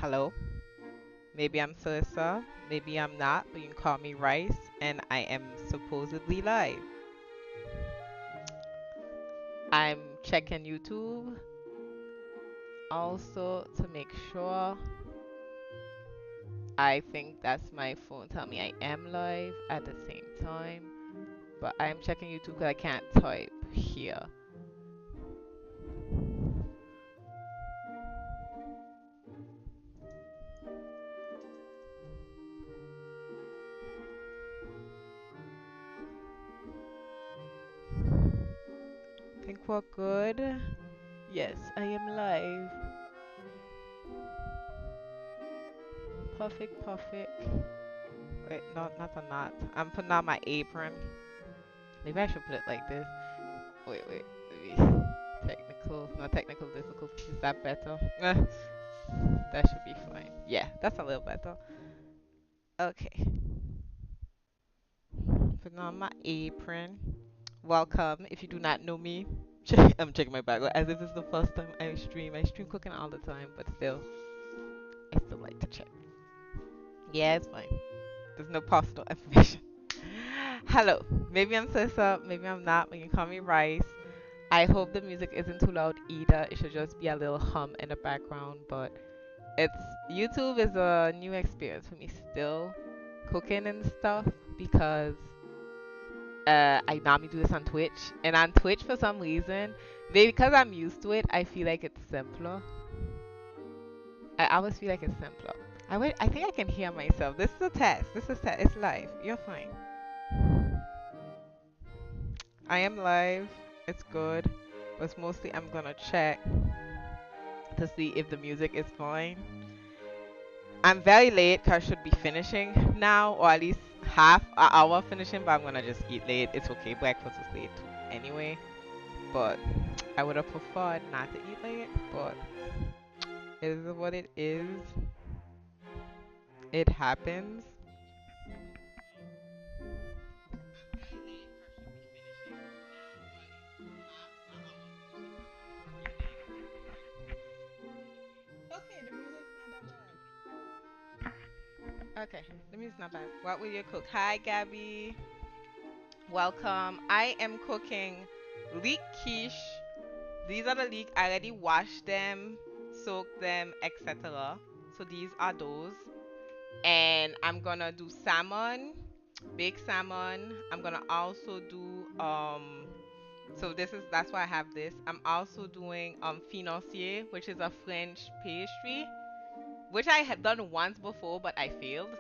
Hello. Maybe I'm Sarissa, maybe I'm not, but you can call me Rice, and I am supposedly live. I'm checking YouTube also to make sure. I think that's my phone tell me I am live at the same time, but I'm checking YouTube because I can't type here. Think we're good. Yes, I am live. Perfect, perfect. Wait, no, not a knot. I'm putting on my apron. Maybe I should put it like this. Wait. Maybe not technical difficulties. Is that better? That should be fine. Yeah, that's a little better. Okay. Putting on my apron. Welcome. If you do not know me, I'm checking my background as if it's the first time I stream. I stream cooking all the time, but still, I still like to check. Yeah, it's fine. There's no personal information. Hello. Maybe I'm Sissa, maybe I'm not, but you can call me Rice. I hope the music isn't too loud either. It should just be a little hum in the background, but it's YouTube is a new experience for me still cooking and stuff because I normally do this on Twitch, and on Twitch for some reason, maybe because I'm used to it, I feel like it's simpler. I always feel like it's simpler. I think I can hear myself. This is a test. This is a test. It's live. You're fine. I am live. It's good. But mostly I'm gonna check to see if the music is fine. I'm very late because I should be finishing now, or at least half an hour finishing, but I'm gonna just eat late. It's okay. Breakfast was late too anyway. But I would have preferred not to eat late, but it is what it is. It happens. Okay, the music's not that bad. Okay, the music's not bad. What will you cook? Hi, Gabby. Welcome. I am cooking leek quiche. These are the leek. I already washed them, soaked them, etc. So these are those. And I'm gonna do salmon, baked salmon. I'm gonna also do so that's why I have this. I'm also doing financier, which is a French pastry, which I had done once before, but I failed.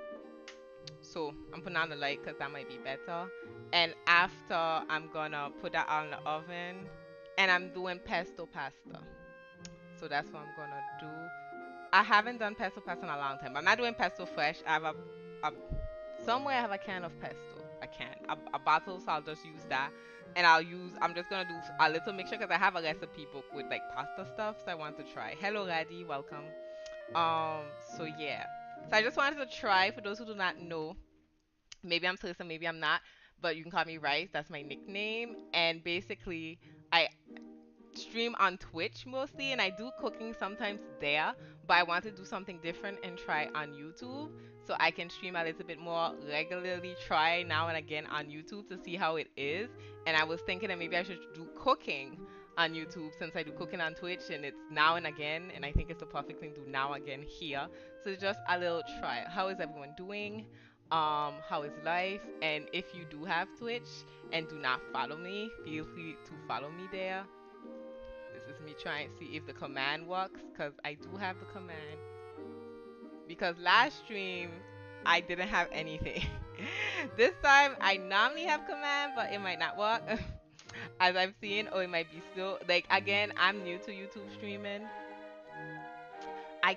So I'm putting on the light because that might be better. And after, I'm gonna put that on the oven, and I'm doing pesto pasta. So that's what I'm gonna do. I haven't done pesto pasta in a long time. I'm not doing pesto fresh. I have a somewhere I have a can of pesto. A can, a bottle, so I'll just use that. And I'm just gonna do a little mixture because I have a recipe book with like pasta stuff, so I want to try. Hello, Raddy, welcome. Um, so yeah. So I just wanted to try for those who do not know. Maybe I'm Teresa, maybe I'm not, but you can call me Rice. That's my nickname. And basically, I stream on Twitch mostly, and I do cooking sometimes there, but I want to do something different and try on YouTube so I can stream a little bit more regularly, try now and again on YouTube to see how it is. And I was thinking that maybe I should do cooking on YouTube since I do cooking on Twitch and it's now and again, and I think it's the perfect thing to do now again here. So it's just a little try. How is everyone doing? How is life? And if you do have Twitch and do not follow me, feel free to follow me there. This is me trying to see if the command works because I do have the command. Because last stream, I didn't have anything. This time, I normally have command, but it might not work. As I've seen, or it might be slow. Like, again, I'm new to YouTube streaming. I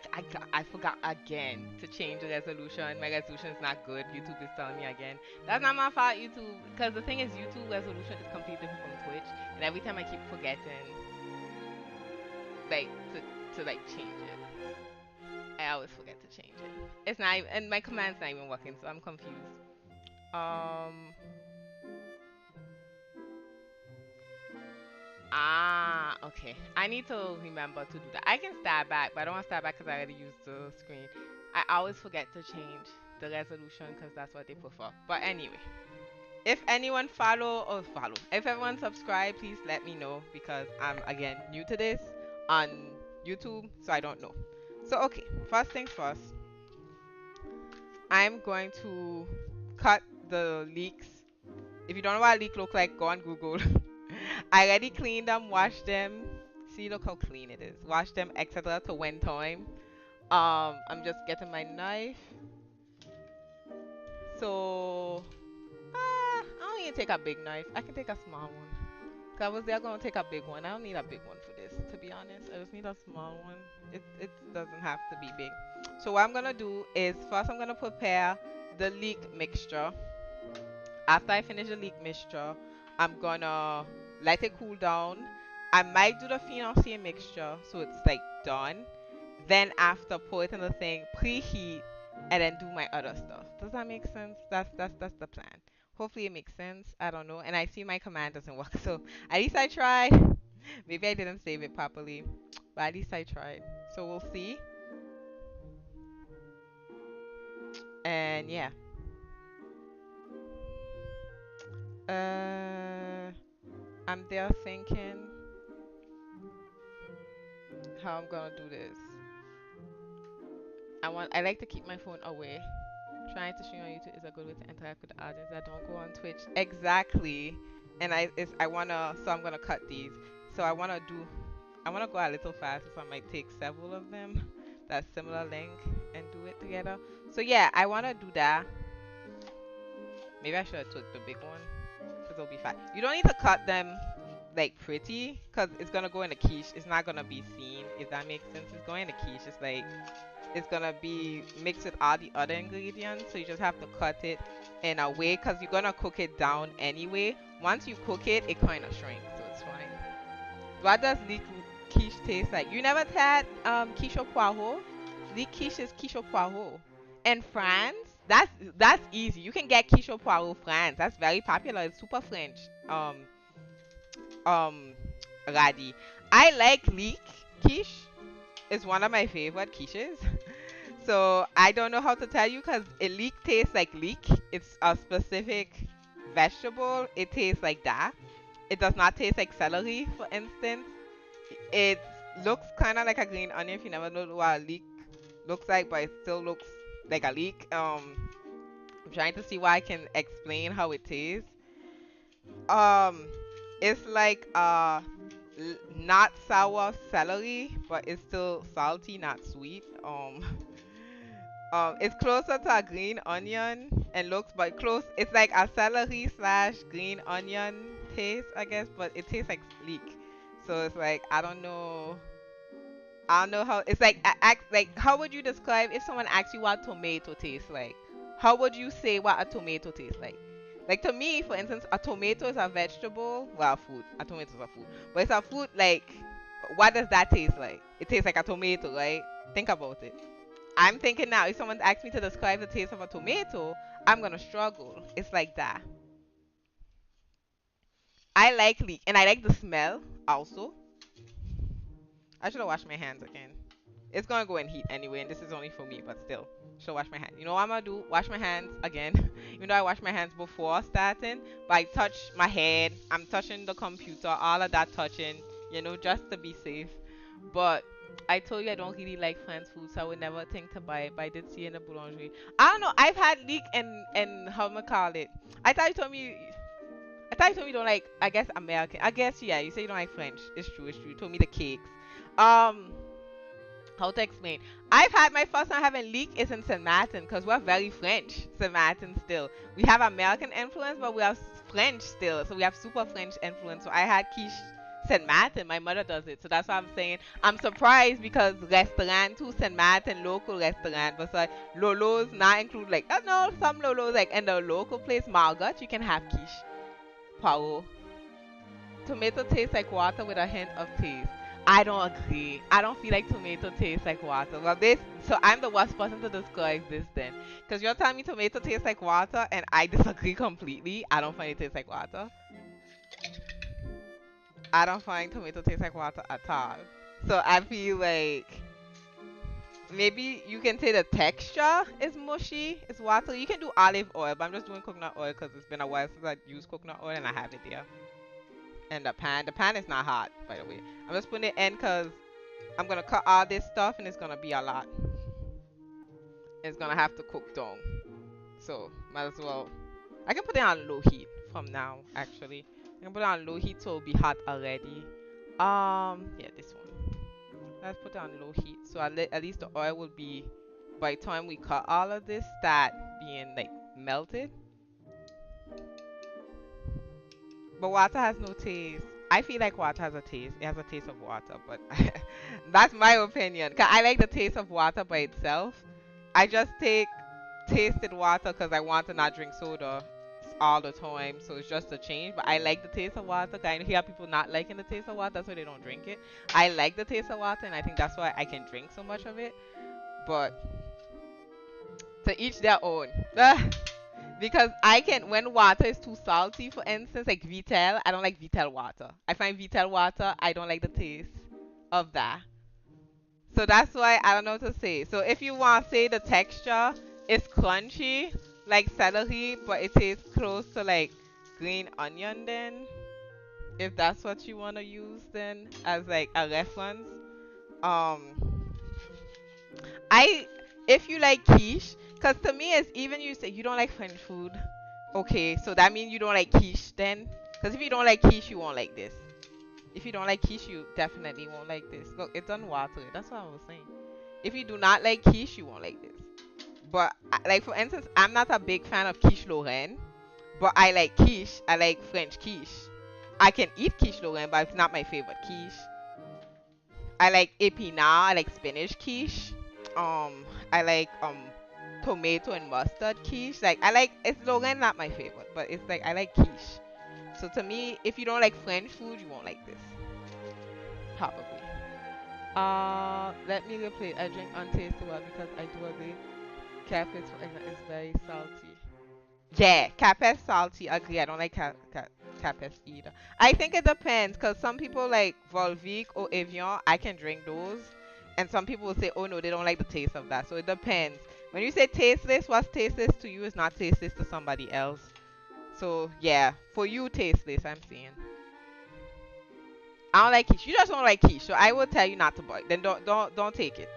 forgot again to change the resolution. My resolution is not good. YouTube is telling me again. That's not my fault, YouTube. Because the thing is, YouTube resolution is completely different from Twitch. And every time I keep forgetting like to like change it. I always forget to change it. It's not even, and my command's not even working, so I'm confused. Okay. Okay, I need to remember to do that. I can start back, but I don't want to start back because I already used the screen. I always forget to change the resolution because that's what they prefer. But anyway, if anyone if everyone subscribe, please let me know because I'm again new to this on YouTube, so I don't know. So okay, first things first, I'm going to cut the leeks. If you don't know what a leek look like, go on Google. I already cleaned them, washed them. See, look how clean it is. Wash them, etc. to win time. I'm just getting my knife. So, I don't need to take a big knife. I can take a small one. Cause I was there gonna take a big one. I don't need a big one for this, to be honest. I just need a small one. It doesn't have to be big. So what I'm gonna do is first I'm gonna prepare the leek mixture. After I finish the leek mixture, I'm gonna let it cool down. I might do the financier mixture so it's like done. Then after pour it in the thing, preheat, and then do my other stuff. Does that make sense? That's the plan. Hopefully it makes sense. I don't know. And I see my command doesn't work, so at least I tried. Maybe I didn't save it properly, but at least I tried. So we'll see. And yeah. I'm there thinking how I'm gonna do this. I like to keep my phone away. Trying to stream on YouTube is a good way to interact with the audience that don't go on Twitch. Exactly. And I'm gonna cut these. So I wanna go a little faster, so I might take several of them that's similar length and do it together. So yeah, I wanna do that. Maybe I should have took the big one because it'll be fine. You don't need to cut them like pretty because it's gonna go in a quiche. It's not gonna be seen, if that makes sense. It's going in a quiche. It's like it's gonna be mixed with all the other ingredients, so you just have to cut it in a way because you're gonna cook it down anyway. Once you cook it, it kind of shrinks, so it's fine. What does leek quiche taste like? You never had quiche aux poireaux? Leek quiche is quiche aux poireaux. In France, that's easy. You can get quiche aux poireaux France. That's very popular. It's super French. Raddy. I like leek quiche. It's one of my favorite quiches. So I don't know how to tell you because leek tastes like leek. It's a specific vegetable. It tastes like that. It does not taste like celery, for instance. It looks kind of like a green onion if you never know what a leek looks like, but it still looks like a leek. I'm trying to see why I can explain how it tastes. It's like not sour celery, but it's still salty, not sweet. It's closer to a green onion and looks, but close. It's like a celery slash green onion taste, I guess, but it tastes like leek. So it's like I don't know. I don't know how. It's like how would you describe if someone asks you what tomato tastes like? How would you say what a tomato tastes like? Like to me, for instance, a tomato is a vegetable. Well, food. A tomato is a food, but it's a food. Like, what does that taste like? It tastes like a tomato, right? Think about it. I'm thinking now, if someone asks me to describe the taste of a tomato, I'm gonna struggle. It's like that. I like leek, and I like the smell also. I should have washed my hands again. It's gonna go in heat anyway, and this is only for me, but still. Should wash my hands. You know what I'm gonna do? Wash my hands again. Even though I washed my hands before starting, but I touch my head. I'm touching the computer, all of that touching, just to be safe. But I told you I don't really like France food, so I would never think to buy it. But I did see it in the boulangerie. I don't know. I've had leek and how am I call it? I thought you told me. I thought you told me you don't like. I guess American. I guess yeah. You say you don't like French. It's true. It's true. You told me the cakes. How to explain? I've had my first time having leek is in Saint Martin because we're very French. Saint Martin still. We have American influence, but we have French still. So we have super French influence. So I had quiche Saint Martin. My mother does it. So that's what I'm saying. I'm surprised because restaurant too, Saint Martin local restaurant. But like Lolo's not include like I know some Lolo's like in the local place Margot you can have quiche. Power. Tomato tastes like water with a hint of taste. I don't agree. I don't feel like tomato tastes like water. Well, so I'm the worst person to describe this then. Because you're telling me tomato tastes like water and I disagree completely. I don't find it tastes like water. I don't find tomato taste like water at all. So I feel like maybe you can say the texture is mushy, it's watery. You can do olive oil, but I'm just doing coconut oil because it's been a while since I used coconut oil and I have it there. And the pan. The pan is not hot, by the way. I'm just putting it in because I'm gonna cut all this stuff and it's gonna be a lot. It's gonna have to cook down. So might as well. I can put it on low heat from now. Actually, I can put it on low heat so it'll be hot already. Yeah, this one. Let's put it on low heat so at least the oil will be. By the time we cut all of this, start being like melted. But water has no taste. I feel like water has a taste. It has a taste of water, but that's my opinion. 'Cause I like the taste of water by itself. I just take tasted water because I want to not drink soda all the time, so it's just a change. But I like the taste of water. 'Cause I hear people not liking the taste of water, that's why they don't drink it. I like the taste of water, and I think that's why I can drink so much of it. But to each their own. Because I can, when water is too salty, for instance, like Vitel, I don't like Vitel water. I find Vitel water, I don't like the taste of that. So that's why I don't know what to say. So if you want to say the texture is crunchy, like celery, but it tastes close to like green onion, then if that's what you want to use, then as like a reference, um, I if you like quiche, cause to me it's even you say you don't like French food. Okay, so that means you don't like quiche then. Cause if you don't like quiche, you won't like this. If you don't like quiche, you definitely won't like this. Look, it's unwatered. That's what I was saying. If you do not like quiche, you won't like this. But like for instance, I'm not a big fan of quiche Lorraine, but I like quiche. I like French quiche. I can eat quiche Lorraine, but it's not my favorite quiche. I like épinard. I like spinach quiche. I like tomato and mustard quiche. Like I like it's Lorraine not my favorite, but it's like I like quiche. So to me, if you don't like French food, you won't like this. Probably. Let me replay. I drink untasted water because I do agree. Cafe is very salty. Yeah, cafe is salty. Agree. I don't like cafe either. I think it depends because some people like Volvic or Evian. I can drink those. And some people will say, oh no, they don't like the taste of that. So it depends. When you say tasteless, what's tasteless to you is not tasteless to somebody else. So yeah, for you tasteless, I'm saying. I don't like quiche. You just don't like quiche, so I will tell you not to buy. Then don't take it.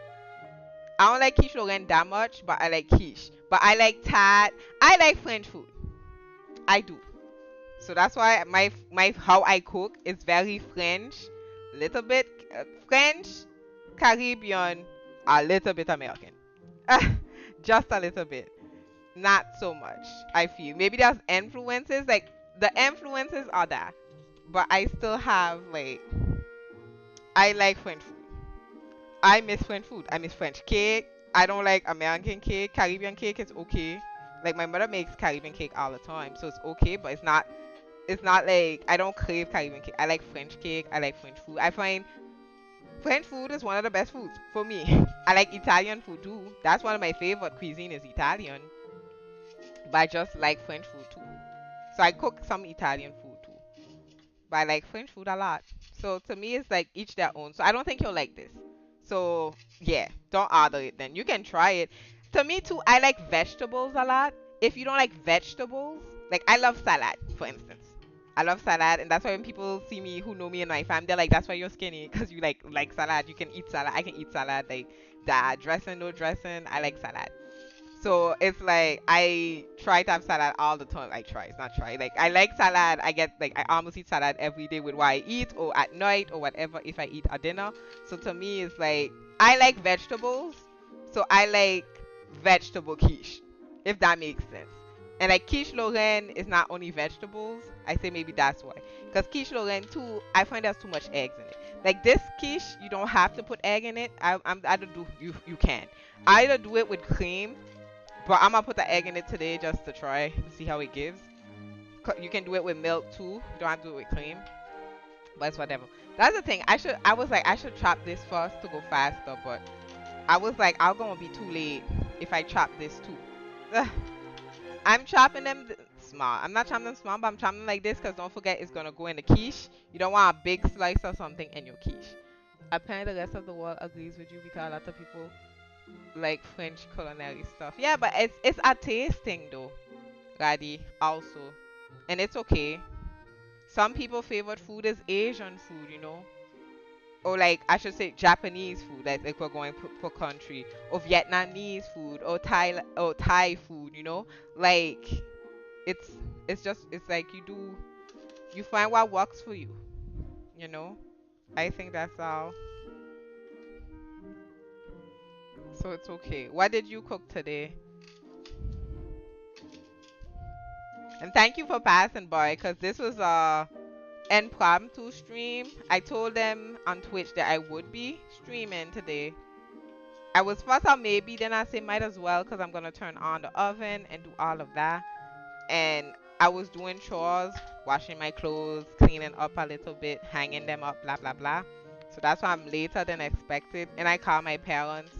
I don't like quiche Lorraine that much, but I like quiche. But I like tart. I like French food. I do. So that's why my how I cook is very French, little bit French, Caribbean, a little bit American. Just a little bit. Not so much, I feel. Maybe there's influences, like the influences are there. But I still have like I like French food. I miss French food. I miss French cake. I don't like American cake. Caribbean cake is okay. Like my mother makes Caribbean cake all the time, so it's okay, but it's not like I don't crave Caribbean cake. I like French cake. I like French food. I find French food is one of the best foods for me. I like Italian food too. That's one of my favorite cuisine is Italian. But I just like French food too. So I cook some Italian food too. But I like French food a lot. So to me, it's like each their own. So I don't think you'll like this. So yeah, don't order it then. You can try it. To me too, I like vegetables a lot. If you don't like vegetables, like I love salad, for instance. I love salad, and that's why when people see me who know me and my family, they're like, "That's why you're skinny, because you like salad. You can eat salad. I can eat salad. Like that dressing, no dressing. I like salad." So it's like I try to have salad all the time. I try, it's not try. Like I like salad. I get like I almost eat salad every day with what I eat or at night or whatever if I eat a dinner. So to me it's like I like vegetables. So I like vegetable quiche, if that makes sense. And like quiche Lorraine is not only vegetables. I say maybe that's why. Because quiche Lorraine too, I find there's too much eggs in it. Like this quiche, you don't have to put egg in it. I don't do you can. I either do it with cream, but I'm gonna put the egg in it today just to try to see how it gives. You can do it with milk too. You don't have to do it with cream. But it's whatever. That's the thing. I was like I should chop this first to go faster, but I was like I'm gonna be too late if I chop this too. Ugh. I'm chopping them small. I'm not chopping them small, but I'm chopping them like this because don't forget it's gonna go in the quiche. You don't want a big slice of something in your quiche. Apparently, the rest of the world agrees with you because a lot of people like French culinary stuff. Yeah, but it's a tasting though, Raddy, also, and it's okay. Some people favorite food is Asian food, or like I should say Japanese food. Like we're going for country, or Vietnamese food, or Thai food. Like it's it's like you find what works for you. You know. I think that's all. So it's okay. What did you cook today? And thank you for passing by, because this was a impromptu stream. I told them on Twitch that I would be streaming today. I was first out maybe, then I say might as well because I'm gonna turn on the oven and do all of that. And I was doing chores, washing my clothes, cleaning up a little bit, hanging them up, blah blah blah. So that's why I'm later than expected. And I called my parents.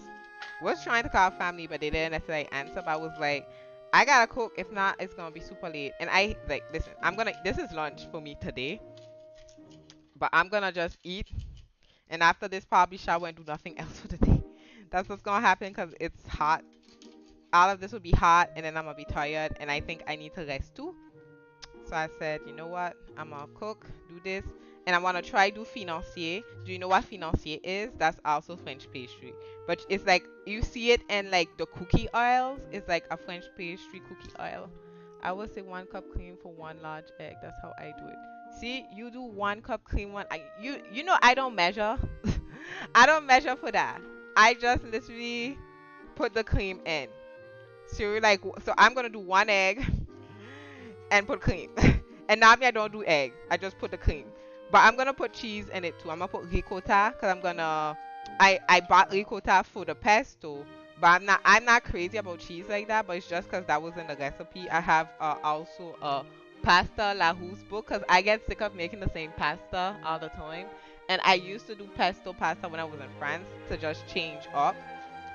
Was trying to call family, but they didn't necessarily answer. But I was like, I gotta cook. If not, it's gonna be super late. And I like, listen, this is lunch for me today, but I'm gonna just eat. And after this, probably shower and do nothing else for the day. That's what's gonna happen because it's hot. All of this will be hot, and then I'm gonna be tired, and I think I need to rest too. So I said, you know what? I'm gonna cook, do this, and I wanna try do financier. Do you know what financier is? That's also French pastry, but it's like you see it in like the cookie oils. It's like a French pastry cookie oil. I would say 1 cup cream for 1 large egg. That's how I do it. See, you do 1 cup cream one. You know I don't measure. I don't measure for that. I just literally put the cream in. So you're like, so I'm gonna do 1 egg and put cream. And now me, I don't do egg. I just put the cream. But I'm gonna put cheese in it too. I'm gonna put ricotta because I bought ricotta for the pesto. But I'm not crazy about cheese like that. But it's just because that was in the recipe. I have also a pasta la housse book because I get sick of making the same pasta all the time. And I used to do pesto pasta when I was in France to just change up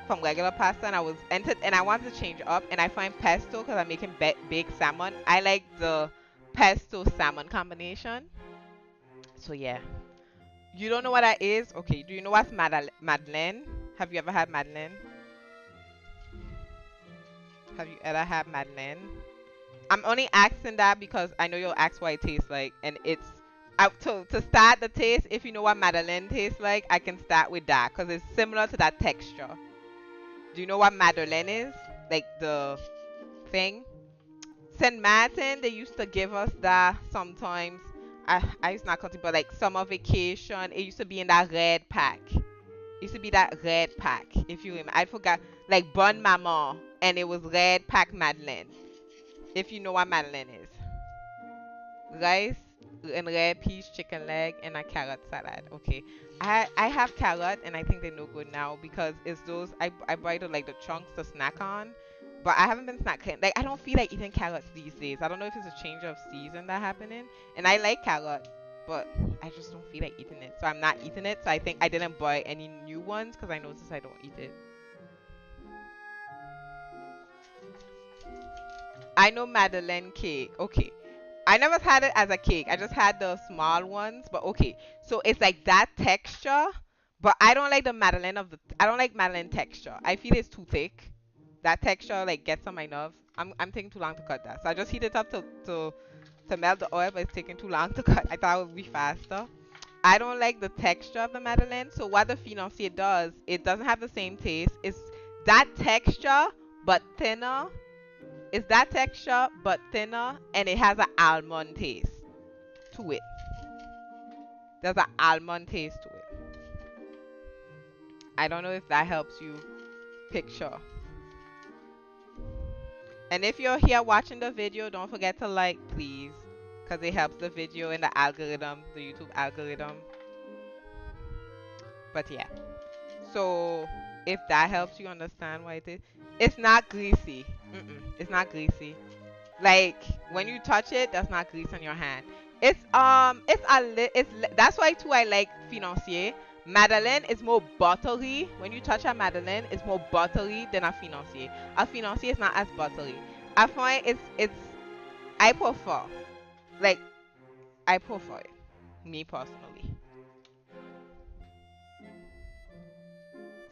from regular pasta, and I was entered and I wanted to change up, and I find pesto because I'm making baked salmon. I like the pesto salmon combination. So yeah, you don't know what that is? Okay, do you know what's madeleine? Have you ever had madeleine? Have you ever had madeleine? I'm only asking that because I know you'll ask what it tastes like, and it's to start the taste. If you know what madeleine tastes like, I can start with that because it's similar to that texture. Do you know what Madeleine is? Like the thing? St. Martin, they used to give us that sometimes. I used not country, but like summer vacation, it used to be in that red pack. It used to be that red pack. If you remember, I forgot. Like Bon Maman, and it was red pack Madeleine. If you know what Madeleine is. Rice and red peas, chicken leg, and a carrot salad. Okay, I have carrot, and I think they're no good now because it's those I buy the like the chunks to snack on, but I haven't been snacking. Like I don't feel like eating carrots these days. I don't know if it's a change of season that happening, and I like carrot, but I just don't feel like eating it, so I'm not eating it. So I think I didn't buy any new ones because I noticed I don't eat it. I know Madeleine cake. Okay. I never had it as a cake. I just had the small ones. But okay. So it's like that texture. But I don't like the Madeleine I don't like Madeleine texture. I feel it's too thick. That texture like gets on my nerves. I'm taking too long to cut that. So I just heat it up to melt the oil, but it's taking too long to cut. I thought it would be faster. I don't like the texture of the Madeleine. So what the financier does, it doesn't have the same taste. It's that texture but thinner. It's that texture but thinner, and it has an almond taste to it. There's an almond taste to it. I don't know if that helps you picture. And if you're here watching the video, don't forget to like, please, because it helps the video in the algorithm, the YouTube algorithm. But yeah. So if that helps you understand what it is, it's not greasy. It's not greasy. Like when you touch it, there's not grease on your hand. That's why too I like financier. Madeleine is more buttery. When you touch a Madeleine, it's more buttery than a financier. A financier is not as buttery. I find it's I prefer like I prefer it. Me personally.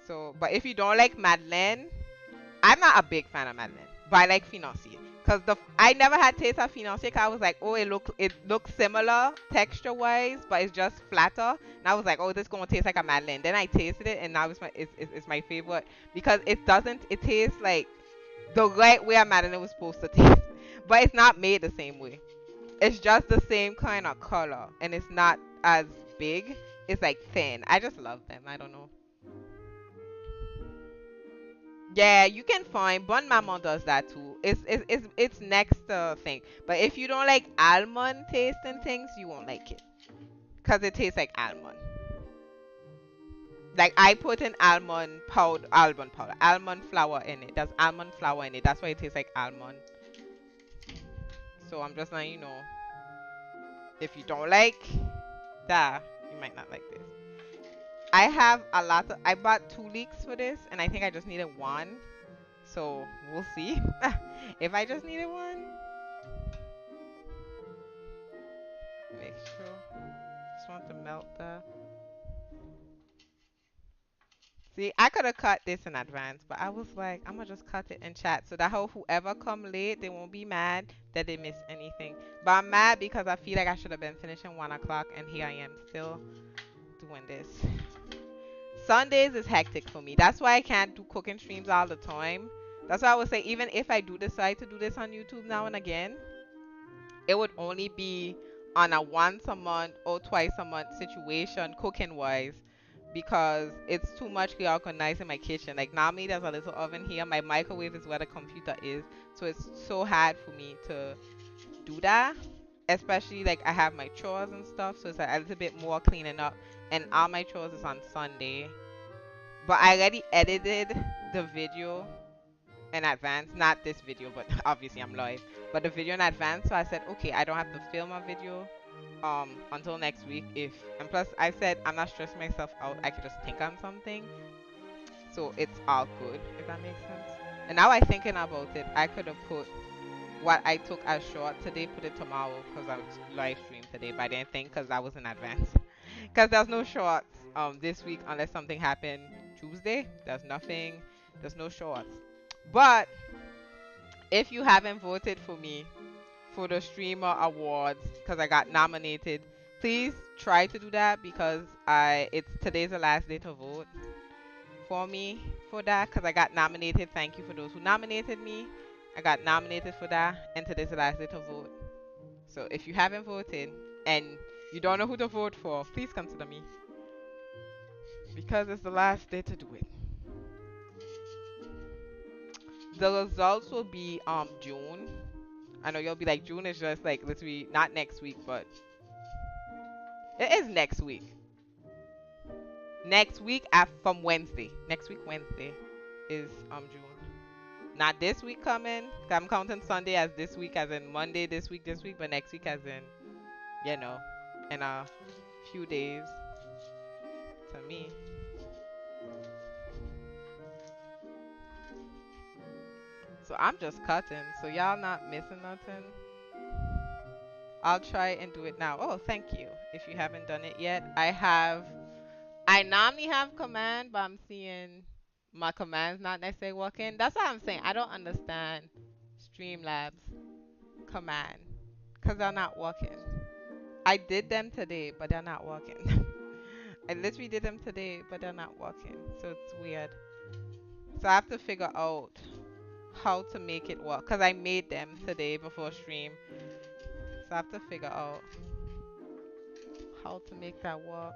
So, but if you don't like Madeleine, I'm not a big fan of Madeleine, but I like financier because the I never had taste of financier. 'Cause I was like, oh, it looks similar texture wise, but it's just flatter. And I was like, oh, this gonna taste like a Madeleine. Then I tasted it, and now it's my favorite because it doesn't. It tastes like the right way a Madeleine was supposed to taste, but it's not made the same way. It's just the same kind of color, and it's not as big. It's like thin. I just love them. I don't know. Yeah, you can find Bon Maman does that too. It's next thing. But if you don't like almond taste and things, you won't like it because it tastes like almond. Like I put an almond flour in it. There's almond flour in it. That's why it tastes like almond. So I'm just letting you know. If you don't like that, you might not like this. I have a lot of. I bought 2 leeks for this, and I think I just needed one. So we'll see. If I just needed one, make sure. Just want to melt that. See, I could have cut this in advance, but I was like, I'm gonna just cut it and chat so that whoever come late, they won't be mad that they missed anything. But I'm mad because I feel like I should have been finishing 1 o'clock, and here I am still doing this. Sundays is hectic for me. That's why I can't do cooking streams all the time. That's why I would say even if I do decide to do this on YouTube now and again, it would only be on a once a month or twice a month situation cooking wise because it's too much organized in my kitchen. Like normally there's a little oven here. My microwave is where the computer is. So it's so hard for me to do that. Especially like I have my chores and stuff. So it's a little bit more cleaning up. And all my chores is on Sunday. But I already edited the video in advance. Not this video, but obviously I'm live. But the video in advance. So I said, okay, I don't have to film a video until next week. And plus I said I'm not stressing myself out. I could just think on something. So it's all good, if that makes sense. And now I thinking about it, I could have put what I took as short today, put it tomorrow because I was live stream today. But I didn't think because I was in advance. Because there's no shorts this week unless something happened Tuesday. There's nothing. There's no shorts. But if you haven't voted for me for the streamer awards because I got nominated, please try to do that because it's today's the last day to vote for me for that because I got nominated. Thank you for those who nominated me. I got nominated for that, and today's the last day to vote. So if you haven't voted and you don't know who to vote for, please consider me because it's the last day to do it. The results will be June. I know you'll be like, June is just like literally not next week, but it is next week. Next week from Wednesday. Next week Wednesday is June. Not this week coming. I'm counting Sunday as this week, as in Monday this week, but next week as in, in a few days to me. So I'm just cutting, so y'all not missing nothing. I'll try and do it now. Oh, thank you. If you haven't done it yet, I normally have command, but I'm seeing my commands not necessarily working. That's what I'm saying. I don't understand Streamlabs command because they're not working. I did them today, but they're not working. I literally did them today, but they're not working. So it's weird. So I have to figure out how to make it work because I made them today before stream. So I have to figure out how to make that work.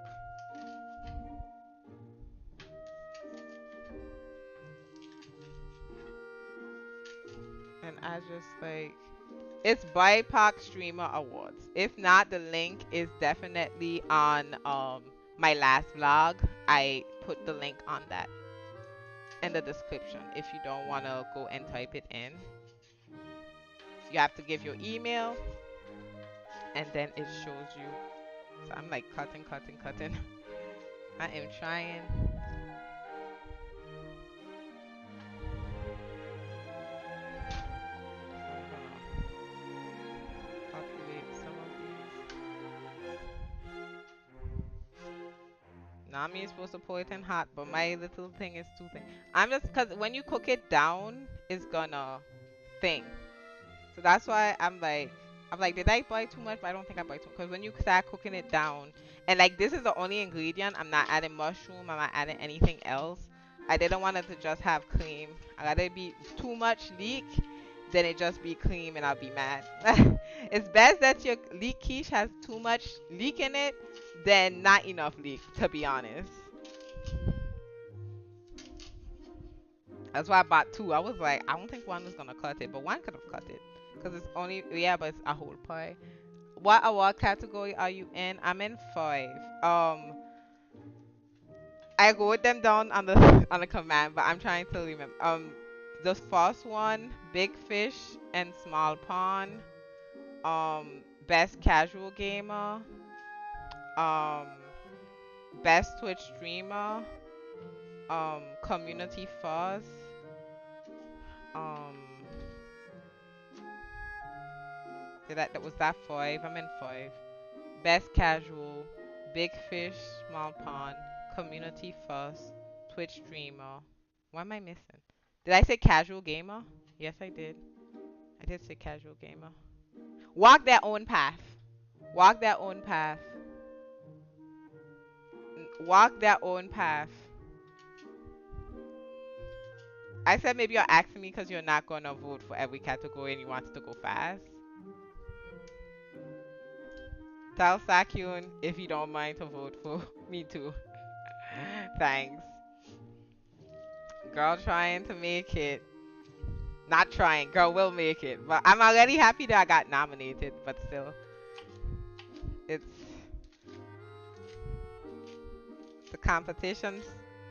And I just like, it's BIPOC Streamer Awards. If not, the link is definitely on my last vlog. I put the link on that in the description if you don't want to go and type it in. You have to give your email and then it shows you. So I'm like cutting. I am trying. Populate some of these. Now me is supposed to pour it in hot, but my little thing is too thin. I'm just cause when you cook it down, it's gonna thing. So that's why I'm like, did I buy too much? But I don't think I buy too much. Because when you start cooking it down, and like this is the only ingredient, I'm not adding mushroom, I'm not adding anything else. I didn't want it to just have cream. I let it be too much leek, then it just be cream and I'll be mad. It's best that your leek quiche has too much leek in it than not enough leek, to be honest. That's why I bought two. I was like, I don't think one was gonna cut it, but one could have cut it. Cause it's only yeah, but it's a whole pie. What award category are you in? I'm in 5. I wrote them down on the on the command, but I'm trying to remember. The first one, big fish and small pond. Best casual gamer. Um, best Twitch streamer. Community first. Um, that was that 5? I'm in 5. Best casual, big fish, small pond, community first, Twitch streamer. What am I missing? Did I say casual gamer? Yes, I did. I did say casual gamer. Walk their own path. Walk their own path. Walk their own path. I said maybe you're asking me because you're not going to vote for every category and you want it to go fast. Tell Sakyun if you don't mind to vote for me too. Thanks. Girl trying to make it. Not trying. Girl will make it. But I'm already happy that I got nominated. But still. It's... The competition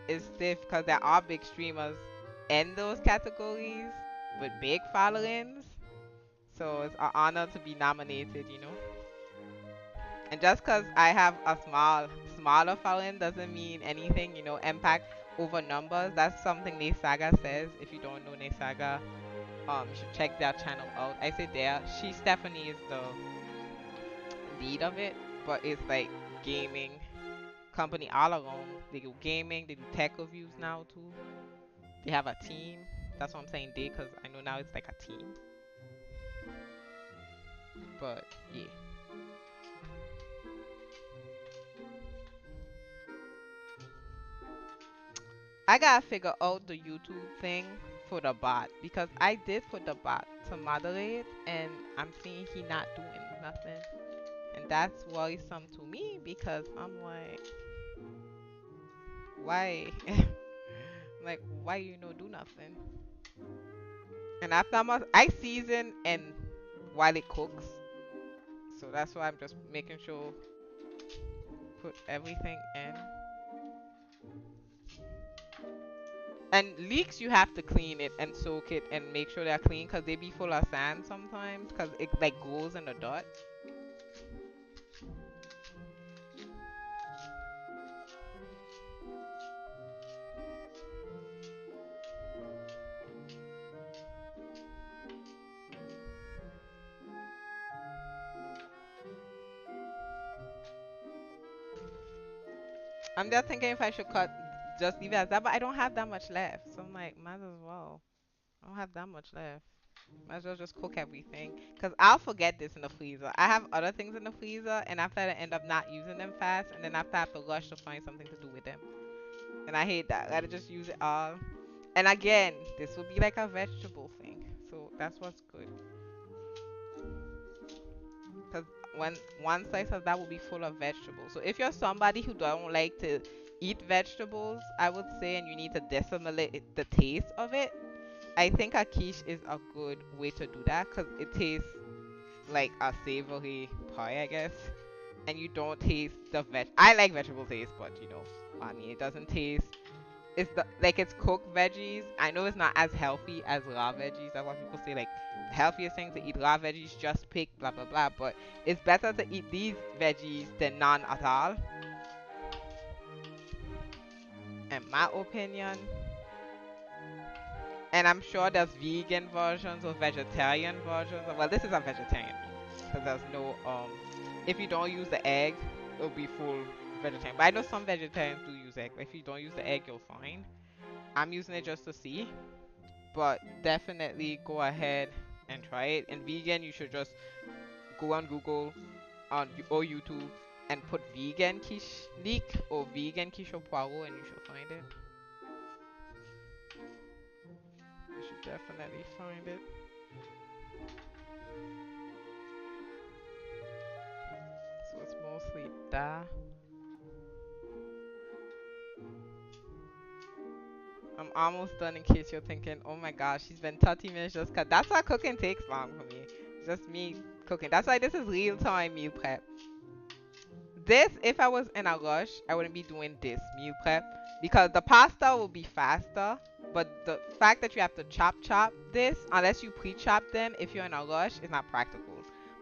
is stiff because there are big streamers in those categories with big followings. So it's an honor to be nominated, you know. And just because I have a smaller following doesn't mean anything, you know. Impact over numbers. That's something Nesaga says. If you don't know Nesaga, you should check their channel out. I say there. Stephanie is the lead of it, but it's like gaming company all around. They do gaming, they do tech reviews now too. They have a team. That's what I'm saying they, because I know now it's like a team. But yeah. I gotta figure out the YouTube thing for the bot because I did put the bot to moderate and I'm seeing he not doing nothing. And that's worrisome to me because I'm like, why? Like, why you no do nothing? And after I season and while it cooks. So that's why I'm just making sure put everything in. And leeks, you have to clean it and soak it and make sure they're clean because they be full of sand sometimes because it like goes in the dirt. I'm just thinking if I should just leave it as that, but I don't have that much left. So I'm like, might as well. I don't have that much left. Might as well just cook everything. Because I'll forget this in the freezer. I have other things in the freezer, and after that, I end up not using them fast. And then after I have to rush to find something to do with them. And I hate that. I gotta just use it all. And again, this will be like a vegetable thing. So that's what's good. Because one slice of that will be full of vegetables. So if you're somebody who don't like to eat vegetables, I would say, and you need to decimate the taste of it, I think a quiche is a good way to do that because it tastes like a savory pie, I guess. And you don't taste the I like vegetable taste, but you know, I mean, it doesn't taste. Like it's cooked veggies. I know it's not as healthy as raw veggies. That's why people say like the healthiest thing to eat raw veggies, just pick blah blah blah. But it's better to eat these veggies than none at all. In my opinion. And I'm sure there's vegan versions or vegetarian versions. Well, this is a vegetarian because there's no if you don't use the egg, it'll be full vegetarian. But I know some vegetarians do use egg. If you don't use the egg, you'll find. I'm using it just to see. But definitely go ahead and try it. And vegan, you should just go on Google or YouTube and put vegan quiche leek or vegan quiche aux poireaux, and you should find it. You should definitely find it. So it's mostly that. I'm almost done in case you're thinking, oh my gosh, she's been 30 minutes just cut. That's why cooking takes long for me. Just me cooking. That's why this is real time meal prep. This, if I was in a rush, I wouldn't be doing this meal prep because the pasta will be faster. But the fact that you have to chop this, unless you pre-chop them, if you're in a rush, is not practical.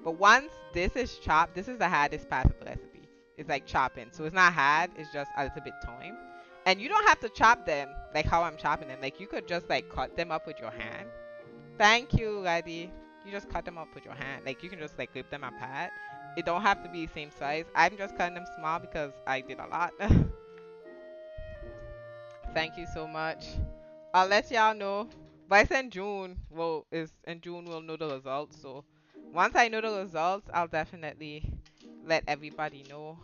But once this is chopped, this is the hardest part of the recipe. It's like chopping. So it's not hard, it's just a little bit time. And you don't have to chop them like how I'm chopping them. Like you could just like cut them up with your hand. Thank you, Laddie. You just cut them up with your hand. Like you can just like rip them apart. It don't have to be the same size. I'm just cutting them small because I did a lot. Thank you so much. I'll let y'all know. But it's in June. Well, it's in June we'll know the results. So once I know the results, I'll definitely let everybody know.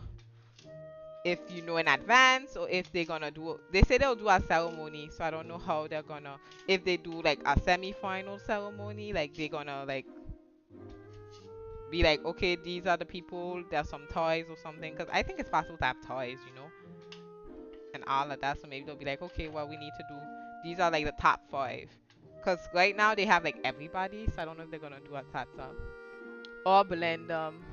If you know in advance or if they're gonna do, they say they'll do a ceremony, so I don't know how they're gonna, if they do like a semi-final ceremony, like they're gonna like be like, okay, these are the people, there's some toys or something, because I think it's possible to have toys, you know, and all of that. So maybe they'll be like, okay, well, we need to do, these are like the top 5, because right now they have like everybody, so I don't know if they're gonna do a top or blend them.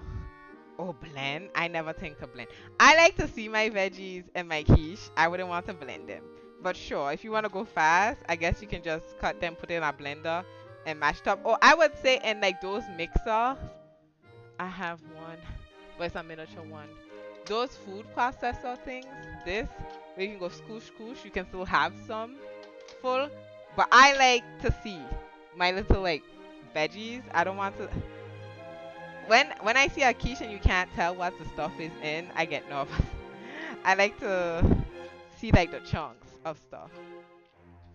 Oh, blend? I never think to blend. I like to see my veggies and my quiche. I wouldn't want to blend them. But sure, if you want to go fast, I guess you can just cut them, put it in a blender, and mash it up. Or I would say in like those mixers, I have one, but it's a miniature one. Those food processor things, this, where you can go scoosh scoosh, you can still have some full. But I like to see my little like veggies. I don't want to. When I see a quiche and you can't tell what the stuff is in, I get nervous. I like to see like the chunks of stuff,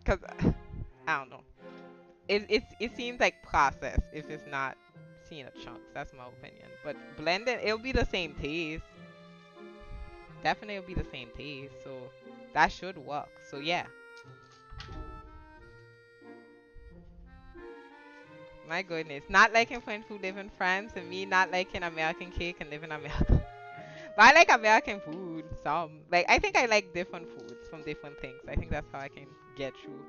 cause I don't know. It seems like processed if it's not seeing the chunks. That's my opinion. But blended, it'll be the same taste. Definitely, it'll be the same taste. So that should work. So yeah. My goodness, not liking French food, live in France, and me not liking American cake and live in America. But I like American food. Some like I think I like different foods from different things. I think that's how I can get through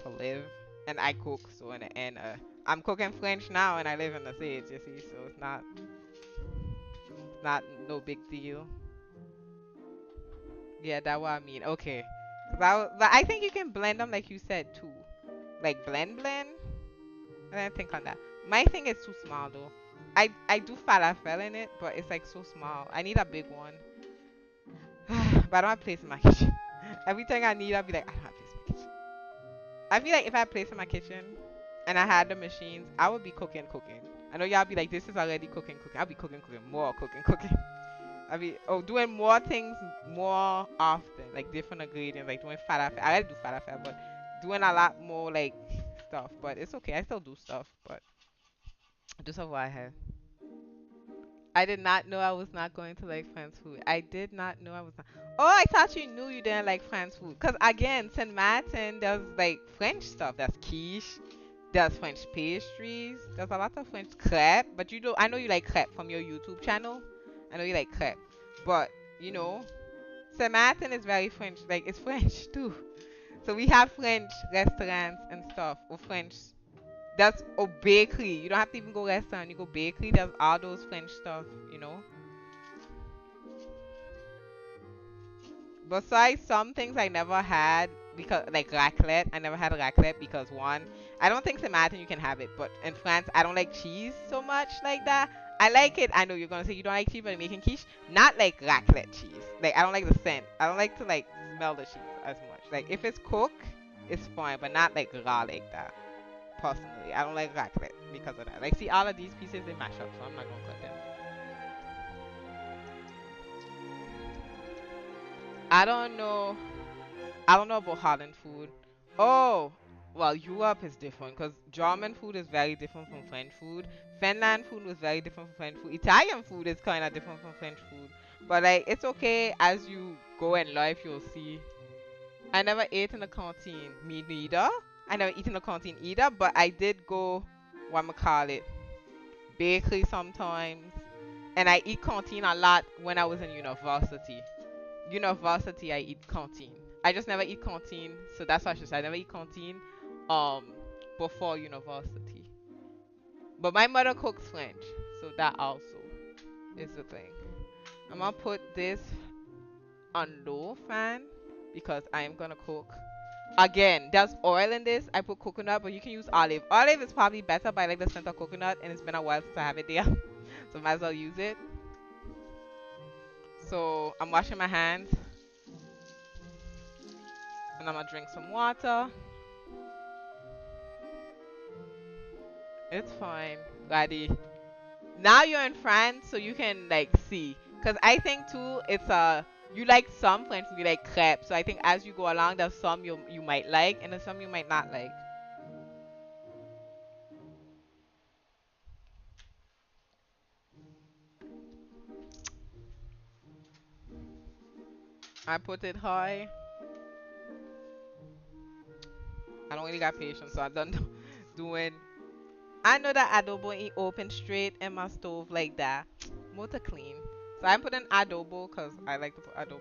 to live. And I cook, so in the end, I'm cooking French now, and I live in the States. You see, so it's not no big deal. Yeah, that's what I mean. Okay, but I think you can blend them like you said too, like blend. I didn't think on that. My thing is too small though. I do falafel in it, but it's like so small. I need a big one. But I don't have place in my kitchen. Everything I need, I'll be like, I don't have place in my kitchen. I feel like if I had place in my kitchen and I had the machines, I would be cooking. I know y'all be like, this is already cooking. I'll be cooking, more cooking. I'll be doing more things more often, like different ingredients, like doing falafel. I already do falafel, but doing a lot more like stuff. But it's okay. I still do stuff, but do stuff what I have. I did not know I was not going to like France food. I did not know I was not. Oh, I thought you knew you didn't like France food. Cause again, Saint Martin, there's like French stuff. There's quiche. There's French pastries. There's a lot of French crepe. But you don't. I know you like crepe from your YouTube channel. I know you like crepe. But you know, Saint Martin is very French. Like it's French too. So we have French restaurants and stuff, or French. That's a bakery. You don't have to even go restaurant. You go bakery. There's all those French stuff, you know. Besides some things I never had because like raclette, I never had raclette because one, I don't think Saint Martin you can have it, but in France I don't like cheese so much like that. I like it. I know you're gonna say you don't like cheese, but making quiche, not like raclette cheese. Like I don't like the scent. I don't like to like smell the cheese as much. Like if it's cooked, it's fine, but not like raw like that. Personally, I don't like raclette because of that. Like see all of these pieces they mash up, so I'm not gonna cut them. I don't know. I don't know about Holland food. Oh, well, Europe is different because German food is very different from French food. Finland food was very different from French food. Italian food is kind of different from French food. But like, it's okay as you go in life, you'll see. I never ate in the canteen. Me neither. I never eat in the canteen either. But I did go, what am I call it, bakery sometimes. And I eat canteen a lot when I was in university. University, I eat canteen. I just never eat canteen, so that's why I should say I never eat canteen um before university. But my mother cooks French, so that also is the thing. I'm gonna put this on low fan because I am gonna cook. Again, there's oil in this. I put coconut, but you can use olive. Olive is probably better, but I like the scent of coconut, and it's been a while since I have it there, so might as well use it. So I'm washing my hands, and I'm gonna drink some water. It's fine, Daddy. Now you're in France, so you can like see. Cause I think too, it's you like some French food, you like crepe. So I think as you go along, there's some you might like, and there's some you might not like. I put it high. I don't really got patience, so I done doing. I know that adobo ain't open straight in my stove like that. More to clean. So I'm putting adobo because I like to put adobo.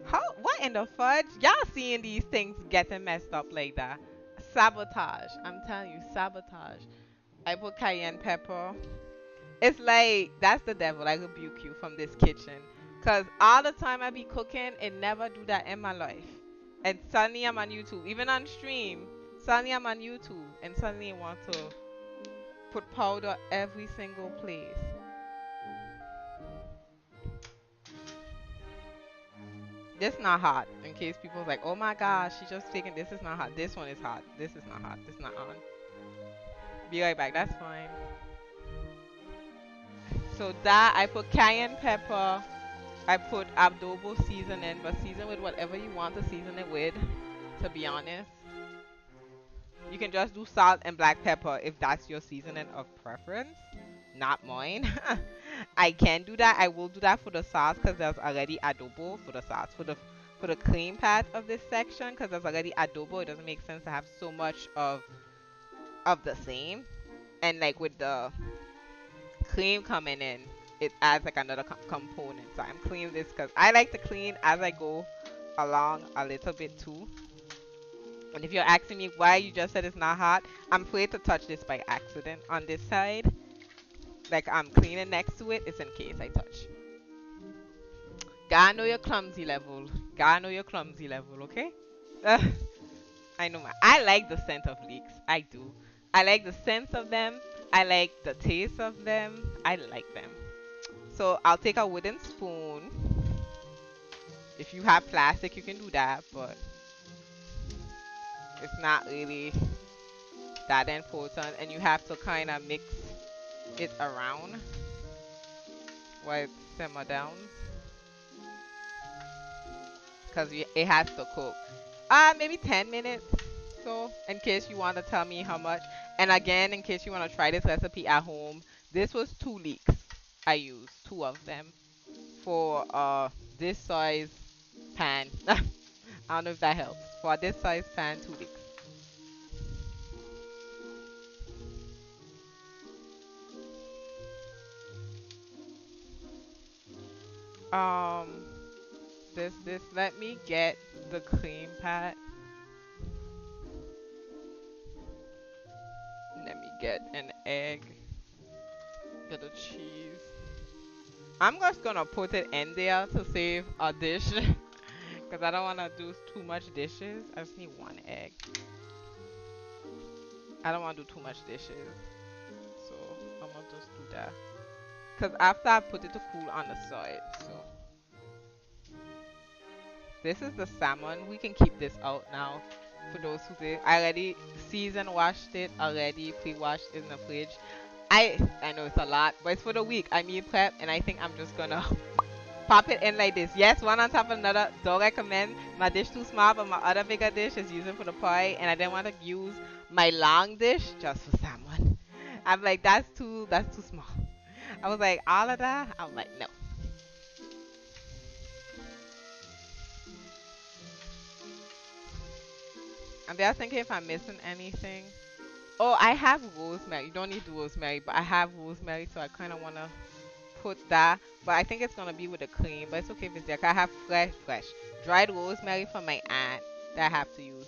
How? What in the fudge? Y'all seeing these things getting messed up like that? Sabotage. I'm telling you, sabotage. I put cayenne pepper. It's like that's the devil. I rebuke you from this kitchen. Cause all the time I be cooking and never do that in my life. And suddenly I'm on YouTube, even on stream. Suddenly I'm on YouTube, and suddenly I want to put powder every single place. This not hot. In case people's like, oh my gosh, she just taking this is not hot. This one is hot. This is not hot. This is not on. Be right back. That's fine. So that I put cayenne pepper. I put adobo seasoning, but season with whatever you want to season it with. To be honest, you can just do salt and black pepper if that's your seasoning of preference. Not mine. I can do that. I will do that for the sauce because there's already adobo for the sauce for the cream part of this section because there's already adobo. It doesn't make sense to have so much of the same. And like with the cream coming in, it adds like another component. So I'm cleaning this because I like to clean as I go along a little bit too. And if you're asking me why you just said it's not hot, I'm afraid to touch this by accident on this side. Like I'm cleaning next to it, it's in case I touch. Gotta know your clumsy level. Gotta know your clumsy level, okay? I know I like the scent of leeks. I do. I like the sense of them. I like the taste of them. I like them. So I'll take a wooden spoon. If you have plastic, you can do that, but it's not really that important. And you have to kind of mix it around while it simmer down. Because it has to cook. Maybe 10 minutes. So, in case you want to tell me how much. And again, in case you want to try this recipe at home, this was 2 leeks. I used 2 of them for this size pan. I don't know if that helps. For this size pan, 2 leeks. Um, this. Let me get the cream pat. Let me get an egg. Get the cheese. I'm just gonna put it in there to save a dish. Because I don't want to do too much dishes. I just need 1 egg. I don't want to do too much dishes. So I'm gonna just do that. Because after I put it to cool on the side. So this is the salmon. We can keep this out now. For those who did, I already seasoned, washed it already, pre-washed in the fridge. I know it's a lot, but it's for the week. I meal prep, and I think I'm just gonna Pop it in like this. Yes, one on top of another. Don't recommend. My dish too small, but my other bigger dish is using for the pie, and I didn't want to use my long dish just for salmon. I'm like, that's too small. I was like, all of that? I'm like, no. And they're thinking if I'm missing anything. Oh, I have rosemary. You don't need rosemary, but I have rosemary, so I kind of want to put that. But I think it's going to be with the cream, but it's okay if it's there. 'Cause I have fresh, dried rosemary from my aunt that I have to use.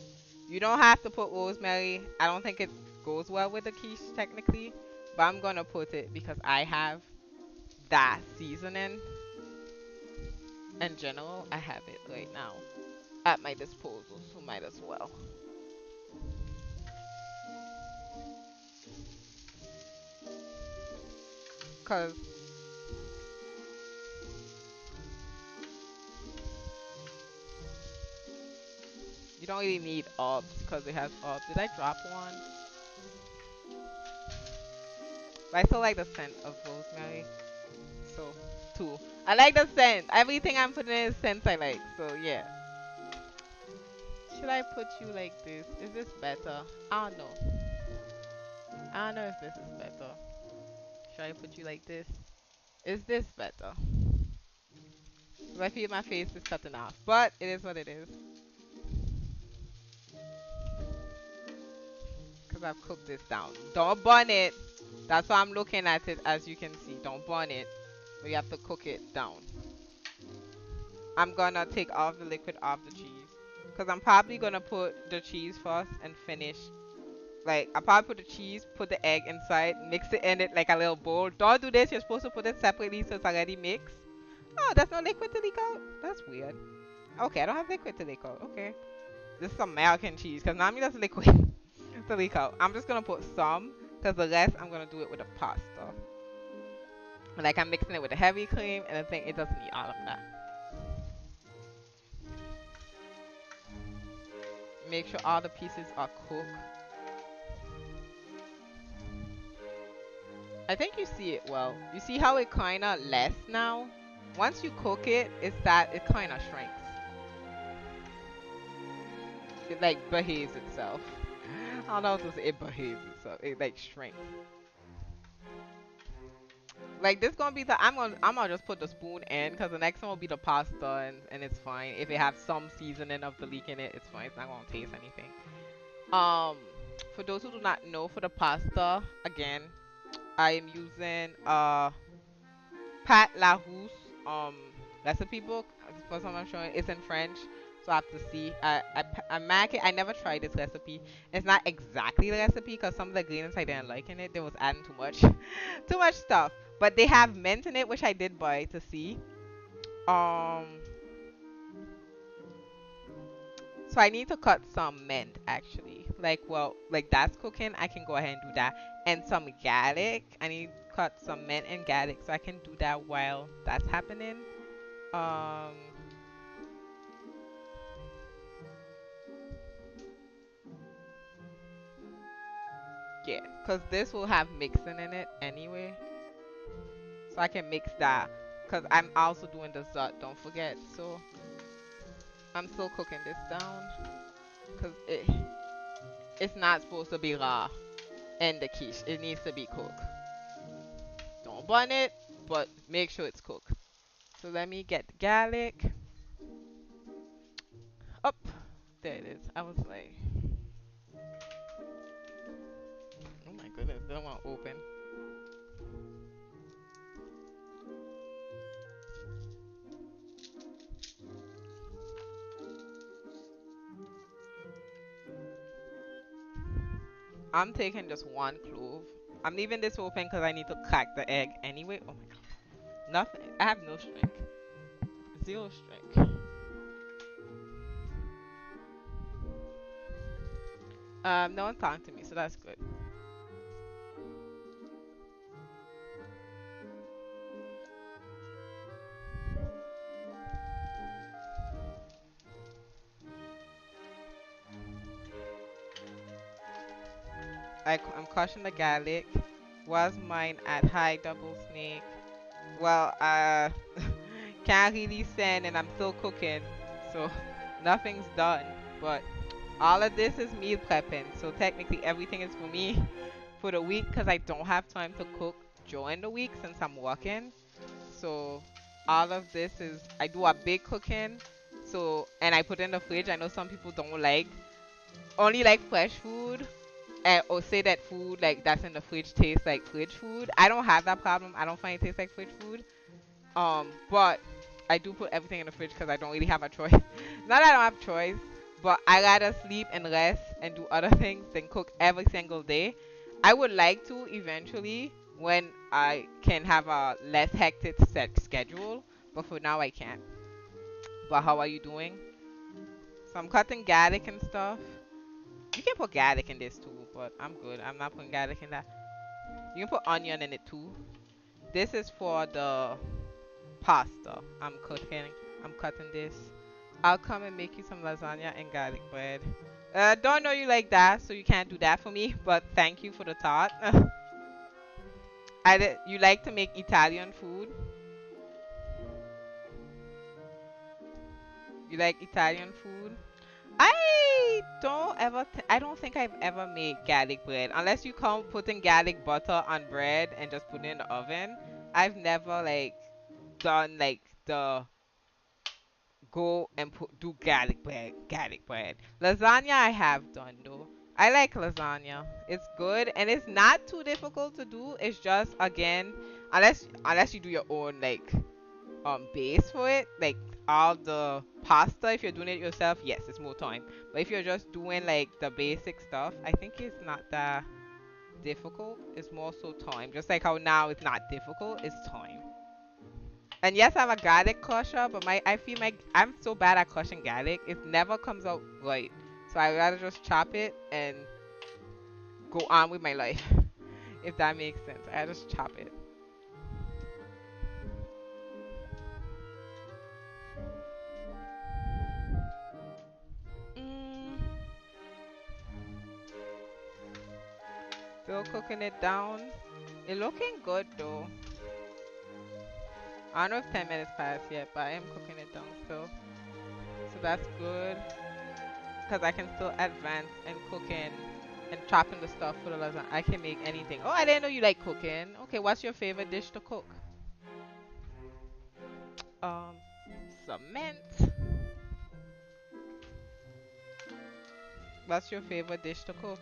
You don't have to put rosemary. I don't think it goes well with the quiche, technically. But I'm going to put it because I have that seasoning. In general, I have it right now at my disposal, so might as well. Because you don't really need herbs because it has herbs. Did I drop one? But I still like the scent of rosemary. So, two. I like the scent. Everything I'm putting in is scents I like. So, yeah. Should I put you like this? Is this better? I don't know. I don't know if this is better. Should I put you like this? Is this better? 'Cause I feel my face is cutting off. But it is what it is. Because I've cooked this down. Don't burn it. That's why I'm looking at it, as you can see. Don't burn it. But you have to cook it down. I'm gonna take all the liquid off the cheese. Because I'm probably gonna put the cheese first and finish. Like, I'll probably put the cheese, put the egg inside, mix it in it like a little bowl. Don't do this. You're supposed to put it separately so it's already mixed. Oh, there's no liquid to leak out? That's weird. Okay, I don't have liquid to leak out. Okay. This is some American cheese. Because normally that's liquid to leak out. I'm just gonna put some. Because the rest, I'm gonna do it with the pasta. Like, I'm mixing it with the heavy cream, and I think it doesn't need all of that. Make sure all the pieces are cooked. I think you see it well. You see how it kind of less now? Once you cook it, it's that it kind of shrinks. It like behaves itself. I don't know if it behaves itself. It like shrinks. Like this gonna be the I'm gonna just put the spoon in because the next one will be the pasta and it's fine. If it have some seasoning of the leek in it, it's fine. It's not gonna taste anything. Um, for those who do not know, for the pasta, again, I am using Pat Larousse recipe book. The first time I'm showing it's in French, so I have to see. I mark it. I never tried this recipe. It's not exactly the recipe because some of the ingredients I didn't like in it. They was adding too much, too much stuff. But they have mint in it, which I did buy to see. Um, so I need to cut some mint actually. Like well, like that's cooking. I can go ahead and do that. And some garlic. I need to cut some mint and garlic so I can do that while that's happening. Um, yeah, cause this will have mixing in it anyway, so I can mix that. Cause I'm also doing dessert. Don't forget. So I'm still cooking this down, cause it's not supposed to be raw in the quiche. It needs to be cooked. Don't burn it, but make sure it's cooked. So let me get the garlic. Up, there it is. I was like, oh my goodness, they don't want to open. I'm taking just one clove. I'm leaving this open because I need to crack the egg anyway. Oh my god. Nothing. I have no strength. Zero strength. No one talked to me, so that's good. I'm crushing the garlic. Was mine at high double snake? Well, can't really send, and I'm still cooking, so nothing's done. But all of this is meal prepping, so technically everything is for me for the week because I don't have time to cook during the week since I'm working. So all of this is I do a big cooking, so and I put in the fridge. I know some people don't like only like fresh food, or say that food like that's in the fridge tastes like fridge food. I don't have that problem. I don't find it tastes like fridge food. But I do put everything in the fridge because I don't really have a choice. Not that I don't have choice, but I rather sleep and rest and do other things than cook every single day. I would like to eventually when I can have a less hectic set schedule, but for now I can't. But how are you doing? So I'm cutting garlic and stuff. You can put garlic in this too, but I'm good. I'm not putting garlic in that. You can put onion in it too. This is for the pasta. I'm cooking. I'm cutting this. I'll come and make you some lasagna and garlic bread. Don't know you like that, so you can't do that for me. But thank you for the thought. You like to make Italian food? You like Italian food? I don't think I've ever made garlic bread unless you come putting garlic butter on bread and just put it in the oven. I've never like done like the go and do garlic bread. Lasagna I have done though. I like lasagna. It's good and it's not too difficult to do. It's just again, unless you do your own like base for it, like all the pasta. If you're doing it yourself, yes, it's more time. But if you're just doing like the basic stuff, I think it's not that difficult. It's more so time. Just like how now it's not difficult, it's time. And yes, I have a garlic crusher, but I feel like I'm so bad at crushing garlic, it never comes out right. So I rather just chop it and go on with my life, if that makes sense. I just chop it. Mm, still cooking it down. It looking good though. I don't know if 10 minutes passed yet, but I am cooking it down still. So that's good. Because I can still advance and cooking and chopping the stuff for the lasagna. I can make anything. Oh, I didn't know you like cooking. Okay, what's your favorite dish to cook? Um, Cement. What's your favorite dish to cook?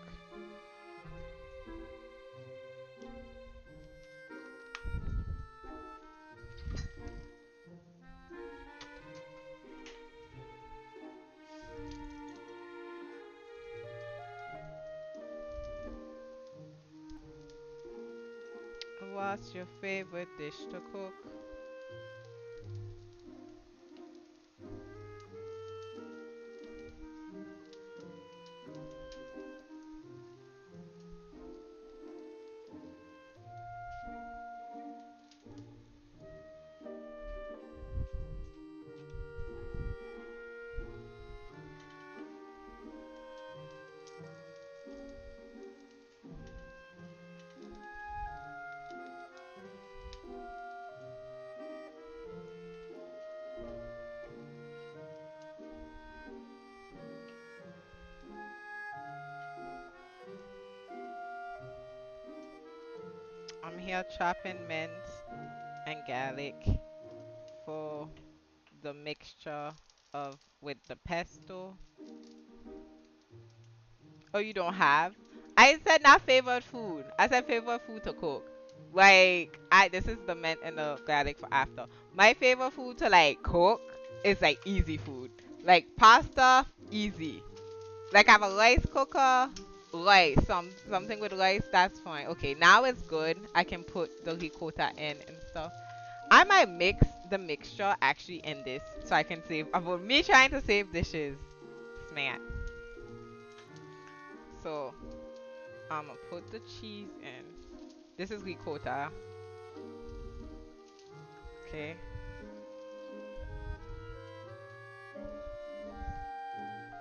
What's your favorite dish to cook? I'm here chopping mint and garlic for the mixture of with the pesto. Oh, you don't have? I said not favorite food. I said favorite food to cook. Like I this is the mint and the garlic for after. My favorite food to like cook is like easy food. Like pasta, easy. Like I have a rice cooker, rice, something with rice, that's fine. Okay, now it's good. I can put the ricotta in and stuff. I might mix the mixture actually in this so I can save. Avoid me trying to save dishes. Smart. So I'm gonna put the cheese in. This is ricotta. Okay.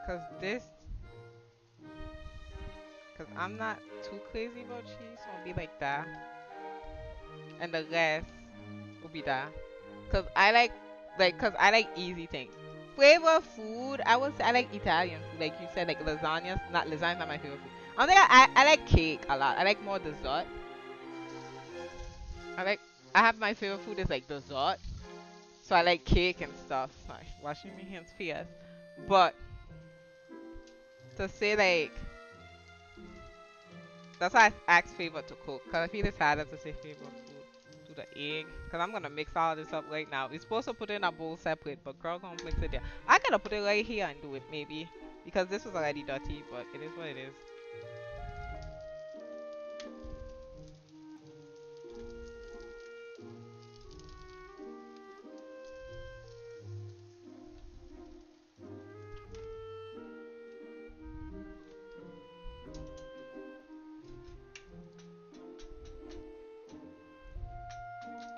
Cause this, cause I'm not too crazy about cheese, so it'll be like that. And the rest will be that. Cause I like like, cause I like easy things. Flavor food, I would say I like Italian food, like you said, like lasagnas. Not lasagna's not my favorite food. I don't think I like cake a lot. I like more dessert. I like I have my favorite food is like dessert. So I like cake and stuff. Sorry, washing my hands fierce. But to say like that's why I asked favorite to cook. Cause I feel it's harder to say favorite food to the egg. Cause I'm gonna mix all this up right now. We're supposed to put it in a bowl separate, but girl gonna mix it there. I gotta put it right here and do it maybe. Because this was already dirty, but it is what it is.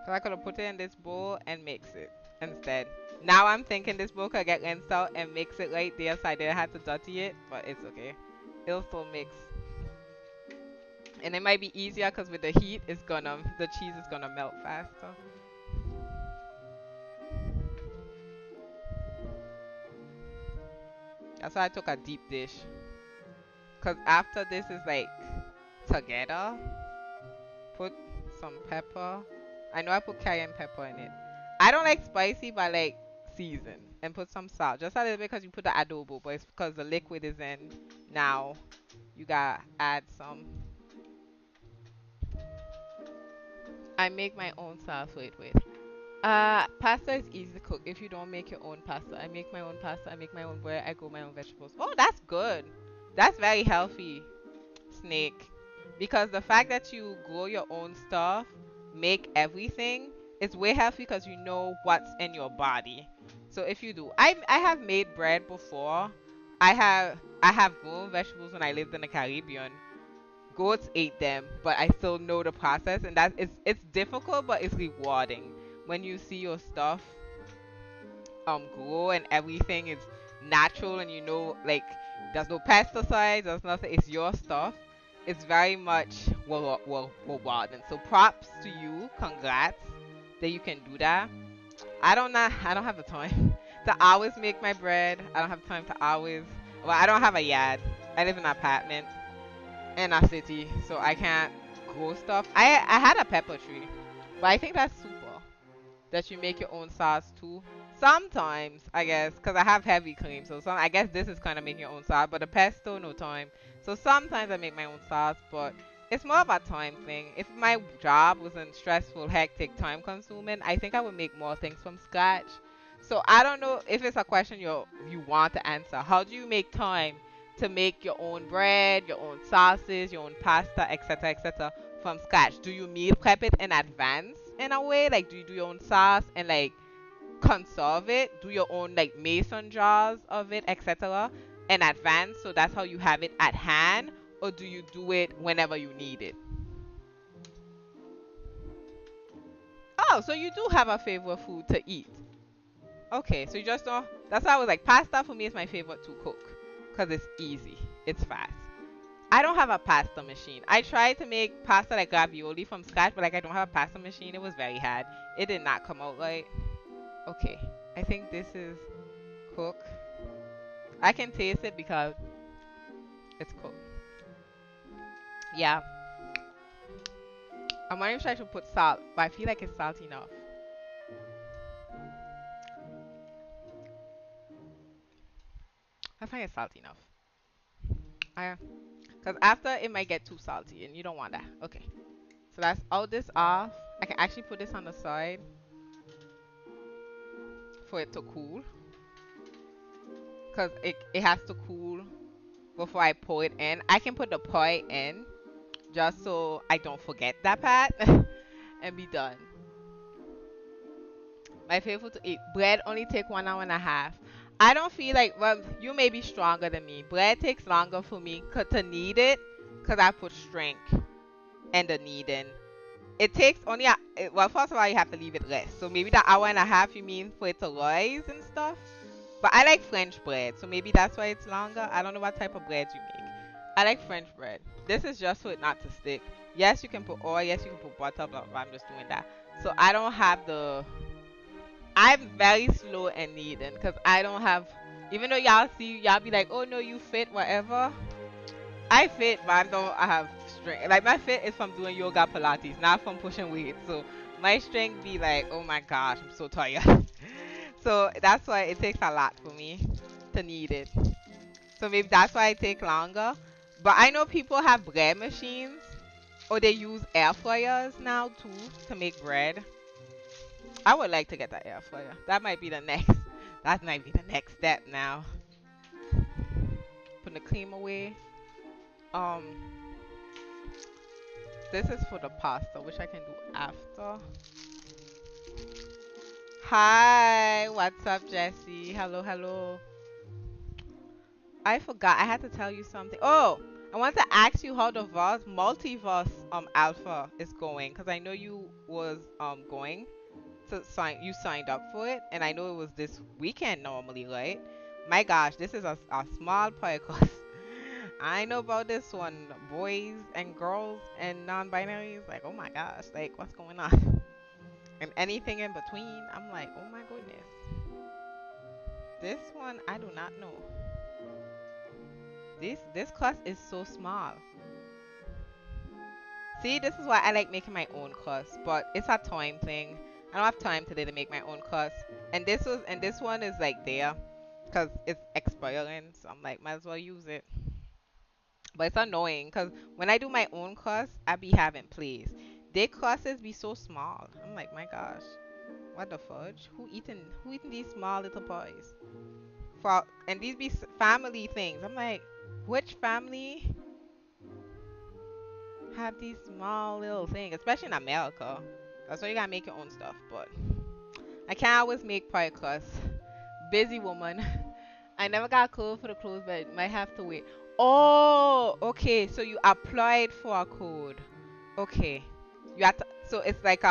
So I could have put it in this bowl and mix it instead. Now I'm thinking this bowl could get rinsed out and mix it right there so I didn't have to dirty it, but it's okay. It'll still mix. And it might be easier because with the heat, the cheese is gonna melt faster. That's why I took a deep dish. Cause after this is like together, put some pepper. I know I put cayenne pepper in it. I don't like spicy, but I like season and put some salt. Just a little bit because you put the adobo, but it's because the liquid is in now. You gotta add some. I make my own sauce. Wait, wait. Pasta is easy to cook if you don't make your own pasta. I make my own pasta. I make my own bread. I grow my own vegetables. Oh, that's good. That's very healthy, Snake. Because the fact that you grow your own stuff, make everything, it's way healthy because you know what's in your body. So if you do, I have made bread before. I have grown vegetables when I lived in the Caribbean. Goats ate them, but I still know the process, and that it's difficult, but it's rewarding when you see your stuff grow and everything is natural, and you know like there's no pesticides, there's nothing. It's your stuff. It's very much rewarding. So props to you. Congrats that you can do that. I don't have the time to always make my bread. I don't have time to always. Well, I don't have a yard. I live in an apartment in a city, so I can't grow stuff. I had a pepper tree, but I think that's super that you make your own sauce too. Sometimes I guess because I have heavy cream, so some I guess this is kind of making your own sauce. But the pesto, no time. So sometimes I make my own sauce, but it's more of a time thing. If my job wasn't stressful, hectic, time consuming, I think I would make more things from scratch. So I don't know if it's a question you want to answer. How do you make time to make your own bread, your own sauces, your own pasta, etc., etc., from scratch? Do you meal prep it in advance in a way? Like, do you do your own sauce and like conserve it? Do your own like mason jars of it, etc., in advance, so that's how you have it at hand, or do you do it whenever you need it? Oh, so you do have a favorite food to eat. Okay, so you just don't. That's why I was like, pasta for me is my favorite to cook because it's easy, it's fast. I don't have a pasta machine. I tried to make pasta like ravioli from scratch, but like I don't have a pasta machine. It was very hard. It did not come out right. Okay, I think this is cooked. I can taste it because it's cooked. Yeah, I'm wondering if I should put salt, but I feel like it's salty enough. I find it's salty enough. I, because after it might get too salty, and you don't want that. Okay, so that's all this off. I can actually put this on the side for it to cool, because it has to cool before I pour it in. I can put the pie in just so I don't forget that part and be done. My favorite to eat. Bread only take 1 hour and a half. I don't feel like, well, you may be stronger than me. Bread takes longer for me to knead it because I put strength and the kneading. It takes only, well, first of all, you have to leave it rest. So maybe the hour and a half you mean for it to rise and stuff. But I like French bread, so maybe that's why it's longer. I don't know what type of bread you make. I like French bread. This is just for it not to stick. Yes, you can put oil. Yes, you can put butter, blah, blah. I'm just doing that. So I don't have the I'm very slow and kneading because I don't have. Even though y'all see, y'all be like, "Oh no, you fit, whatever." I fit, but I don't have strength. Like my fit is from doing yoga, Pilates, not from pushing weights. So my strength be like, "Oh my gosh, I'm so tired." So that's why it takes a lot for me to knead it. So maybe that's why it take longer. But I know people have bread machines or they use air fryers now too to make bread. I would like to get that air fryer. That might be the next. That might be the next step now. Put the cream away. Um, this is for the pasta, which I can do after. Hi, what's up, Jesse? Hello, hello. I forgot. I had to tell you something. Oh, I want to ask you how the multiverse alpha is going because I know you was going to sign. You signed up for it, and I know it was this weekend normally, right? My gosh, this is a small podcast. I know about this one, boys and girls and non-binaries. Like, oh my gosh, like what's going on? And anything in between. I'm like, oh my goodness. This one I do not know. This class is so small. See, this is why I like making my own class, but it's a time thing. I don't have time today to make my own class. And this one is like there because it's expiring, so I'm like, might as well use it. But it's annoying because when I do my own class, I be having plays. Their classes be so small. I'm like, my gosh, what the fudge? Who eating these small little pies? And these be family things. I'm like, which family have these small little things, especially in America? That's why you gotta make your own stuff. But I can't always make pie cause busy woman. I never got code for the clothes, but might have to wait. Oh, okay. So you applied for a code. Okay. You have to, so it's like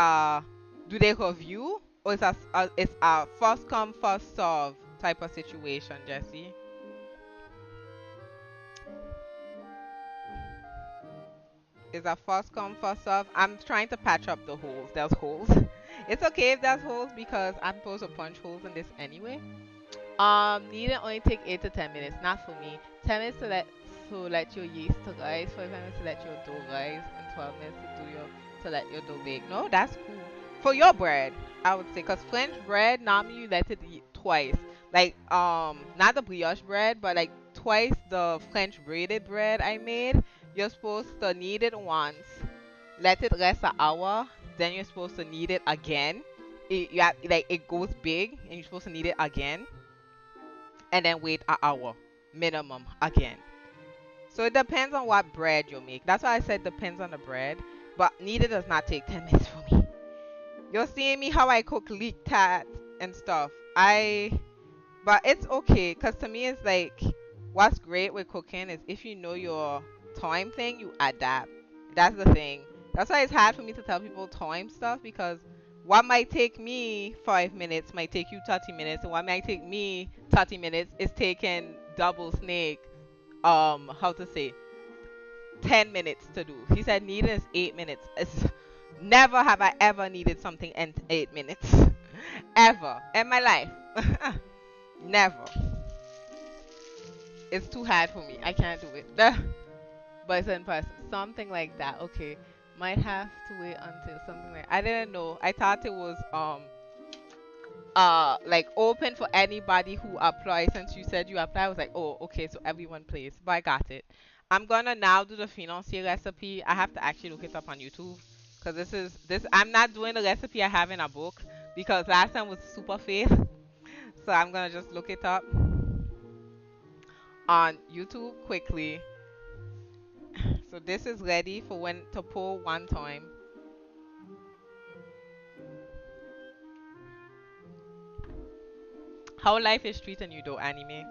do they review or it's a first come first serve type of situation, Jesse? It's a first come first serve. I'm trying to patch up the holes. There's holes. It's okay if there's holes because I'm supposed to punch holes in this anyway. Needed only take 8 to 10 minutes. Not for me. 10 minutes to let your yeast to rise. 5 minutes to let your dough rise, and 12 minutes to let your dough bake. No, that's cool for your bread. I would say, cause French bread normally you let it eat twice. Like not the brioche bread, but like twice the French braided bread I made. You're supposed to knead it once, let it rest an hour, then you're supposed to knead it again. Like it goes big, and you're supposed to knead it again and then wait an hour minimum again. So it depends on what bread you make. That's why I said depends on the bread. But neither does not take 10 minutes for me. You're seeing me how I cook leek tat and stuff. But it's okay because to me it's like what's great with cooking is if you know your time thing, you adapt. That's the thing. That's why it's hard for me to tell people time stuff because what might take me 5 minutes might take you 30 minutes, and what might take me 30 minutes is taking double snake. How to say 10 minutes to do. He said needed is 8 minutes. Never have I ever needed something in 8 minutes, ever in my life. Never. It's too hard for me. I can't do it. But it's in person. Something like that. Okay. Might have to wait until something like I didn't know. I thought it was like open for anybody who applies. Since you said you apply, I was like, oh, okay, so everyone plays. But I got it. I'm gonna now do the financier recipe. I have to actually look it up on YouTube because this. I'm not doing the recipe I have in a book because last time was super fail. So I'm gonna just look it up on YouTube quickly. So this is ready for when to pour one time. How life is treating you though, anime.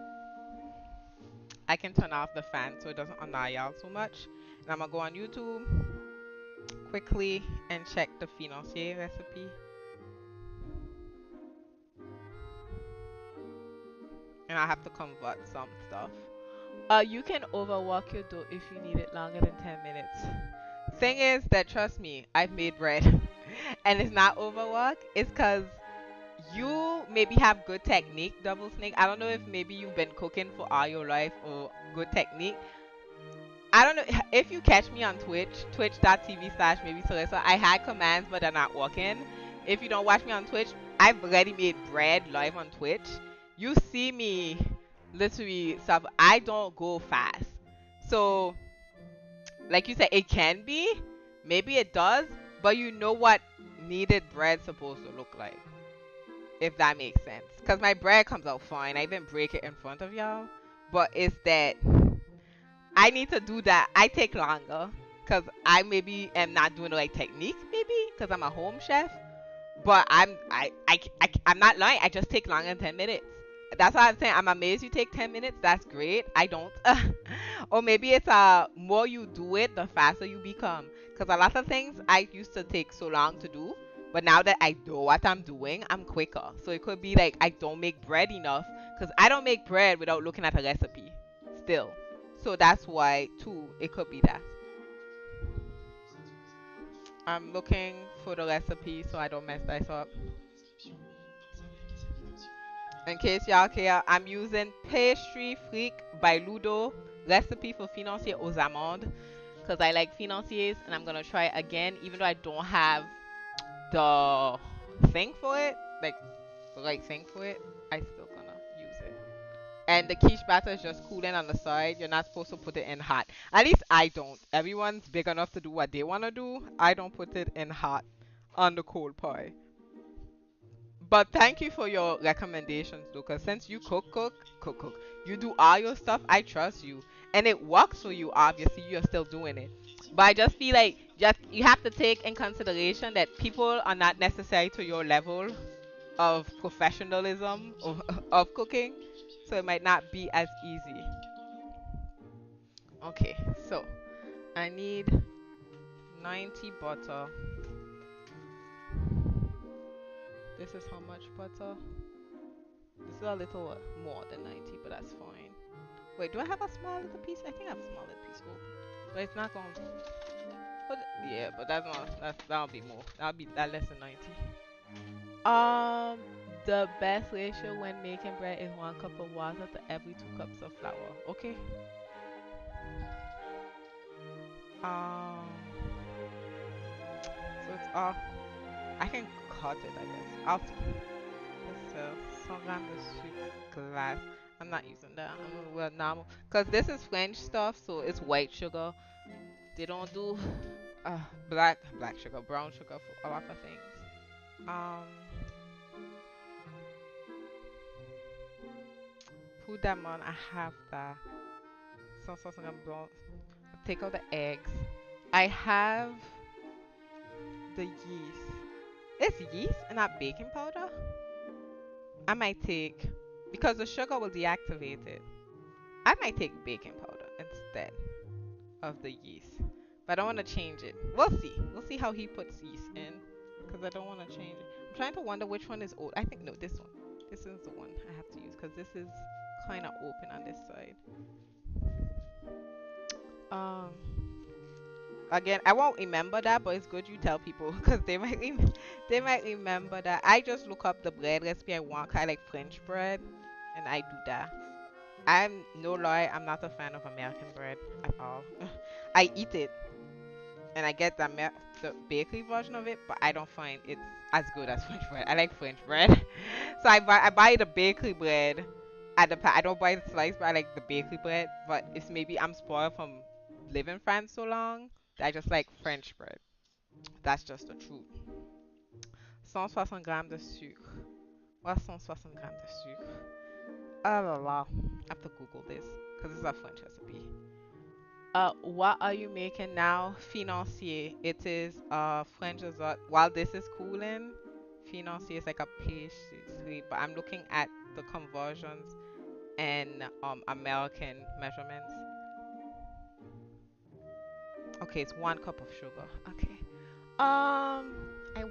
I can turn off the fan so it doesn't annoy y'all too much. And I'm gonna go on YouTube quickly and check the financier recipe. And I have to convert some stuff. You can overwork your dough if you need it longer than 10 minutes. Thing is that trust me, I've made bread and it's not overwork. It's cause You maybe have good technique, double snake. I don't know if maybe you've been cooking for all your life or good technique. I don't know if you catch me on Twitch, twitch.tv/ maybe Sarissa. I had commands, but they're not working. If you don't watch me on Twitch, I've already made bread live on Twitch. You see me literally stuff. I don't go fast. So, like you said, it can be. Maybe it does. But you know what kneaded bread's supposed to look like. If that makes sense. Because my bread comes out fine. I even break it in front of y'all. But it's that I need to do that. I take longer because I maybe am not doing the right technique, maybe because I'm a home chef. But I'm not lying. I just take longer than 10 minutes. That's why I'm saying I'm amazed you take 10 minutes. That's great. I don't. Or maybe it's more you do it, the faster you become. Because a lot of things I used to take so long to do, but now that I know what I'm doing, I'm quicker. So it could be like I don't make bread enough because I don't make bread without looking at a recipe. Still. So that's why too. It could be that. I'm looking for the recipe so I don't mess this up. In case y'all care, I'm using Pastry Freak by Ludo, recipe for financier aux amandes, because I like financiers and I'm gonna try it again, even though I don't have the thing for it, like the right thing for it. I still gonna use it. And the quiche batter is just cooling on the side. You're not supposed to put it in hot. At least I don't. Everyone's big enough to do what they wanna do. I don't put it in hot on the cold pie. But thank you for your recommendations, Lucas. Since you cook, you do all your stuff, I trust you. And it works for you, obviously, you're still doing it. But I just feel like just you have to take in consideration that people are not necessary to your level of professionalism of cooking. So it might not be as easy. Okay, so I need 90 butter. This is how much butter? This is a little more than 90, but that's fine. Wait, do I have a small little piece? I think I have a small little piece open. But it's not going to... But, yeah, but that's not... That'll be more. That'll be that less than 90. The best ratio when making bread is 1 cup of water to every 2 cups of flour. Okay? Um... So it's off. I can cut it, I guess. I'll see. It's 100 grams of sugar glass. I'm not using that. I'm gonna wear normal. Because this is French stuff, so it's white sugar. They don't do black sugar, brown sugar for a lot of things. Um, put them on. I have that. Something I'm going take out the eggs. I have the yeast. It's yeast and not baking powder. I might take because the sugar will deactivate it. I might take baking powder instead of the yeast. But I don't want to change it. We'll see. We'll see how he puts yeast in. Because I don't want to change it. I'm trying to wonder which one is old. I think, no, this one. This is the one I have to use. Because this is kind of open on this side. Um, Again, I won't remember that, but it's good you tell people. Because they might remember that. I just look up the bread recipe I want. Kind of like French bread. And I do that. I'm no lie, I'm not a fan of American bread at all. I eat it and I get the bakery version of it, but I don't find it as good as French bread. I like French bread, so I buy the bakery bread at the I don't buy the slice, but I like the bakery bread. But it's maybe I'm spoiled from living in France so long that I just like French bread. That's just the truth. 160 grams de sucre. What's 160 grams de sucre? Oh la la. I have to Google this because it's a French recipe. What are you making now? Financier. It is French dessert. While this is cooling, financier is like a pastry, but I'm looking at the conversions and American measurements. Okay, it's 1 cup of sugar. Okay. I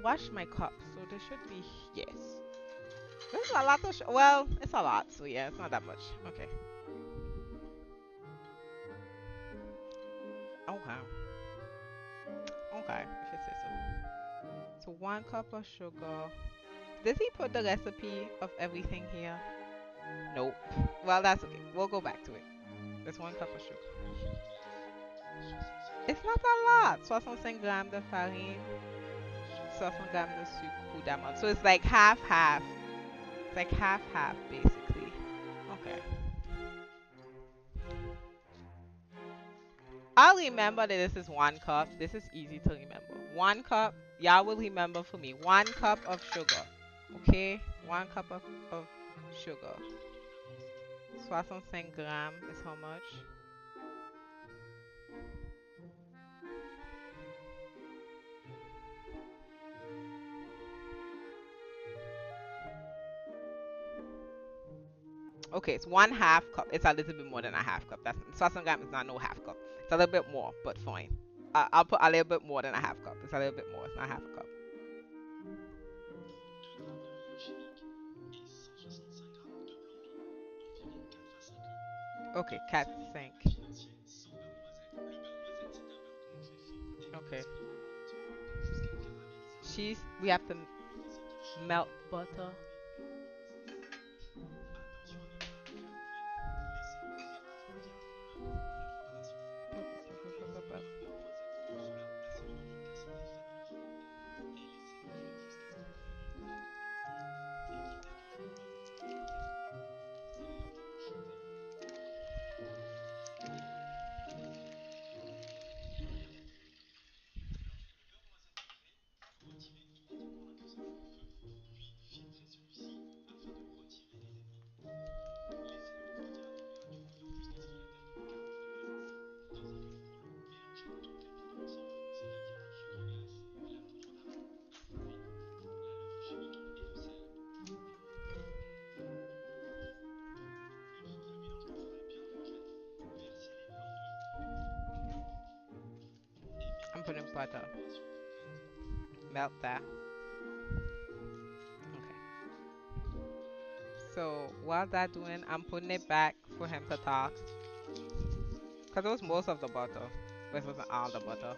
washed my cup, so there should be yes. This is a lot of well, it's a lot, so yeah, it's not that much. Okay. Okay. Okay, if you say so. So 1 cup of sugar. Does he put the recipe of everything here? Nope. Well, that's okay. We'll go back to it. There's 1 cup of sugar. It's not a lot. 65 grammes de farine, 60 grammes de sucre poudre d'amande. So it's like half half. It's like half half basically. Okay. I'll remember that this is 1 cup. This is easy to remember. 1 cup. Y'all will remember for me. 1 cup of sugar. Okay? 1 cup of sugar. 65 grammes is how much? Okay, it's 1/2 cup. It's a little bit more than a half cup. That's 65 grams is not no half cup. It's a little bit more, but fine. I'll put a little bit more than a half cup. It's a little bit more. It's not half a cup. Okay, cat sink. Okay. Cheese. We have to melt butter. I'm putting butter. Melt that. Okay. So while that doing, I'm putting it back for him to talk. Cause it was most of the butter. But it wasn't all the butter.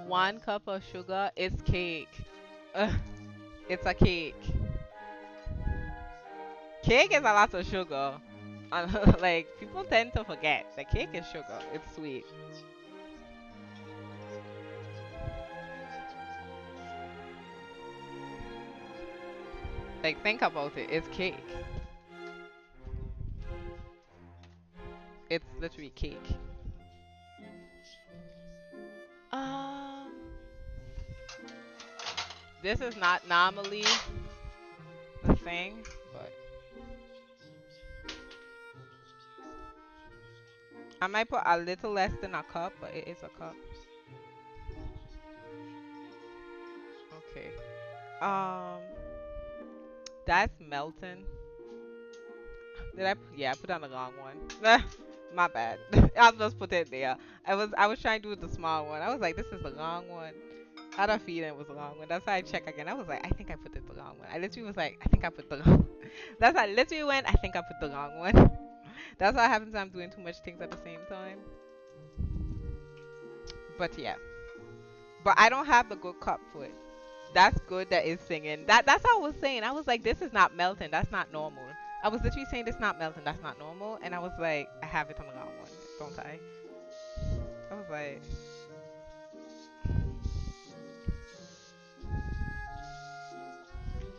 1 cup of sugar is cake. Ugh, it's a cake. Cake is a lot of sugar. Like people tend to forget the cake is sugar. It's sweet. Like think about it. It's cake. It's literally cake. Um, this is not normally the thing, but I might put a little less than a cup, but it is a cup. Okay. Um, that's melting. Yeah, I put on the wrong one. My bad. I'll just put it there. I was trying to do the small one. I was like, this is the wrong one. Out of feeling it was the wrong one. That's why I check again. I was like, I think I put it the wrong one. I literally was like, I think I put the wrong. That's how I literally went. I think I put the wrong one. That's what happens when I'm doing too much things at the same time. But yeah. But I don't have the good cup for it. That's good that it's singing. That's what I was saying. I was like, this is not melting. That's not normal. I was literally saying this not melting. That's not normal. And I was like, I have it on the wrong one, don't I? I was like,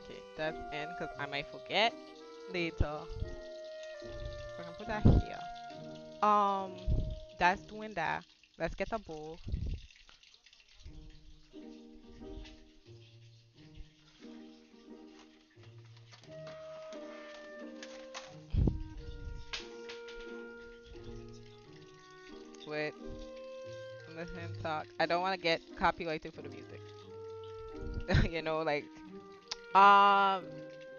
okay, that's in because I might forget later. So I can put that here. Um, that's doing that. Let's get a bowl. Wait, let him talk. I don't want to get copyrighted for the music. You know, like, um,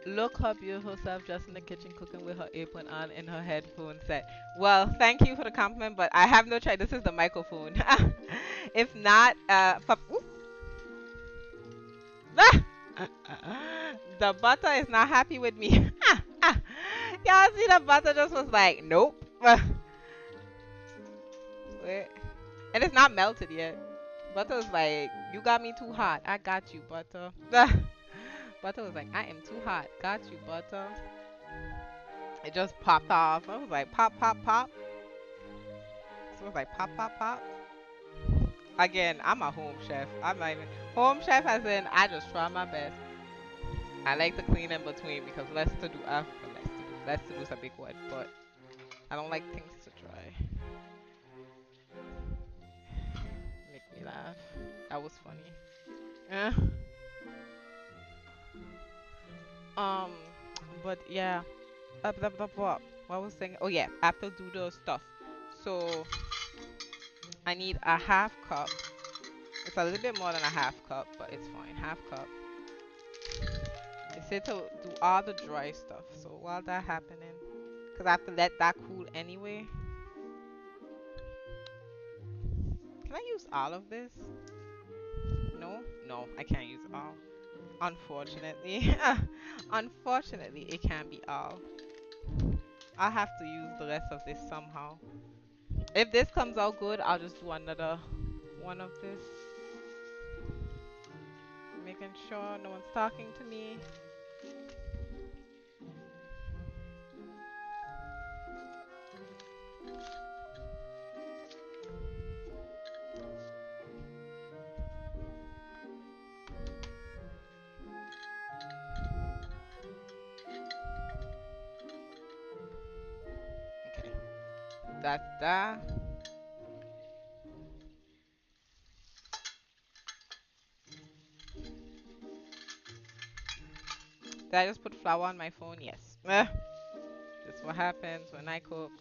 look her beautiful self just in the kitchen cooking with her apron on and her headphones set. Well, thank you for the compliment, but I have no choice. This is the microphone. If not, the butter is not happy with me. Y'all see the butter just was like, nope. Wait. And it's not melted yet. Butter was like, you got me too hot. I got you, Butter. Butter was like, I am too hot. Got you, Butter. It just popped off. I was like, pop, pop, pop. So it was like, pop, pop, pop. Again, I'm a home chef. I'm not even home chef as in I just try my best. I like to clean in between because less to do after less to do is a big word, but I don't like things to dry. Make me laugh. That was funny. Eh. Um, but yeah. What I was saying? Oh yeah, I have to do the stuff. So I need a half cup. It's a little bit more than a half cup, but it's fine. Half cup. They said to do all the dry stuff. So while that happening, cause I have to let that cool anyway. Can I use all of this? No, no, I can't use all. Unfortunately, unfortunately, it can't be all. I have to use the rest of this somehow. If this comes out good, I'll just do another one of this. Making sure no one's talking to me. Okay, that's that. Did I just put flour on my phone? Yes. That's what happens when I cook.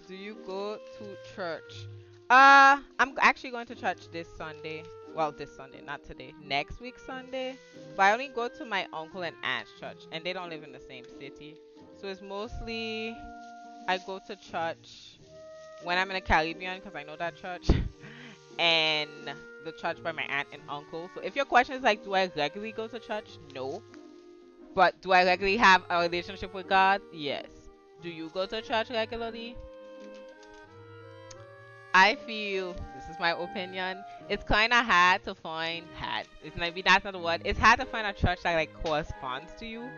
Do you go to church? I'm actually going to church this Sunday. Well, this Sunday, not today. Next week Sunday. But I only go to my uncle and aunt's church, and they don't live in the same city. So it's mostly I go to church when I'm in the Caribbean because I know that church, and the church by my aunt and uncle. So if your question is like, do I regularly go to church? No. But do I regularly have a relationship with God? Yes. Do you go to church regularly? I feel this is my opinion. It's kind of hard to find. Hard. It's maybe that's not the word. It's hard to find a church that like corresponds to you.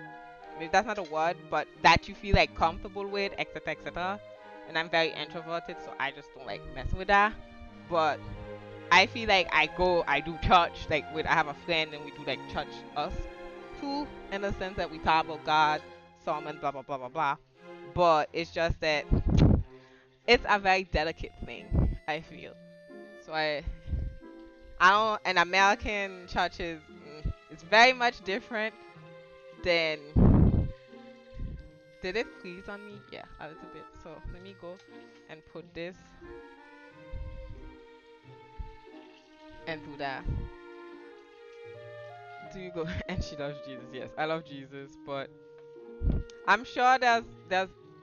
Maybe that's not a word, but that you feel like comfortable with, etc., etc. And I'm very introverted, so I just don't like messing with that. But I feel like I do church like with I have a friend and we do like church us too, in the sense that we talk about God, Saumon, blah blah blah blah blah. But it's just that it's a very delicate thing. I feel so. I don't. An American church is it's very much different than. Did it freeze on me? Yeah, a little bit. So let me go and put this and do that. Do you go? And she loves Jesus. Yes, I love Jesus, but I'm sure there's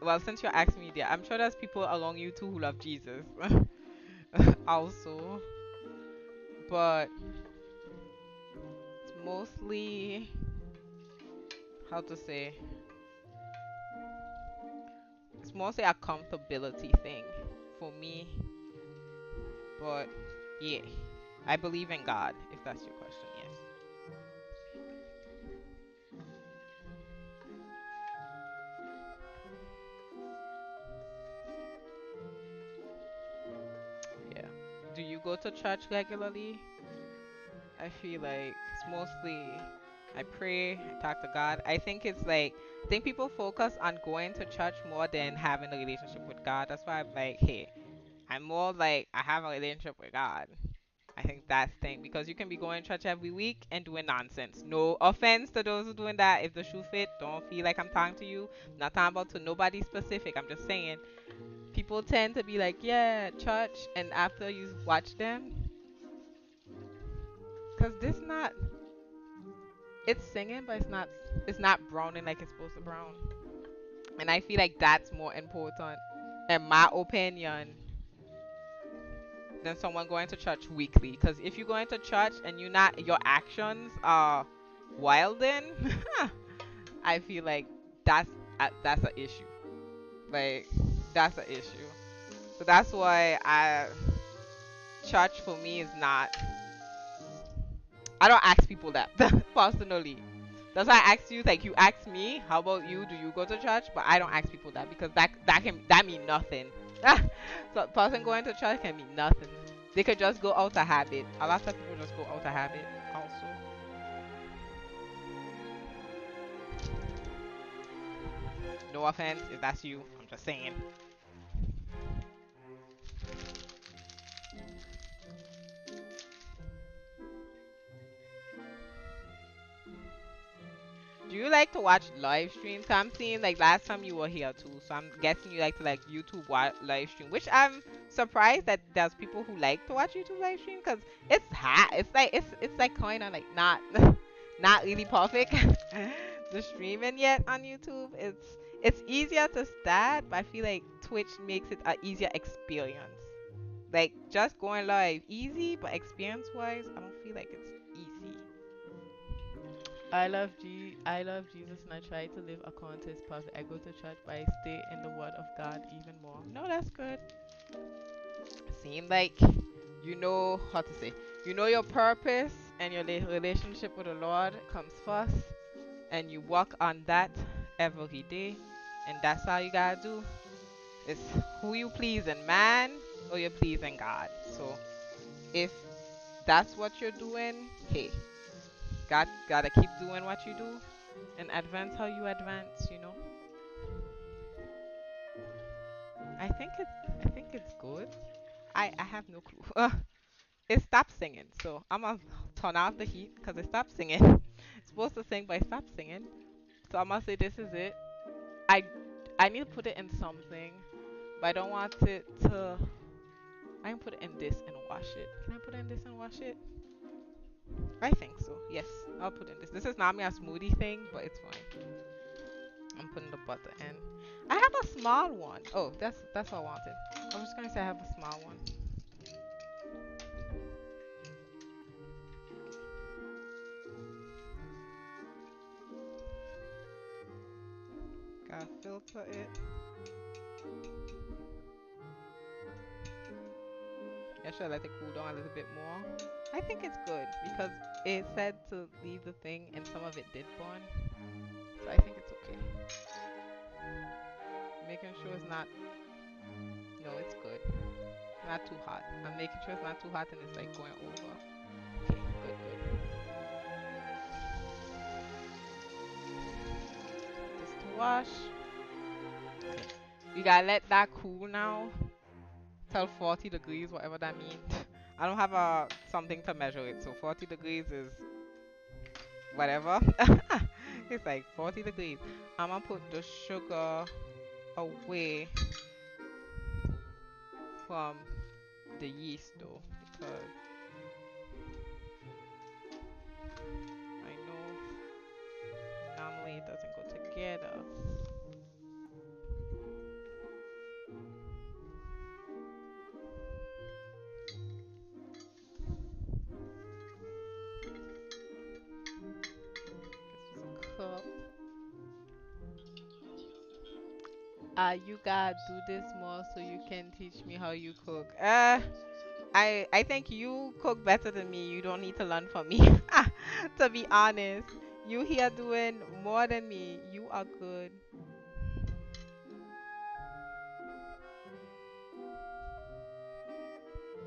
well, since you're asking me there, I'm sure there's people along you too who love Jesus also, but it's mostly how to say it's mostly a comfortability thing for me. But yeah, I believe in God. If that's your question, yes. Yeah. Do you go to church regularly? I feel like it's mostly I pray, I talk to God. I think it's like I think people focus on going to church more than having a relationship with God. That's why I'm like, hey, I'm more like I have a relationship with God. I think that's the thing because you can be going to church every week and doing nonsense. No offense to those who doing that. If the shoe fit, don't feel like I'm talking to you. I'm not talking about to nobody specific. I'm just saying people tend to be like, yeah, church, and after you watch them, cause this not it's singing, but it's not browning like it's supposed to brown. And I feel like that's more important, in my opinion, than someone going to church weekly. Because if you're going to church and you're not, your actions are wilding, I feel like that's that's an issue. Like that's an issue. So that's why church for me is not. I don't ask people that personally. That's why I asked you. Like you asked me, how about you? Do you go to church? But I don't ask people that because that mean nothing. So a person going to church can mean nothing. They could just go out of habit. A lot of people just go out of habit. Also, no offense if that's you. I'm just saying. Do you like to watch live streams? I'm seeing like last time you were here too, so I'm guessing you like to like YouTube live stream, which I'm surprised that there's people who like to watch YouTube live stream because it's hot. It's like kind of like not not really perfect. The streaming yet on YouTube, it's easier to start, but I feel like Twitch makes it an easier experience. Like just going live easy, but experience wise, I don't feel like it's easy. I love Jesus and I try to live according to his path. I go to church but I stay in the word of God even more. No, that's good. Seem like you know how to say. You know your purpose and your relationship with the Lord comes first and you work on that every day and that's all you gotta do. It's who you pleasing, man or you're pleasing God. So if that's what you're doing, hey, God gotta keep doing what you do and advance how you advance, you know. I think it's good. I have no clue. It stopped singing, so I'm gonna turn off the heat because it stopped singing. It's supposed to sing, but it stopped singing. So I'm gonna say this is it. I I need to put it in something, but I don't want it to. I can put it in this and wash it. Can I put it in this and wash it? I think so. Yes, I'll put in this. This is not me a smoothie thing, but it's fine. I'm putting the butter in. I have a small one. Oh, that's what I wanted. I was just gonna say I have a small one. Gotta filter it. Yeah, should I let it cool down a little bit more? I think it's good because it said to leave the thing and some of it did burn. So I think it's okay. Making sure it's not. No, it's good. Not too hot. I'm making sure it's not too hot and it's like going over. Okay, good, good. This to wash. Okay. We gotta let that cool now. Till 40 degrees, whatever that means. I don't have a something to measure it, so 40 degrees is whatever. It's like 40 degrees. I'm gonna put the sugar away from the yeast though, because I know normally it doesn't go together. This is a cup. You gotta do this more so you can teach me how you cook. I think you cook better than me. You don't need to learn from me. To be honest, you here doing more than me. You are good.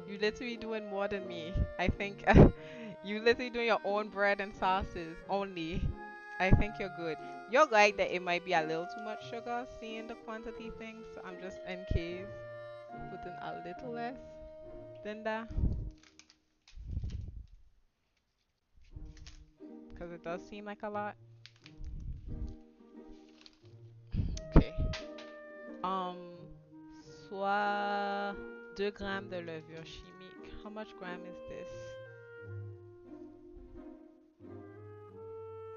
You literally doing more than me. I think you literally doing your own bread and sauces only. I think you're good. You're right that it might be a little too much sugar seeing the quantity thing, so I'm just in case putting a little less than that because it does seem like a lot. Okay. Um, soit 2 grammes de levure chimique. How much gram is this?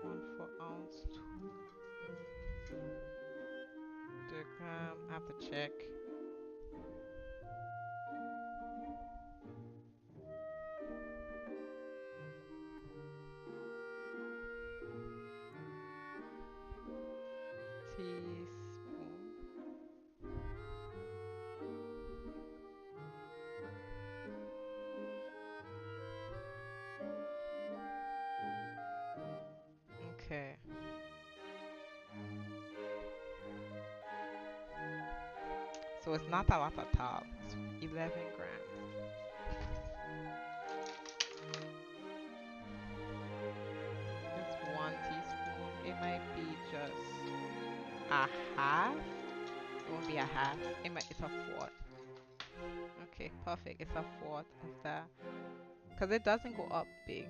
1/4 ounce. 2 grammes. I have to check. Teaspoon. So it's not a lot at all. It's 11 grams. It's 1 teaspoon. It might be just a half. It won't be a half. It's a fourth. Okay, perfect. It's a fourth of that. Because it doesn't go up big.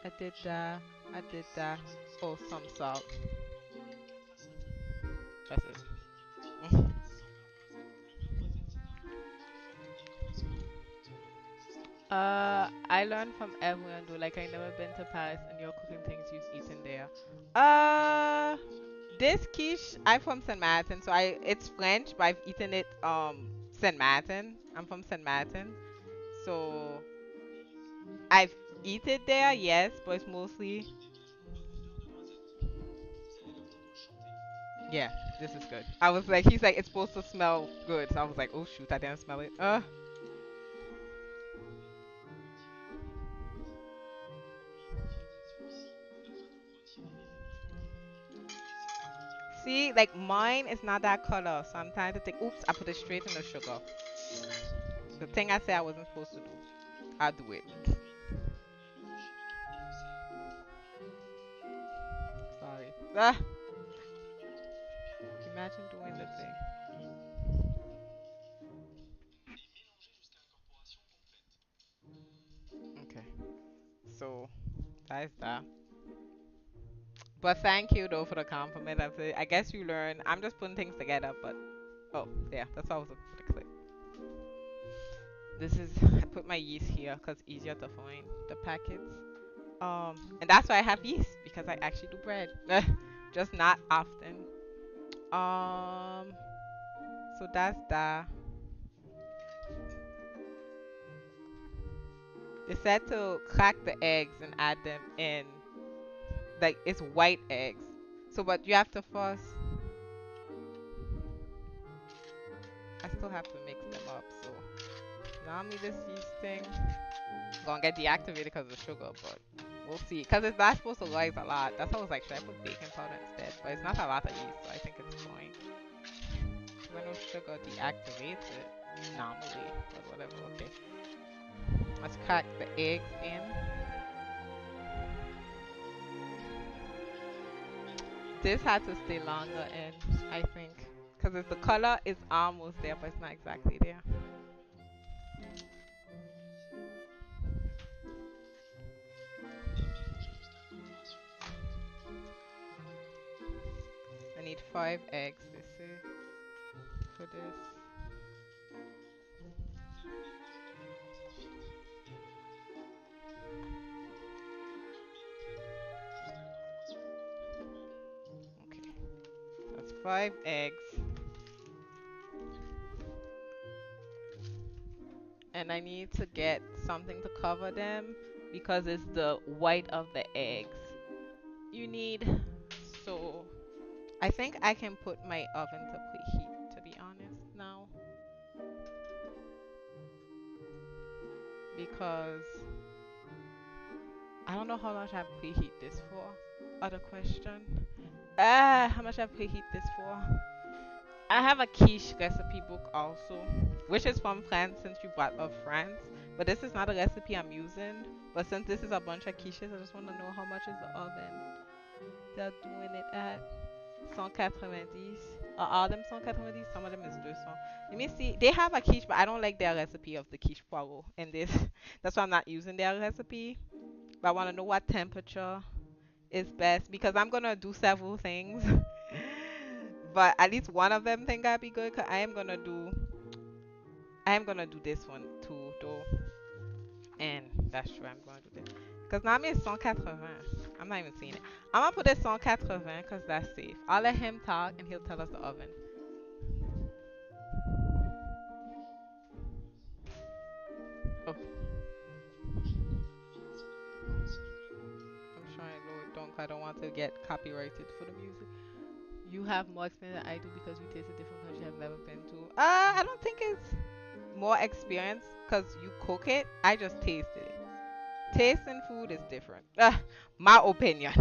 I did that. I did that. Oh, some salt. That's it. I learned from everyone though. Like I never been to Paris and you're cooking things you've eaten there. Uh, this quiche I'm from Saint Martin, so it's French, but I've eaten it Saint Martin. I'm from Saint Martin, so I've eaten it there, yes, but it's mostly yeah. This is good. I was like, he's like, it's supposed to smell good, so I was like, oh shoot, I didn't smell it. See, like mine is not that color, so I'm trying to think. Oops, I put it straight in the sugar. The thing I said I wasn't supposed to do. I'll do it. Sorry. Imagine doing the thing. Okay. So that's that. But thank you though for the compliment. I guess you learn. I'm just putting things together, but oh yeah, that's why I was looking for the clip. This is I put my yeast here because easier to find the packets. And that's why I have yeast because I actually do bread, just not often. Um, so that's that. They said to crack the eggs and add them in. Like it's white eggs. So, but you have to first. I still have to mix them up. So normally this yeast thing gonna get deactivated because of sugar, but we'll see. Cause it's not supposed to rise a lot. That's why I was like, should I put baking powder instead? But it's not a lot of yeast, so I think it's fine. Cause I know sugar deactivates it normally, but whatever. Okay, let's crack the eggs in. This had to stay longer in, I think, because the color is almost there, but it's not exactly there. I need 5 eggs, they say, for this. Okay, that's 5 eggs. And I need to get something to cover them because it's the white of the eggs. You need, so I think I can put my oven to preheat, to be honest, now. Because I don't know how much I preheat this for. Other question. How much I preheat this for? I have a quiche recipe book also, which is from France since you brought up France. But this is not a recipe I'm using. But since this is a bunch of quiches, I just want to know how much is the oven. They're doing it at 190. Are all them 190? Some of them is 200. Let me see. They have a quiche, but I don't like their recipe of the quiche poireaux in this. That's why I'm not using their recipe. But I want to know what temperature is best because I'm gonna do several things. But at least one of them think I'd be good. Cause I am gonna do this one too, though. And that's true. I'm gonna do this. Cause now it's 180. I'm not even seeing it. I'm gonna put this 180 cause that's safe. I'll let him talk and he'll tell us the oven. Oh, I'm trying to lower it down 'cause I don't want to get copyrighted for the music. You have more experience than I do because you tasted different countries I've never been to. I don't think it's more experience because you cook it. I just tasted it. Tasting food is different. My opinion.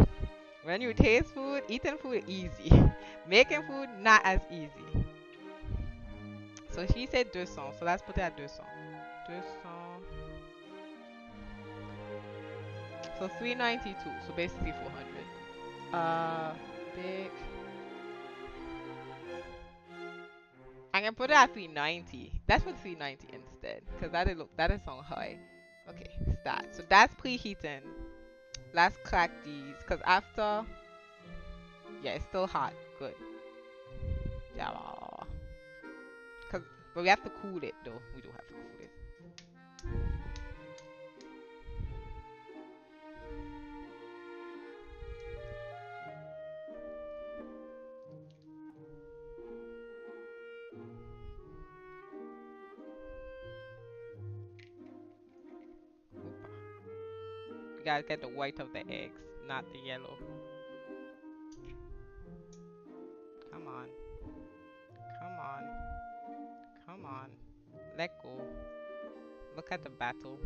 When you taste food, eating food easy. Making food not as easy. So she said 200, so let's put it at 200. 200. So 392, so basically 400. Big. I can put it at 390. Let's put 390 instead, cause that is on high. Okay, start. So that's preheating. Let's crack these, cause after, yeah, it's still hot. Good. Yeah. Cause, but we have to cool it though. We do have to cool it. We gotta get the white of the eggs, not the yellow. Come on. Come on. Come on. Let go. Look at the battle.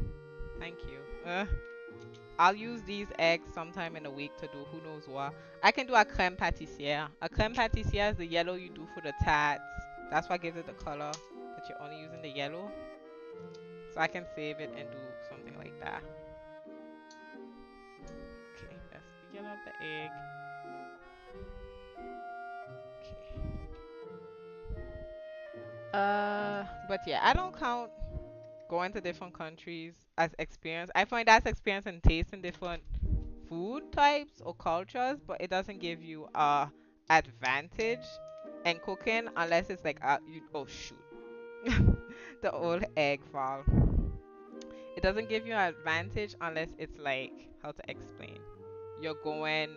Thank you. I'll use these eggs sometime in a week to do who knows what. I can do a creme pâtissière. A creme pâtissière is the yellow you do for the tarts. That's what gives it the color, but you're only using the yellow. So I can save it and do something like that. Okay, that's the yellow of the egg. Okay. But yeah, I don't count going to different countries as experience. I find that's experience in tasting different food types or cultures, but it doesn't give you a advantage in cooking unless it's like oh shoot, the old egg fall. It doesn't give you an advantage unless it's like, how to explain, you're going,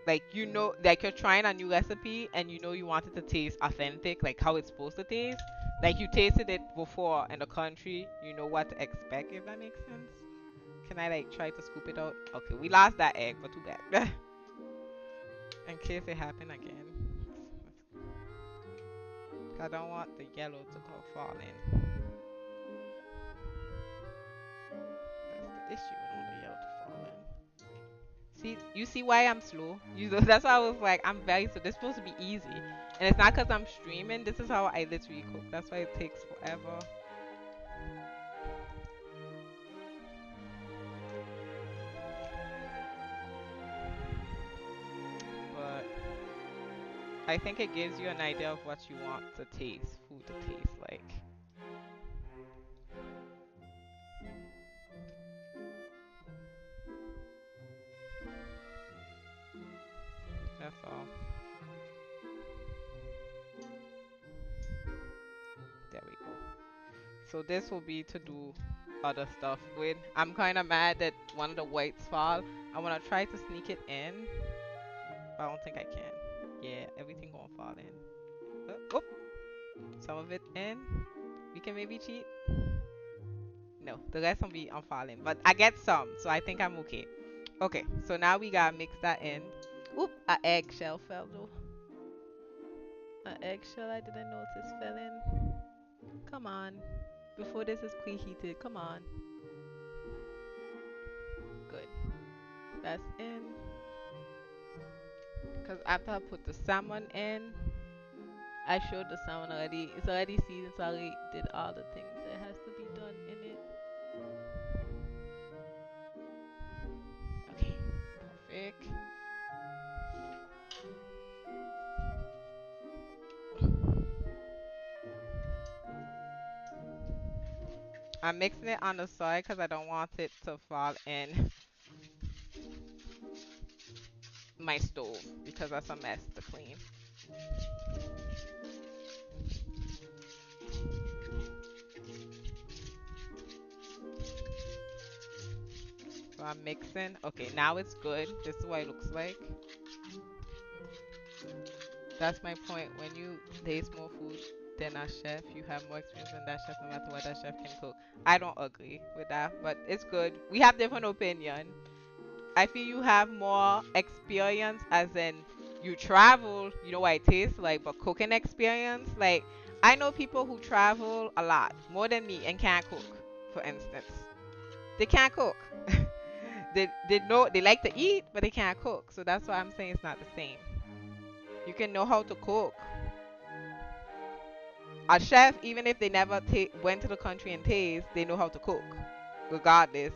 like, you know, like you're trying a new recipe and you know you want it to taste authentic, like how it's supposed to taste. Like you tasted it before in the country, you know what to expect, if that makes sense. Can I like try to scoop it out? Okay, we lost that egg, but too bad. In case it happen again. I don't want the yellow to go fall in. That's the issue. I don't want the yellow to fall in. See, you see why I'm slow? That's why I was like, I'm very slow. This is supposed to be easy. And it's not because I'm streaming. This is how I literally cook. That's why it takes forever. But I think it gives you an idea of what you want to taste, food to taste like. That's all. There we go. So this will be to do other stuff with. I'm kind of mad that one of the whites fall. I want to try to sneak it in, but I don't think I can. Yeah, everything gonna fall in. Oh, some of it in. We can maybe cheat. No, the rest will be on falling, but I get some, so I think I'm okay. Okay, so now we gotta mix that in. Oop, a eggshell fell though. An eggshell I didn't notice fell in. Come on. Before this is preheated. Come on. Good. That's in. Because after I put the salmon in, I showed the salmon already. It's already seasoned, so I already did all the things that has to be done in it. Okay. Perfect. I'm mixing it on the side because I don't want it to fall in my stove because that's a mess to clean. So I'm mixing. Okay, now it's good. This is what it looks like. That's my point. When you taste more food than a chef, you have more experience than that chef, no matter what that chef can cook. I don't agree with that, but it's good. We have different opinion. I feel you have more experience, as in you travel, you know what it tastes like, but cooking experience, like I know people who travel a lot more than me and can't cook. For instance, they can't cook. They know they like to eat, but they can't cook. So that's why I'm saying it's not the same. You can know how to cook. A chef, even if they never went to the country and taste, they know how to cook, regardless.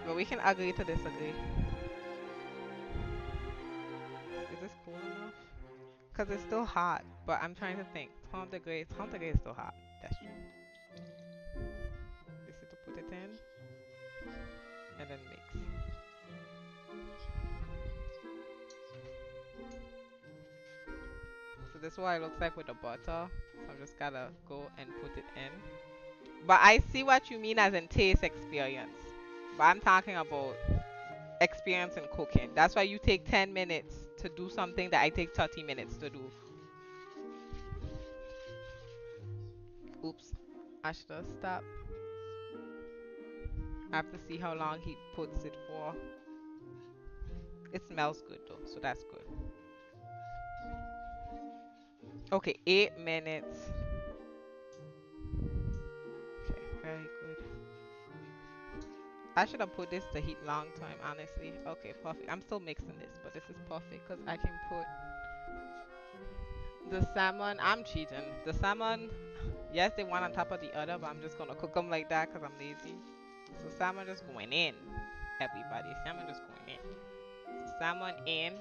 But we can agree to disagree. Is this cool enough? Because it's still hot, but I'm trying to think. 100 degrees. 100 degrees is still hot. That's true. This is to put it in and then mix. So this is what it looks like with the butter. So I'm just gotta go and put it in. But I see what you mean as in taste experience. But I'm talking about experience in cooking. That's why you take 10 minutes to do something that I take 30 minutes to do. Oops. I should have stopped. I have to see how long he puts it for. It smells good though, so that's good. Okay, 8 minutes. Okay, very good. I should have put this to heat long time, honestly. Okay, perfect. I'm still mixing this, but this is perfect because I can put the salmon. I'm cheating. The salmon, yes, they one on top of the other, but I'm just gonna cook them like that because I'm lazy. So salmon just going in, everybody. Salmon just going in. So salmon in,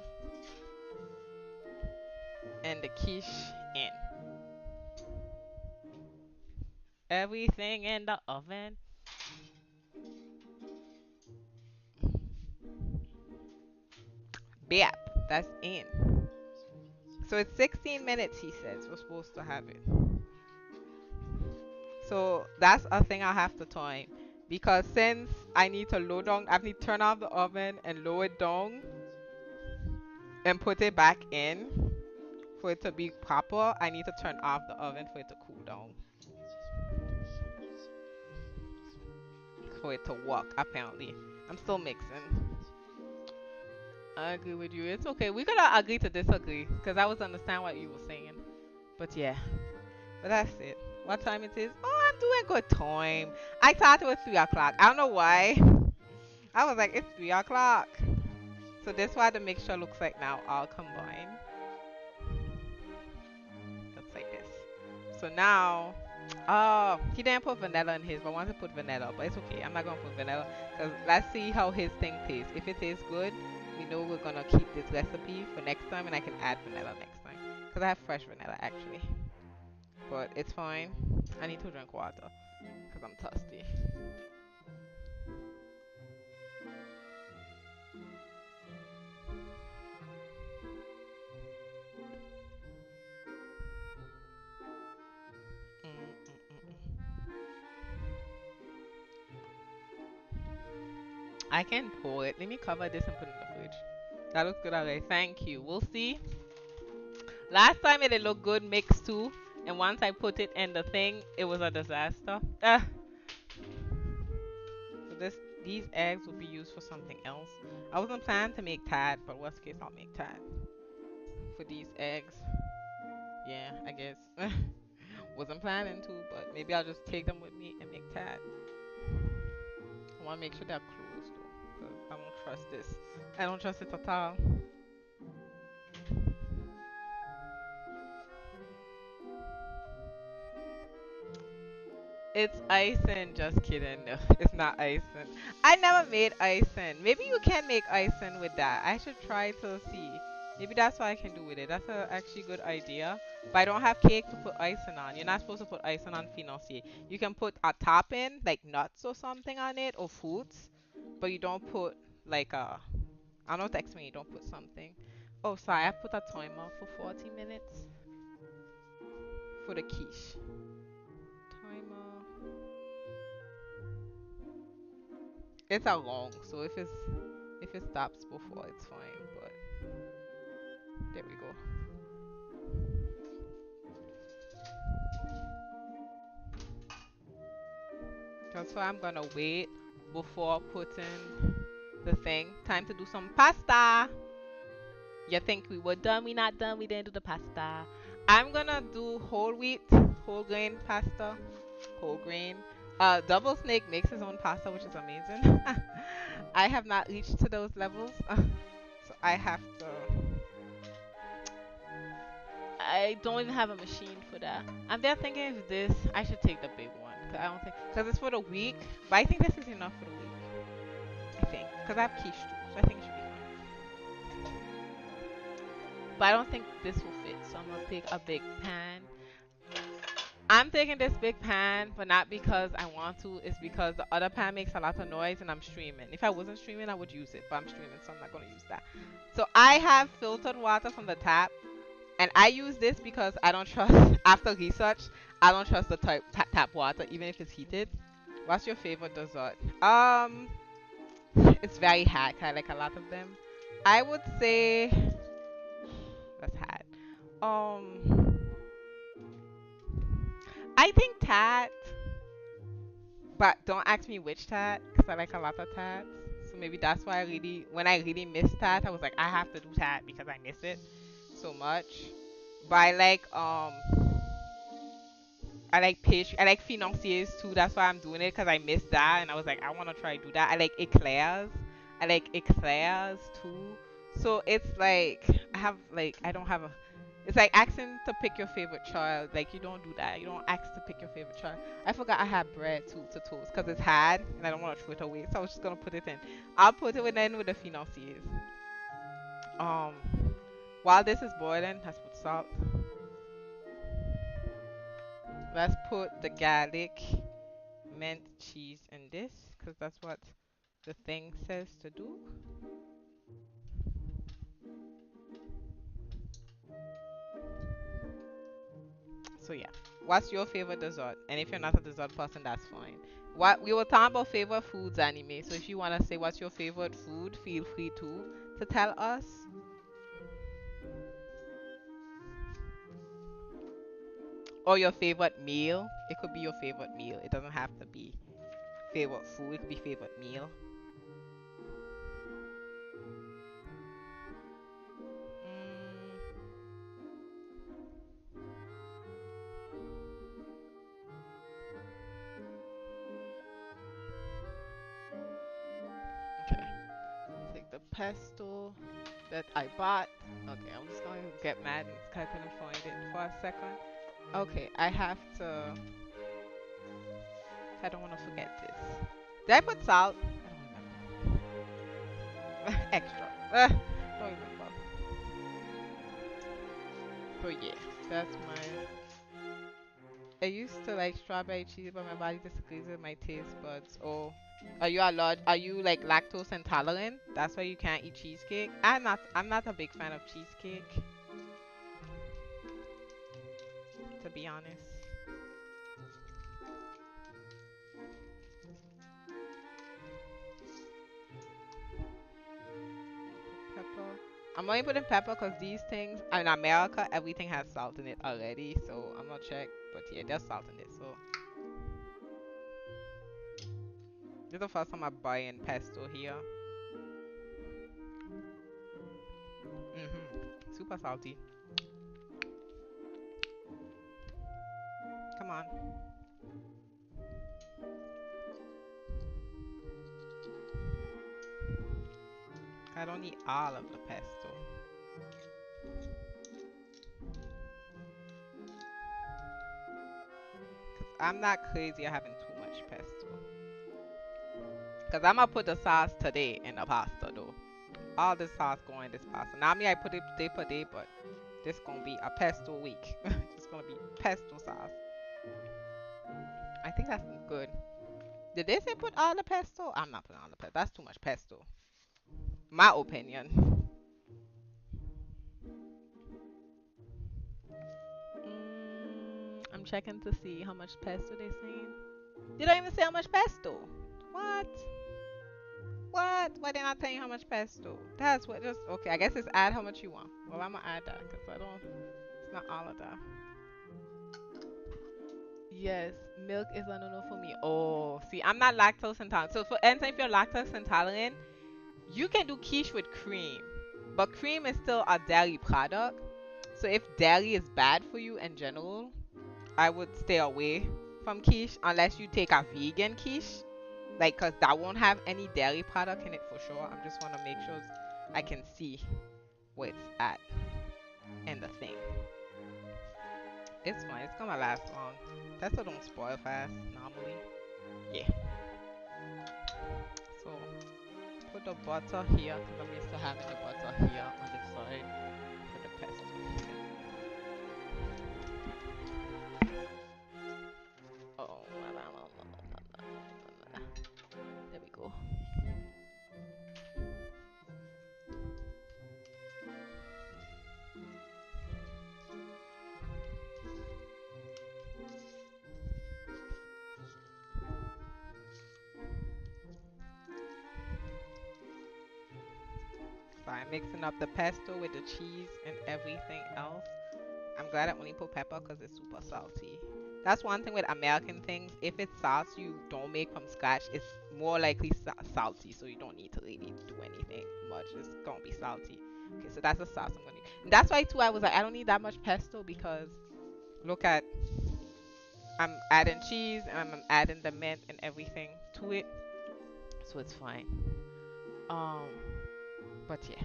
and the quiche in. Everything in the oven. Yep, that's in. So it's 16 minutes, he says. We're supposed to have it. So that's a thing I have to time. Because since I need to lower down, I need to turn off the oven and lower it down and put it back in for it to be proper. I need to turn off the oven for it to cool down. For it to work, apparently. I'm still mixing. I agree with you. It's okay. We gotta agree to disagree. Because I was understand what you were saying. But yeah. But that's it. What time it is? Oh, I'm doing good time. I thought it was 3 o'clock. I don't know why. I was like, it's 3 o'clock. So that's why the mixture looks like now all combined. Looks like this. So now, oh, he didn't put vanilla in his, but I want to put vanilla. But it's okay. I'm not going to put vanilla. Because let's see how his thing tastes. If it tastes good, we know we're going to keep this recipe for next time. And I can add vanilla next time. Because I have fresh vanilla, actually. But it's fine. I need to drink water. Because I'm thirsty. I can pour it. Let me cover this and put it in the fridge. That looks good already. Thank you. We'll see. Last time it looked good mixed too. And once I put it in the thing, it was a disaster. So these eggs will be used for something else. I wasn't planning to make tad, but worst case I'll make tad. For these eggs. Yeah, I guess. Wasn't planning to, but maybe I'll just take them with me and make tad. I want to make sure they're closed though, because I don't trust this. I don't trust it at all. It's icing, just kidding. No, it's not icing. I never made icing. Maybe you can make icing with that. I should try to see. Maybe that's what I can do with it. That's a actually good idea. But I don't have cake to put icing on. You're not supposed to put icing on financier. You can put a topping, like nuts or something on it, or fruits. But you don't put like I don't know what to explain. You don't put something. Oh, sorry. I put a timer for 40 minutes for the quiche. Timer. It's a long, so if it stops before, it's fine. But there we go. That's why I'm gonna wait before putting the thing. Time to do some pasta. You think we were done? We not done. We didn't do the pasta. I'm gonna do whole wheat, whole grain pasta, whole grain Double Snake makes his own pasta, which is amazing. I have not reached to those levels, so I have to. I don't even have a machine for that. I'm there thinking if this, I should take the big one. Cause I don't think, cause it's for the week. But I think this is enough for the week. I think, cause I have quiche too, so I think it should be fine. But I don't think this will fit, so I'm gonna take a big pan. I'm taking this big pan, but not because I want to. It's because the other pan makes a lot of noise and I'm streaming. If I wasn't streaming, I would use it, but I'm streaming, so I'm not gonna use that. So I have filtered water from the tap. And I use this because I don't trust, after research, I don't trust the tap water, even if it's heated. What's your favorite dessert? It's very hard. I like a lot of them. I would say, that's hard. I think tat, but don't ask me which tat, because I like a lot of tats. So maybe that's why when I really miss tat, I was like, I have to do tat because I miss it so much. But I like pastry. I like financiers too. That's why I'm doing it because I missed that and I was like, I want to try to do that. I like eclairs. I like eclairs too. So it's like I don't have a. It's like asking to pick your favorite child. Like you don't do that. You don't ask to pick your favorite child. I forgot I had bread too to toast because it's hard and I don't want to throw it away. So I was just gonna put it in. I'll put it in with the financiers. Um, while this is boiling, let's put salt. Let's put the garlic, mint, cheese in this because that's what the thing says to do. So yeah, what's your favorite dessert? And if you're not a dessert person, that's fine. What we were talking about favorite foods anime. So if you wanna say what's your favorite food, feel free to tell us. Or your favorite meal. It could be your favorite meal. It doesn't have to be favorite food. It could be favorite meal. Mm, okay. Take the pesto that I bought. Okay, I'm just going to get mad because I couldn't find it for a second. Okay, I have to. I don't want to forget this. Did I put salt? I don't remember. Extra. Don't remember. So yeah, that's my. I used to like strawberry cheese, but my body disagrees with my taste buds. Oh, are you allergic? Are you like lactose intolerant? That's why you can't eat cheesecake. I'm not. I'm not a big fan of cheesecake, to be honest. Pepper. I'm only putting pepper because these things in America, everything has salt in it already. So I'm not check, but yeah, there's salt in it. So this is the first time I'm buying pesto here. Super salty. Come on. I don't need all of the pesto. Cause I'm not crazy of having too much pesto. Cause I'm gonna put the sauce today in the pasta though. All this sauce going in this pasta. Now me I put it day per day, but this gonna be a pesto week. It's gonna be pesto sauce. I think that's good. Did they say put all the pesto? I'm not putting all the pesto. That's too much pesto. My opinion. I'm checking to see how much pesto they're saying. They don't even say how much pesto. What? What? Why they not telling you how much pesto? That's what. Just okay. I guess it's add how much you want. Well, I'm gonna add that because I don't. It's not all of that. Yes, milk is a no-no for me. Oh, see, I'm not lactose intolerant. So for instance, if you're lactose intolerant, you can do quiche with cream, but cream is still a dairy product. So if dairy is bad for you in general, I would stay away. from quiche unless you take a vegan quiche. Like, cause that won't have any dairy product in it for sure. I just want to make sure I can see where it's at in the thing. It's fine. It's gonna last long. Pesto don't spoil fast normally. Yeah. So put the butter here because I'm used to having the butter here on this side. Put the pesto here. Oh, there we go. So I'm mixing up the pesto with the cheese and everything else. I'm glad I only put pepper because it's super salty. That's one thing with American things. If it's sauce you don't make from scratch, it's more likely salty. So you don't need to really do anything much. It's gonna be salty. Okay, so that's the sauce I'm gonna use. And that's why too I was like, I don't need that much pesto because look at, I'm adding cheese and I'm adding the mint and everything to it, so it's fine. Um, but yeah.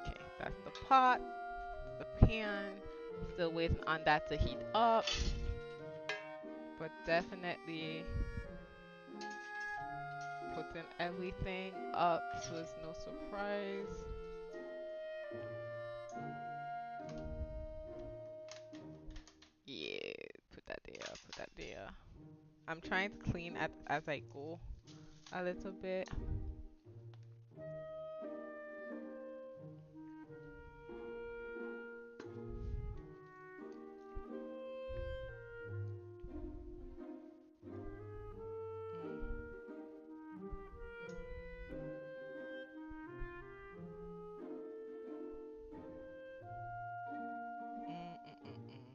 Okay, that's the pot, the pan. Still waiting on that to heat up, but definitely putting everything up so it's no surprise. Yeah, put that there, put that there. I'm trying to clean as I go a little bit. Mm, mm, mm, mm.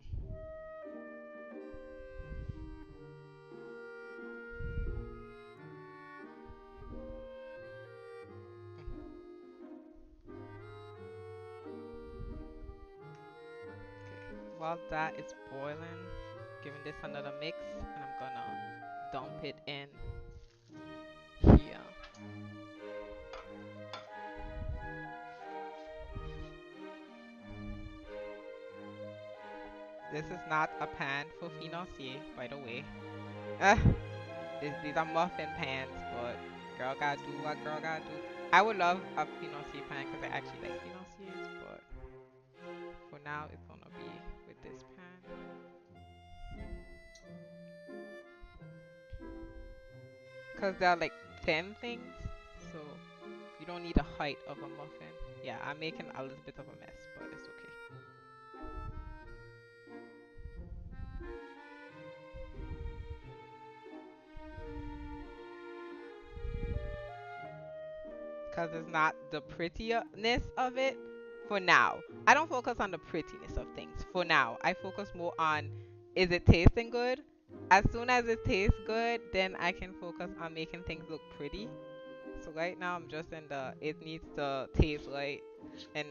Okay, while that is boiling, giving this another mix, and I'm gonna dump it in here. This is not a pan for financier, by the way. Uh, these are muffin pans, but girl gotta do what girl gotta do. I would love a financier pan because I actually like financiers, but for now it's gonna be with this pan. Because they're like thin things, so you don't need the height of a muffin. Yeah, I'm making a little bit of a mess, but it's okay. Because it's not the prettiness of it for now. I don't focus on the prettiness of things for now. I focus more on, is it tasting good? As soon as it tastes good, then I can focus on making things look pretty. So right now I'm just in the, it needs to taste right, and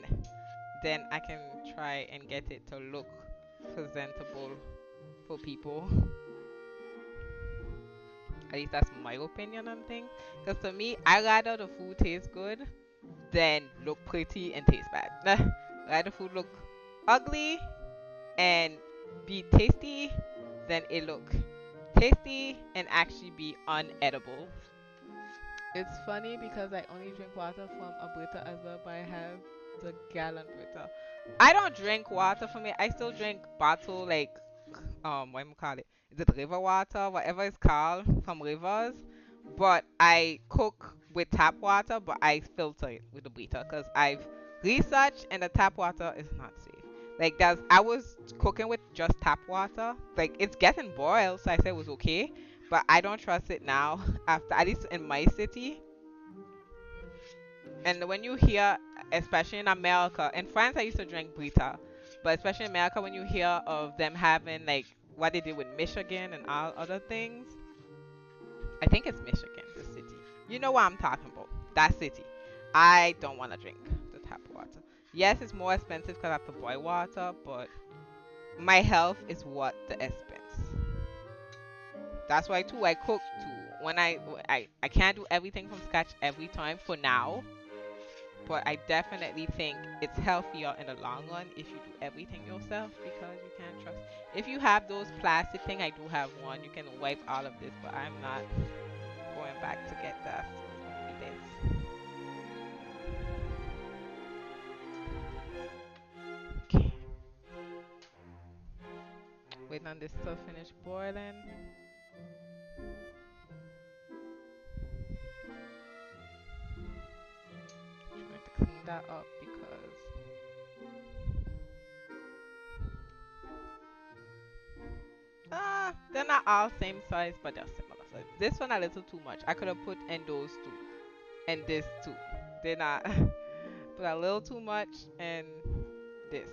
then I can try and get it to look presentable for people. At least that's my opinion on things. Because to me, I rather the food taste good than look pretty and taste bad. Rather food look ugly and be tasty than it look tasty and actually be unedible. It's funny because I only drink water from a Brita as well, but I have the gallon Brita. I don't drink water from it. I still drink bottle like what do you call it? Is it river water? Whatever it's called from rivers. But I cook with tap water, but I filter it with the Brita because I've researched and the tap water is not safe. Like I was cooking with just tap water. Like it's getting boiled, so I said it was okay. But I don't trust it now. After at least in my city, and when you hear, especially in America, in France, I used to drink Brita, but especially in America, when you hear of them having like what they did with Michigan and all other things, I think it's Michigan, the city. You know what I'm talking about? That city. I don't want to drink the tap water. Yes, it's more expensive because I have to boil water, but my health is what the expense. That's why too I cook too. When I can't do everything from scratch every time for now, but I definitely think it's healthier in the long run if you do everything yourself because you can't trust. If you have those plastic thing, I do have one. You can wipe all of this, but I'm not going back to get that. So it's gonna be this. Okay. Waiting on this to finish boiling. Trying to clean that up because they're not all same size, but they're similar size. This one a little too much. I could have put in those two and this too. They're not, but a little too much and this.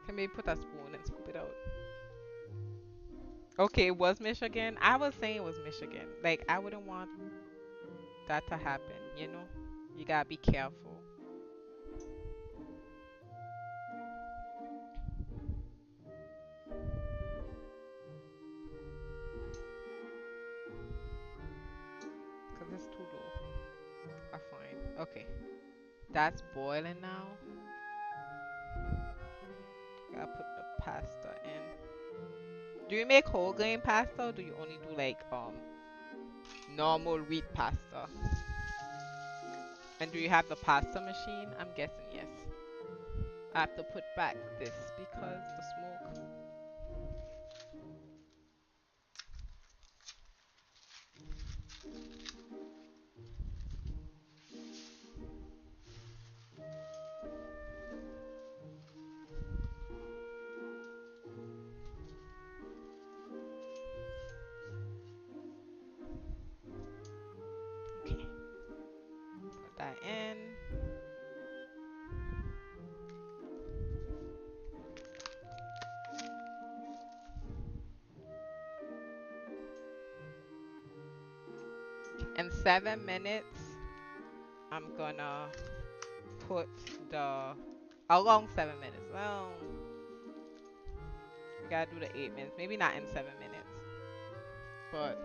Can maybe put a spoon and scoop it out. Okay, it was Michigan. I was saying it was Michigan. Like I wouldn't want that to happen. You know, you gotta be careful. Cause it's too low. Fine. Okay, that's boiling now. Gotta put the pasta in. Do you make whole grain pasta or do you only do like normal wheat pasta? And do you have the pasta machine? I'm guessing yes. I have to put back this because the smoke. Okay, put that in. In 7 minutes, I'm gonna put the along 7 minutes. Well, we gotta do the 8 minutes. Maybe not in 7 minutes, but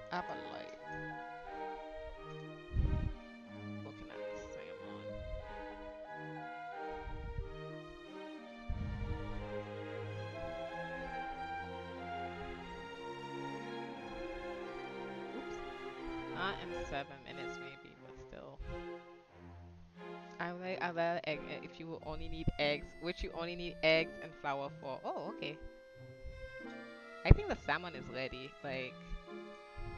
I have a light looking at the salmon. Oops, not in 7 minutes maybe, but still. I like egg. If you will only need eggs, which you only need eggs and flour for. Oh, okay. I think the salmon is ready. Like,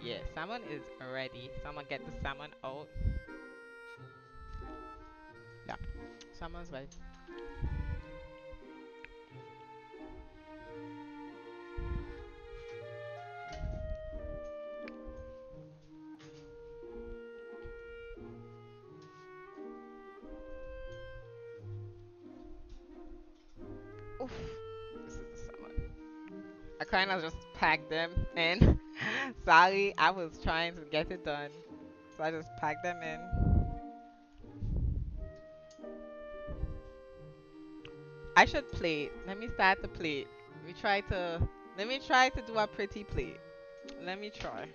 yeah, salmon is ready. So I'm gonna get the salmon out. Yeah, salmon's ready. Oof, this is the salmon. I kind of just packed them in. Sorry, I was trying to get it done, so I just packed them in. I should plate. Let me start the plate. We try to. Let me try to do a pretty plate. Let me try.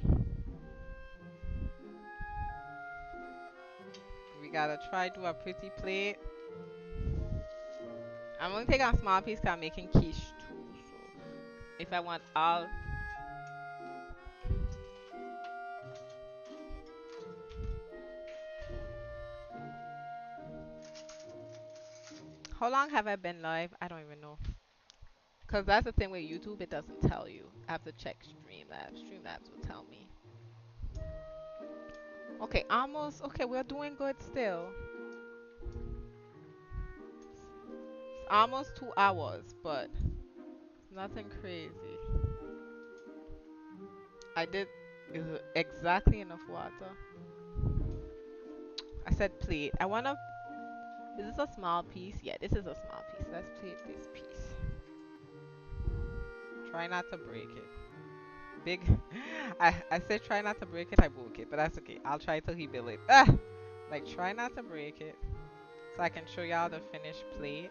We gotta try do a pretty plate. I'm gonna take a small piece 'cause I'm making quiche too. So if I want all, how long have I been live? I don't even know. Cause that's the thing with YouTube, it doesn't tell you. I have to check Streamlabs. Streamlabs will tell me. Okay, almost. Okay, we're doing good still. It's almost 2 hours, but nothing crazy. I did exactly enough water. I said plate. I wanna. Is this a small piece? Yeah, this is a small piece. Let's plate this piece. Try not to break it. big. I said try not to break it. I broke it, but that's okay. I'll try to rebuild it. Like try not to break it, so I can show y'all the finished plate.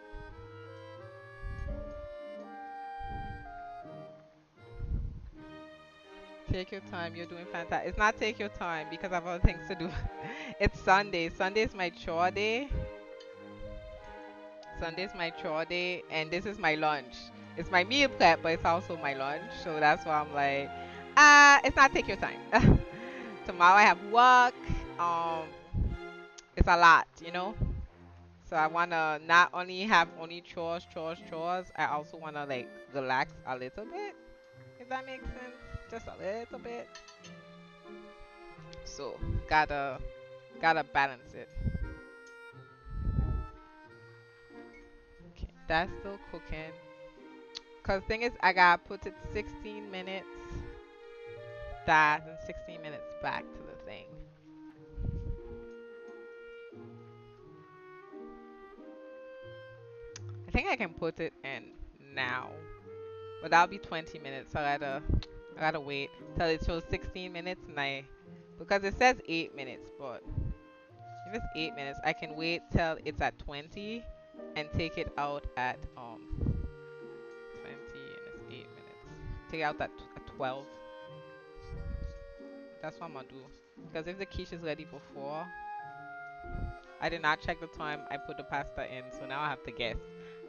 Take your time. You're doing fantastic. It's not take your time because I have other things to do. It's Sunday. Sunday is my chore day. Sunday's my chore day, and this is my lunch. It's my meal prep, but it's also my lunch. So that's why I'm like, it's not take your time. Tomorrow I have work. Um, it's a lot, you know. So I wanna not only have only chores, chores, chores. I also wanna like relax a little bit, if that makes sense, just a little bit. So gotta balance it. Okay, that's still cooking. Cause thing is, I gotta put it 16 minutes that and 16 minutes back to the thing. I think I can put it in now, but that'll be 20 minutes. So I gotta wait till it shows 16 minutes, and because it says 8 minutes, but if it's 8 minutes, I can wait till it's at 20 and take it out at 20 and it's 8 minutes. Take it out at 12. That's what I'm gonna do. Because if the quiche is ready before, I did not check the time I put the pasta in, so now I have to guess.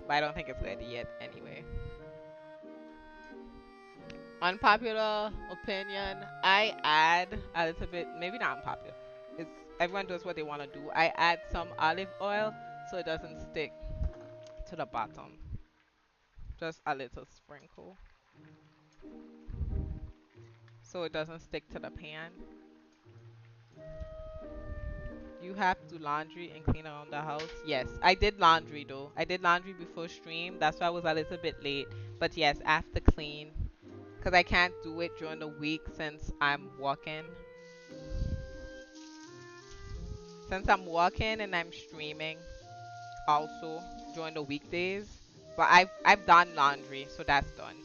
But I don't think it's ready yet anyway. Unpopular opinion, I add a little bit, maybe not unpopular. It's everyone does what they want to do. I add some olive oil so it doesn't stick to the bottom. Just a little sprinkle so it doesn't stick to the pan. You have to laundry and clean around the house. Yes, I did laundry though. I did laundry before stream. That's why I was a little bit late. But yes, I have to clean because I can't do it during the week since I'm working. Since I'm working and I'm streaming also during the weekdays. But I've done laundry, so that's done.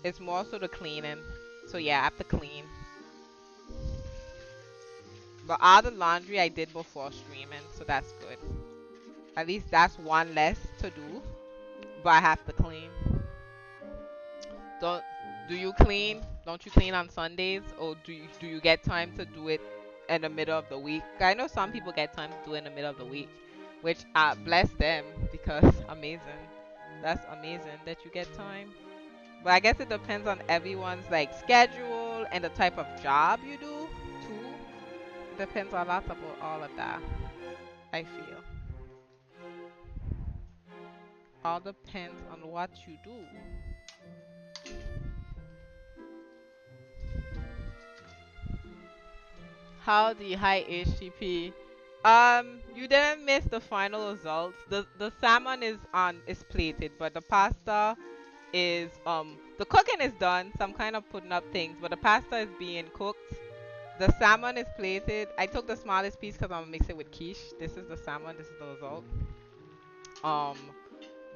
It's more so the cleaning. So yeah, I have to clean. But all the laundry I did before streaming, so that's good. At least that's one less to do. But I have to clean. Don't do you clean? Don't you clean on Sundays, or do you get time to do it in the middle of the week? I know some people get time to do it in the middle of the week, which bless them because amazing. That's amazing that you get time. But I guess it depends on everyone's like schedule and the type of job you do too. It depends a lot about all of that. I feel all depends on what you do. How the high HTP? You didn't miss the final results. The salmon is plated, but the pasta is the cooking is done. So I'm kind of putting up things, but the pasta is being cooked. The salmon is plated. I took the smallest piece because I'm gonna mix it with quiche. This is the salmon. This is the result. Um,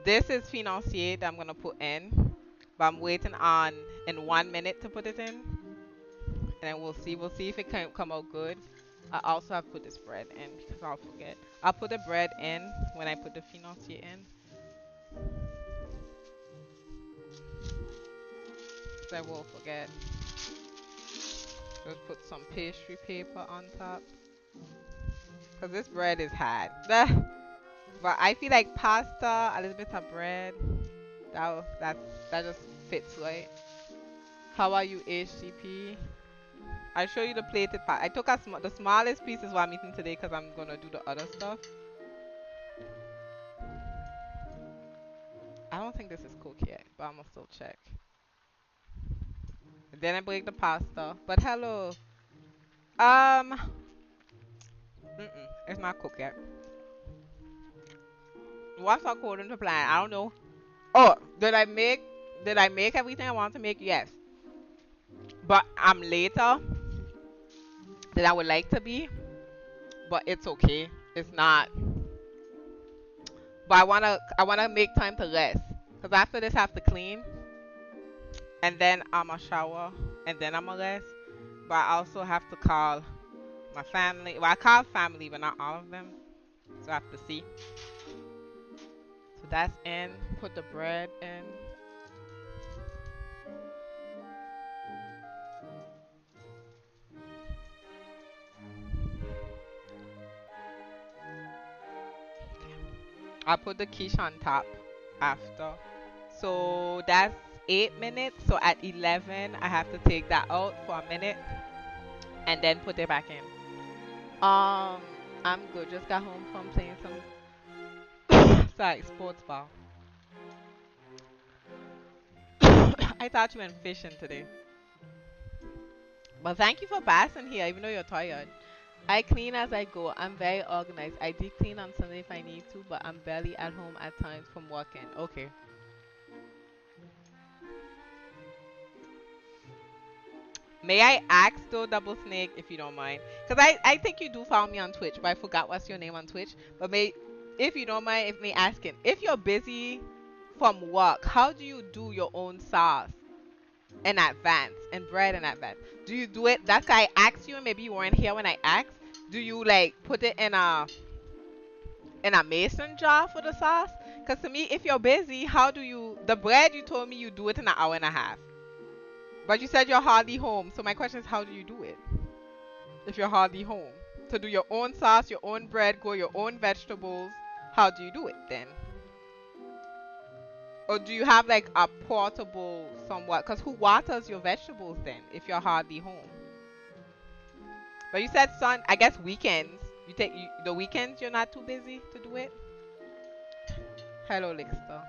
this is financier that I'm gonna put in, but I'm waiting on in 1 minute to put it in, and then we'll see. We'll see if it can come out good. I also have put this bread in because I'll forget. I'll put the bread in when I put the financier in, so I will forget. Just put some pastry paper on top because this bread is hard. But I feel like pasta, a little bit of bread, that just fits right. How are you, HCP? I show you the plated part. I took the smallest piece is what I'm eating today because I'm gonna do the other stuff. I don't think this is cooked yet, but I'm gonna still check. And then I break the pasta. But hello, um, it's not cooked yet. What's according to plan? I don't know. Oh, Did I make everything I want to make? Yes, but I'm later than I would like to be. But it's okay. It's not. But I wanna make time to rest. Cause after this I have to clean, and then I'm a shower. and then I'm gonna rest. But I also have to call my family. Well, I call family, but not all of them. So I have to see. So that's in. Put the bread in. I put the quiche on top after. So that's 8 minutes. So at 11, I have to take that out for a minute and then put it back in. I'm good. Just got home from playing some sorry, sports ball. I thought you went fishing today. But thank you for passing here, even though you're tired. I clean as I go. I'm very organized. I deep clean on Sunday if I need to, but I'm barely at home at times from working. Okay. May I ask though, Double Snake, if you don't mind? Because I think you do follow me on Twitch, but I forgot what's your name on Twitch. But if you don't mind, if me asking, if you're busy from work, how do you do your own sauce in advance and bread in advance? Do you do it? That's why I asked you, and maybe you weren't here when I asked. Do you like put it in a mason jar for the sauce? Because to me, if you're busy, how do you the bread? You told me you do it in an hour and a half. But you said you're hardly home. So my question is, how do you do it if you're hardly home? To do your own sauce, your own bread, grow your own vegetables. How do you do it then? Or do you have like a portable somewhat? Because who waters your vegetables then if you're hardly home? But you said I guess weekends. The weekends you're not too busy to do it? Hello, Lixter.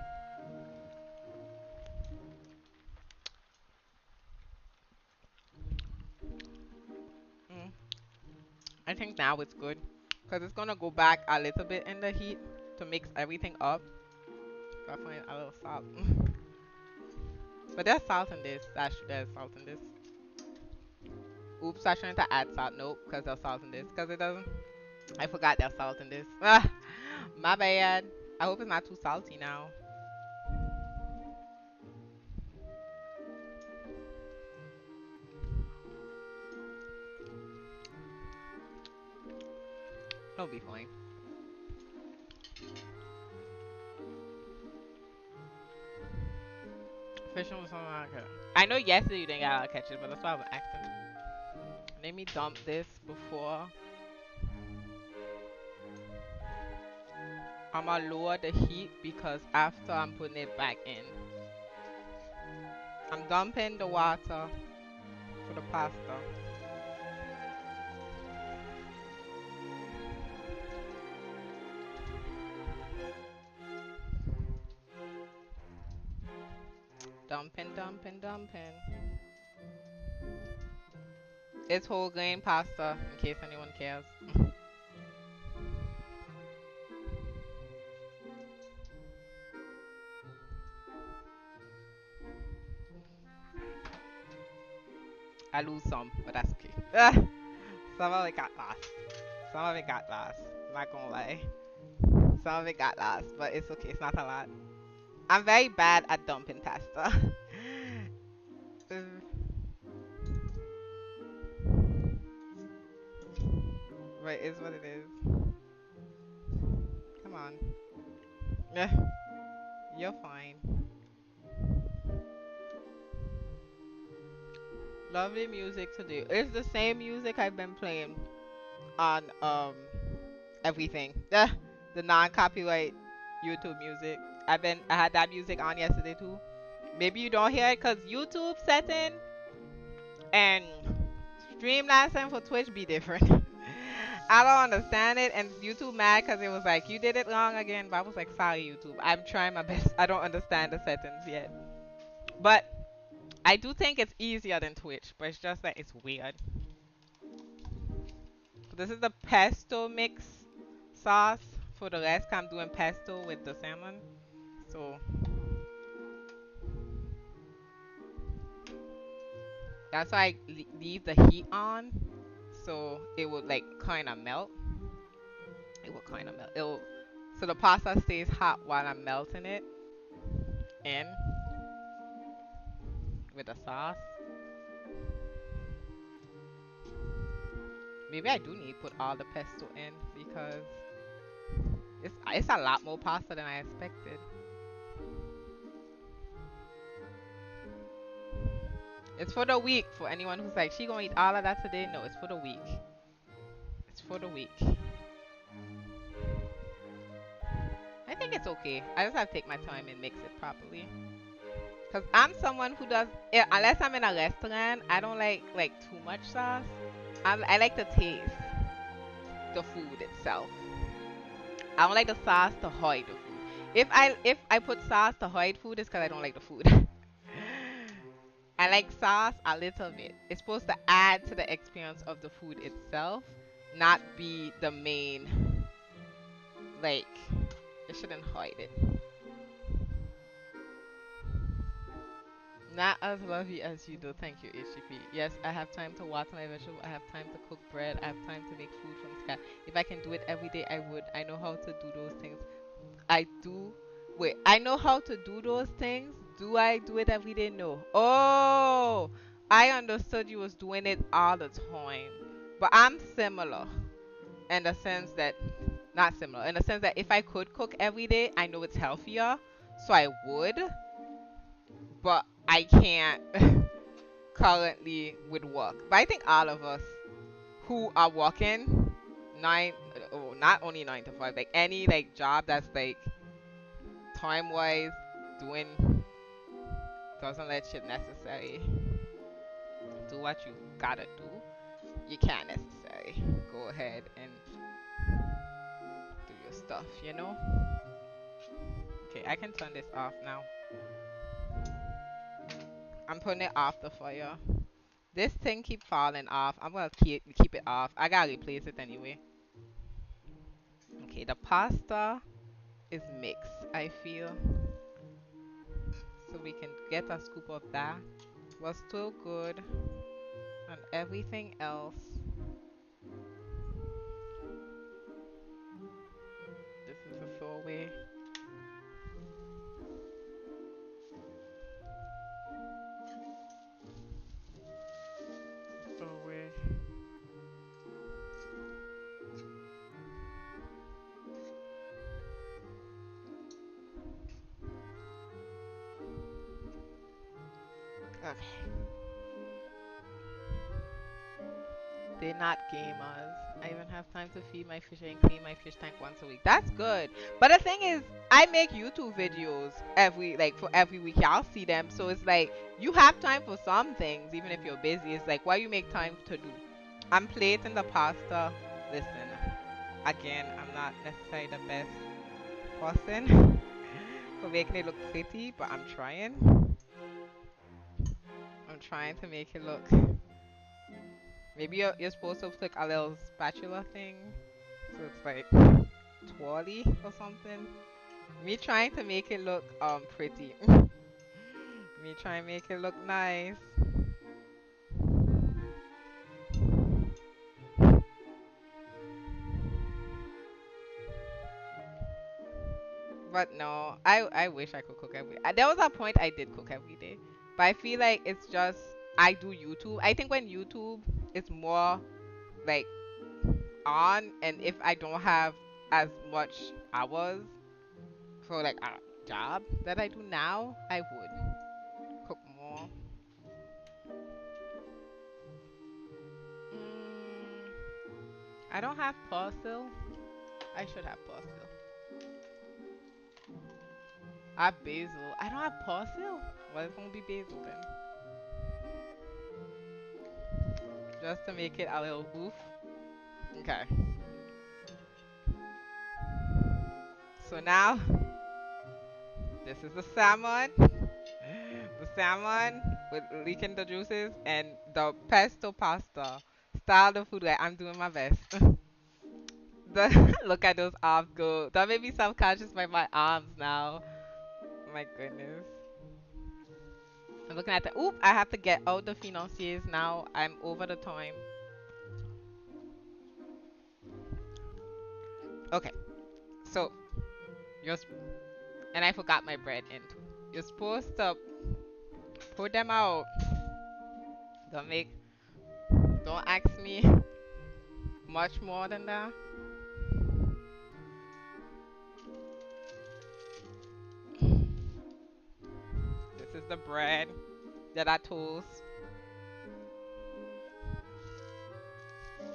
Mm, I think now it's good. Because it's going to go back a little bit in the heat to mix everything up. So I find a little salt. But there's salt in this. There's salt in this. Oops, I shouldn't have add salt. Nope, because there's salt in this. Because it doesn't. I forgot there's salt in this. Ah, my bad. I hope it's not too salty now. It'll be fine. Fishing with something like that. I know yesterday you didn't get out to catch it, but that's why I was asking. Let me dump this before. I'm gonna lower the heat because after I'm putting it back in. I'm dumping the water for the pasta. Dumping, dumping, dumping. It's whole grain pasta, in case anyone cares. I lose some, but that's okay. Some of it got lost. Some of it got lost. Not gonna lie. Some of it got lost, but it's okay. It's not a lot. I'm very bad at dumping pasta. But it's what it is. Come on. Yeah, you're fine. Lovely music to do. It's the same music I've been playing on everything. The non-copyright YouTube music. I had that music on yesterday too. Maybe you don't hear it because YouTube setting and stream license for Twitch be different. I don't understand it, and YouTube mad because it was like you did it wrong again. But I was like, sorry YouTube, I'm trying my best. I don't understand the settings yet, but I do think it's easier than Twitch. But it's just that it's weird. This is the pesto mix sauce. For the rest, I'm doing pesto with the salmon. So that's why I leave the heat on, so it would like kind of melt. It will kind of melt. So the pasta stays hot while I'm melting it in with the sauce. Maybe I do need to put all the pesto in because it's a lot more pasta than I expected. It's for the week. For anyone who's like, she gonna eat all of that today? No, it's for the week. It's for the week. I think it's okay. I just have to take my time and mix it properly. Cause I'm someone who does, unless I'm in a restaurant, I don't like too much sauce. I like to taste the food itself. I don't like the sauce to hide the food. If I put sauce to hide food, it's because I don't like the food. I like sauce a little bit. It's supposed to add to the experience of the food itself, not be the main. Like, it shouldn't hide it. Not as lovey as you do. Thank you, HCP. Yes, I have time to water my vegetable. I have time to cook bread. I have time to make food from scratch. If I can do it every day, I would. I know how to do those things. I do. Wait, I know how to do those things. Do I do it every day? No. Oh, I understood you was doing it all the time. But I'm similar in the sense that, not similar, in the sense that if I could cook every day, I know it's healthier. So I would, but I can't currently with work. But I think all of us who are working nine, oh, not only 9 to 5, like any like job that's like time wise doing doesn't let shit necessary. Do what you gotta do. You can't necessarily go ahead and do your stuff, you know? Okay, I can turn this off now. I'm putting it off the fire. This thing keep falling off. I'm gonna keep it off. I gotta replace it anyway. Okay, the pasta is mixed, I feel. So we can get a scoop of that. Was still good. And everything else. This is a throwaway. Throwaway. Okay. They're not gamers. I even have time to feed my fish and clean my fish tank once a week. That's good. But the thing is, I make YouTube videos for every week. Y'all see them. So it's like, you have time for some things, even if you're busy. It's like, what you make time to do? I'm plating the pasta. Listen, again, I'm not necessarily the best person for making it look pretty, but I'm trying. I'm trying to make it look. Maybe you're supposed to click a little spatula thing, so it's like twirly or something. Me trying to make it look pretty. Me trying to make it look nice. But no, I wish I could cook every. There was a point I did cook every day, but I feel like it's just I do YouTube. I think when YouTube is more like on, and if I don't have as much hours for like a job that I do now, I would cook more. Mm, I don't have parsley. I should have parsley. I have basil. I don't have parsley. Well, it's gonna be basil then. Just to make it a little oof. Okay. So now, this is the salmon. The salmon with leaking the juices and the pesto pasta. Style the food like I'm doing my best. Look at those arms go. That made me self-conscious by my arms now. My goodness. I'm looking at the. Oop! I have to get out the financiers now. I'm over the time. Okay. So, you're. And I forgot my bread in too. You're supposed to pour them out. Don't make. Don't ask me Much more than that. This is the bread that I toast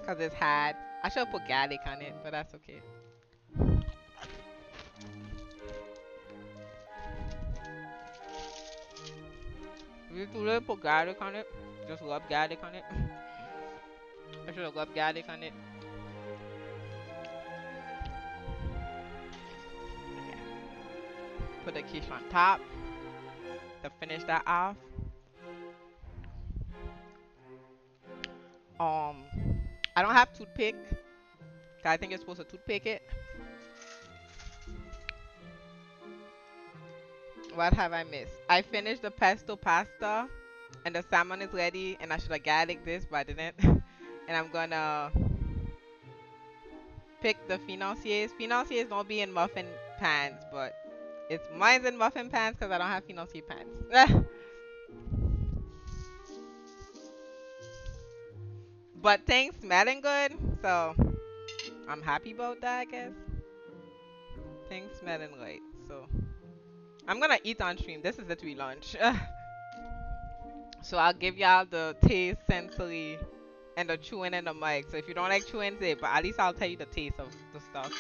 because it's had. I should have put garlic on it, but that's okay. If you too little, put garlic on it. Just rub garlic on it. I should have rubbed garlic on it. Okay. Put the quiche on top to finish that off. Um, I don't have toothpick. 'Cause I think you're supposed to toothpick it. What have I missed? I finished the pesto pasta, and the salmon is ready. And I should have garlic this, but I didn't. And I'm gonna pick the financiers. Financiers don't be in muffin pans, but mine's in muffin pans because I don't have financier pans. But things smelling good, so I'm happy about that. I guess things smelling right, so I'm gonna eat on stream. This is literally lunch. So I'll give y'all the taste, sensory, and the chewing in the mic. So if you don't like chewing, say, but at least I'll tell you the taste of the stuff.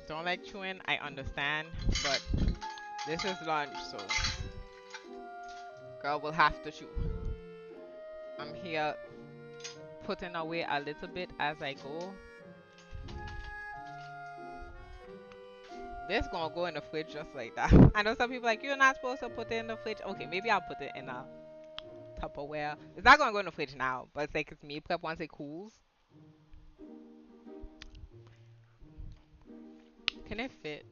Don't like chewing, I understand, but this is lunch, so girl will have to chew. I'm here putting away a little bit as I go. This gonna go in the fridge just like that. I know some people like, you're not supposed to put it in the fridge. Okay, maybe I'll put it in a Tupperware. It's not gonna go in the fridge now, but it's like it's meal prep once it cools. Can it fit?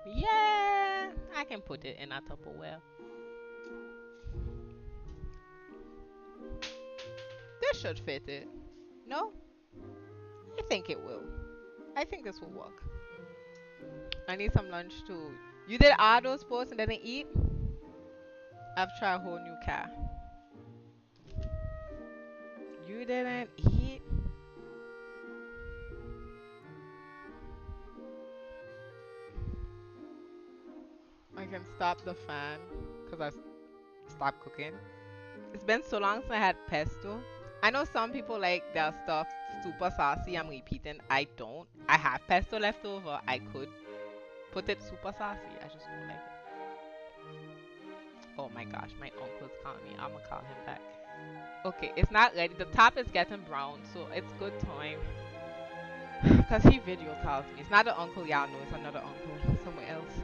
Yeah, I can put it in a Tupperware. This should fit it. No? I think it will. I think this will work. I need some lunch too. You did all those posts and didn't eat? I've tried a whole new car. You didn't eat? I can stop the fan because I stopped cooking. It's been so long since I had pesto. I know some people like their stuff super saucy. I'm repeating. I don't. I have pesto left over. I could put it super saucy. I just don't like it. Oh my gosh, my uncle's calling me. I'm gonna call him back. Okay, it's not ready. The top is getting brown, so it's good time. Because he video calls me. It's not the uncle y'all know, it's another uncle somewhere else.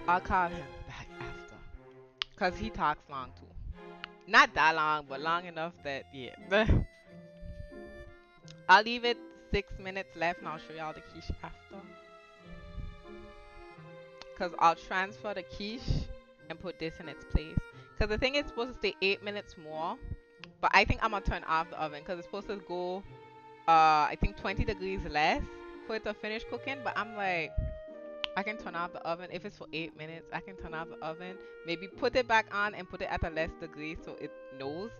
I'll call him back after. Because he talks long too. Not that long, but long enough that, yeah. I'll leave it 6 minutes left and I'll show y'all the quiche after. Because I'll transfer the quiche and put this in its place. Because the thing is supposed to stay 8 minutes more. But I think I'm going to turn off the oven because it's supposed to go, I think 20 degrees less for it to finish cooking. But I'm like, I can turn off the oven. If it's for 8 minutes, I can turn off the oven. Maybe put it back on and put it at a less degree so it knows.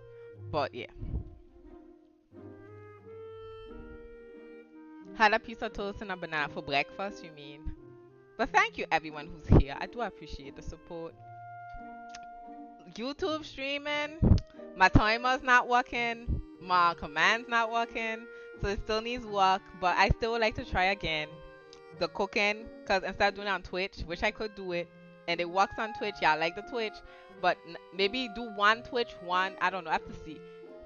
But yeah. Had a piece of toast and a banana for breakfast, you mean? But thank you everyone who's here. I do appreciate the support. YouTube streaming, my timer's not working, my command's not working, so it still needs work, but I still would like to try again. The cooking, because instead of doing it on Twitch, which I could do it, and it works on Twitch, yeah, I like the Twitch, but maybe do one Twitch, one, I don't know, I have to see.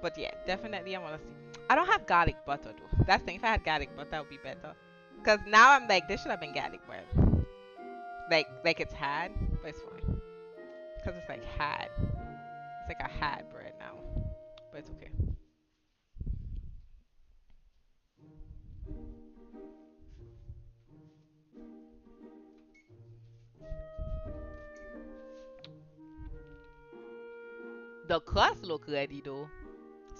But yeah, definitely I want to see. I don't have garlic butter though. That's the thing, if I had garlic butter, that would be better. Because now I'm like, this should have been garlic bread. Like it's had, but it's fine. Because it's like had. It's like a had bread now. But it's okay. The crust look ready though.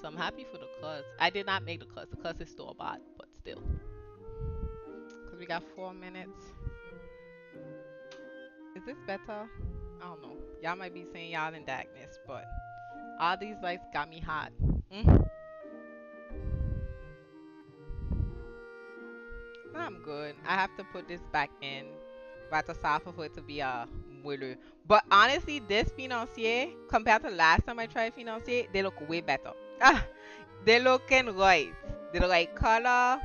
So I'm happy for the crust. I did not make the crust. The crust is store bought, but still. Because we got 4 minutes. Is this better? I don't know. Y'all might be saying y'all in darkness, but all these lights got me hot. Mm. I'm good. I have to put this back in. But to suffer for it to be a moulu. But honestly, this financier, compared to last time I tried financier, they look way better. Ah, they looking right. They the right color.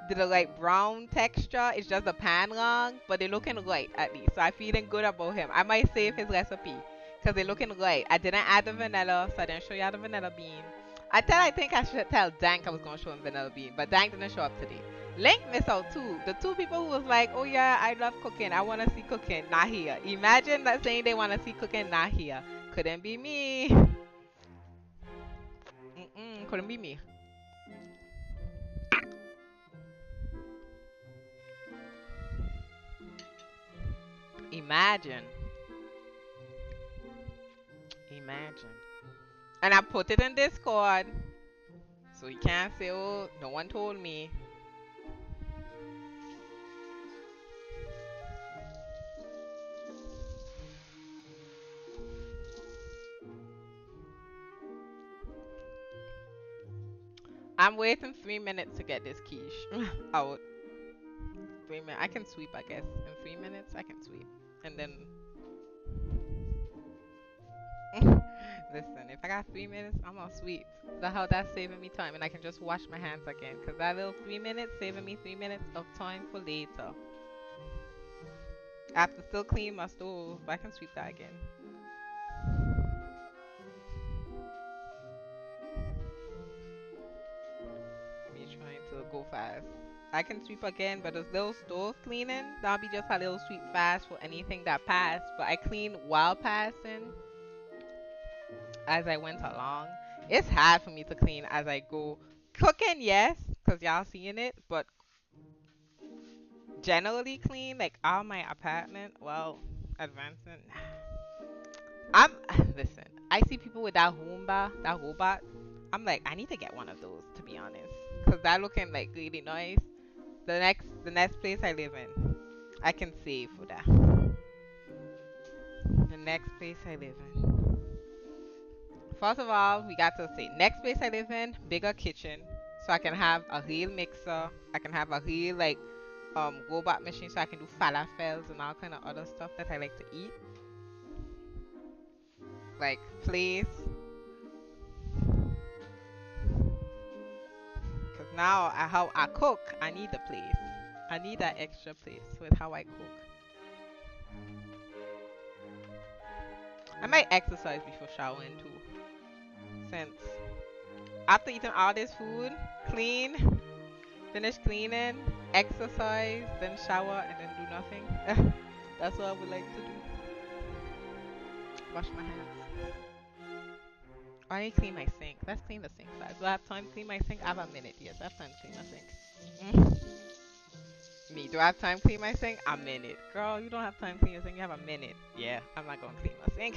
They the right brown texture. It's just the pan wrong, but they looking right at least. So I'm feeling good about him. I might save his recipe because they looking right. I didn't add the vanilla, so I didn't show you the vanilla bean. I think I should tell Dank I was gonna show him vanilla bean, but Dank didn't show up today. Link missed out too. The two people who was like, "Oh yeah, I love cooking. I want to see cooking." Not here. Imagine that saying they want to see cooking. Not here. Couldn't be me. Couldn't be me. Imagine. Imagine. And I put it in Discord, so you can't say, "Oh, no one told me." I'm waiting 3 minutes to get this quiche out. 3 minutes. I can sweep, I guess. In 3 minutes, I can sweep, and then listen, if I got 3 minutes, I'm gonna sweep. The hell that's saving me time, and I can just wash my hands again. Cause that little 3 minutes saving me 3 minutes of time for later. I have to still clean my stove, but I can sweep that again. Me trying to go fast. I can sweep again, but this little stove cleaning, that'll be just a little sweep fast for anything that passed. But I clean while passing as I went along. It's hard for me to clean as I go. Cooking, yes, because y'all seeing it, but generally clean, like all my apartment, well, advancing. I'm listen. I see people with that Roomba, that robot. I'm like, I need to get one of those to be honest, cause that looking like really nice. The next place I live in, I can save for that. The next place I live in. First of all, we got to say next place I live in, bigger kitchen, so I can have a real mixer. I can have a real like robot machine, so I can do falafels and all kind of other stuff that I like to eat. Like place, cause now how I cook, I need the place. I need that extra place with how I cook. I might exercise before showering too, since after eating all this food, clean, finish cleaning, exercise, then shower, and then do nothing. That's what I would like to do. Wash my hands. I need to clean my sink. Let's clean the sink first. Do I have time to clean my sink? I have a minute. Yes, I have time to clean my sink. Me, do I have time to clean my sink? A minute. Girl, you don't have time to clean your sink. You have a minute. Yeah, I'm not going to clean my sink.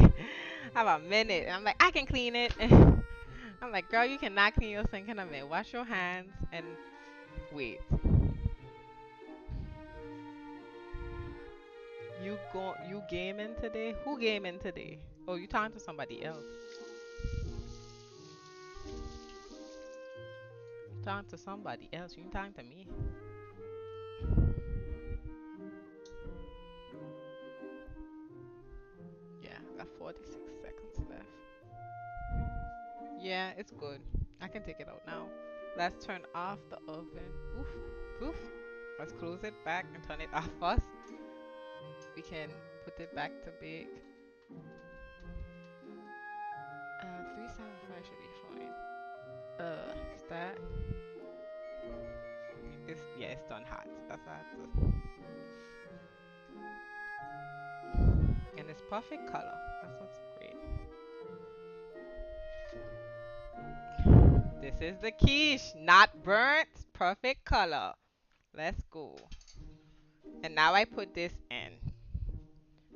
I have a minute. And I'm like, I can clean it. I'm like, girl, you cannot clean your sink in a minute. Wash your hands and wait. You gaming today? Who gaming today? Oh, you talking to somebody else. You talking to somebody else. You ain't talking to me. Yeah, got 46 seconds left. Yeah, it's good. I can take it out now. Let's turn off the oven. Oof, poof. Let's close it back and turn it off first. We can put it back to bake. 375 should be fine. Is that? Yeah, it's done hot. That's hot. And it's perfect color. That's what's great. This is the quiche, not burnt. Perfect color. Let's go. And now I put this in.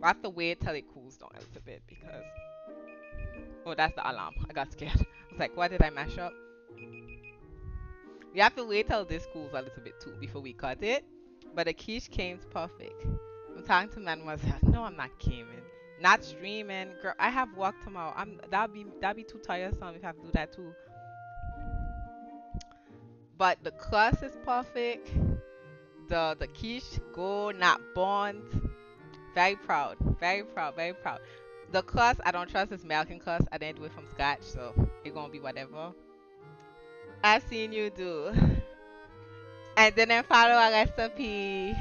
I have to wait till it cools down a little bit because. Oh, that's the alarm. I got scared. I was like, what did I mash up? We have to wait till this cools a little bit too before we cut it. But the quiche came perfect. I'm talking to Mademoiselle. No, I'm not gaming. Not streaming. Girl, I have work tomorrow. That'd be too tiresome if I have to do that too. But the crust is perfect. the quiche go not burnt. Very proud, very proud, very proud. The crust I don't trust is American crust. I didn't do it from scratch, so it gonna be whatever. I've seen you do. And then I follow a recipe.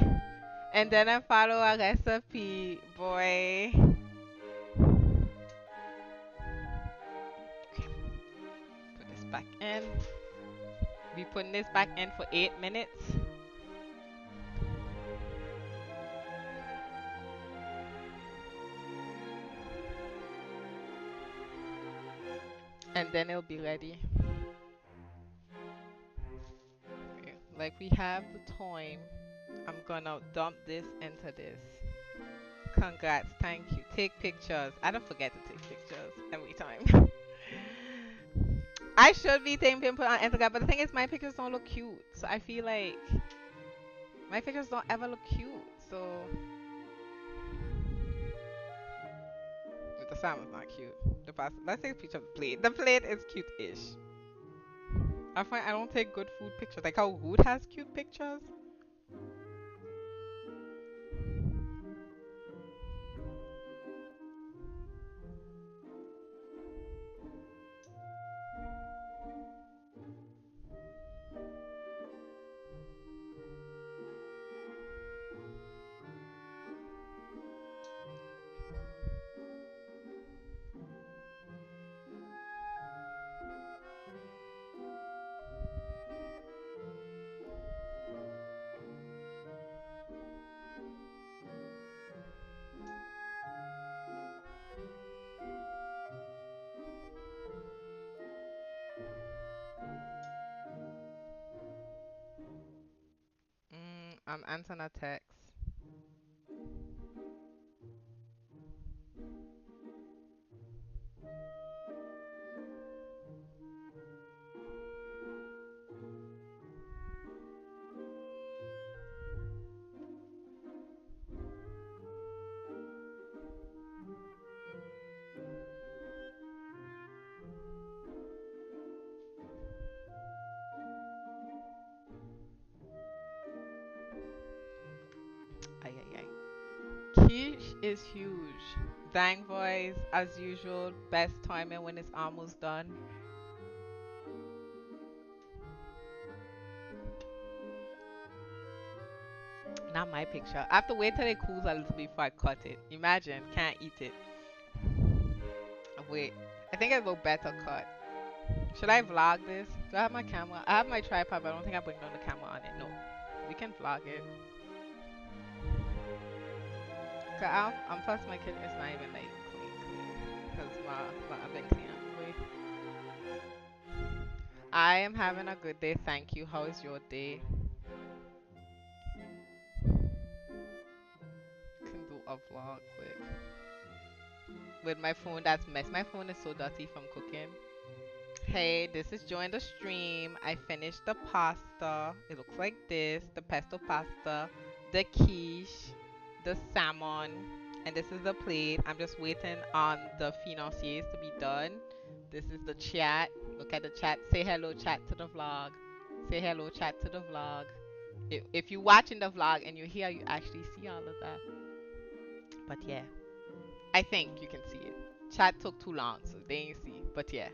And then I follow a recipe, boy. Okay, put this back in. Be putting this back in for 8 minutes. And then it'll be ready. Okay, like we have the time. I'm gonna dump this into this. Congrats, thank you. Take pictures. I don't forget to take pictures every time. I should be taking pictures on Instagram, but the thing is, my pictures don't look cute. So I feel like my pictures don't ever look cute. So the salmon's not cute. The pasta. Let's take a picture of the plate. The plate is cute-ish. I find I don't take good food pictures. Like how Wood has cute pictures. I'm answering a text. Ay, ay, ay. Quiche is huge. Dang boys, as usual, best timing when it's almost done. Not my picture. I have to wait till it cools a little before I cut it. Imagine, can't eat it. Wait, I think it'll better cut. Should I vlog this? Do I have my camera? I have my tripod, but I don't think I bring down the camera on it. No, we can vlog it. Cause I'm plus my kitchen is not even like clean. Cause I've been clean anyway. I am having a good day. Thank you. How is your day? Can do a vlog with my phone that's messed. My phone is so dirty from cooking. Hey, this is join the stream. I finished the pasta. It looks like this. The pesto pasta, the quiche, the salmon, and this is the plate. I'm just waiting on the financiers to be done. This is the chat. Look at the chat. Say hello, chat, to the vlog. Say hello, chat, to the vlog. If you're watching the vlog and you're here, you actually see all of that. But yeah, I think you can see it. Chat took too long, so they ain't see. But yeah.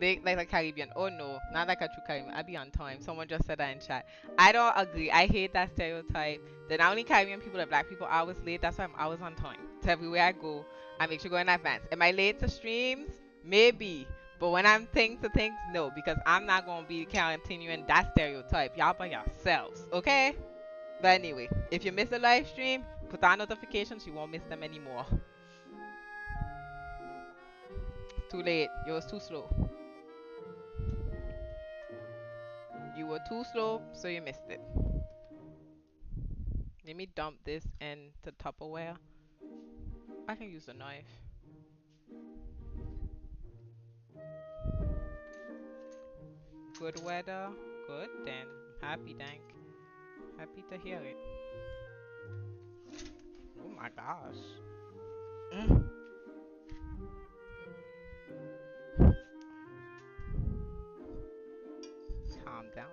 Like a Caribbean. Oh no, not like a true Caribbean. I be on time. Someone just said that in chat. I don't agree. I hate that stereotype. That not only Caribbean people, that black people are always late. That's why I'm always on time. To everywhere I go, I make sure go in advance. Am I late to streams? Maybe. But when I'm things to things, no, because I'm not gonna be continuing that stereotype. Y'all by yourselves, okay? But anyway, if you miss a live stream, put on notifications. You won't miss them anymore. It's too late. You was too slow. You were too slow, so you missed it. Let me dump this into Tupperware. I can use a knife. Good weather. Good then. Happy, Dank. Happy to hear it. Oh my gosh. Mm. Calm down.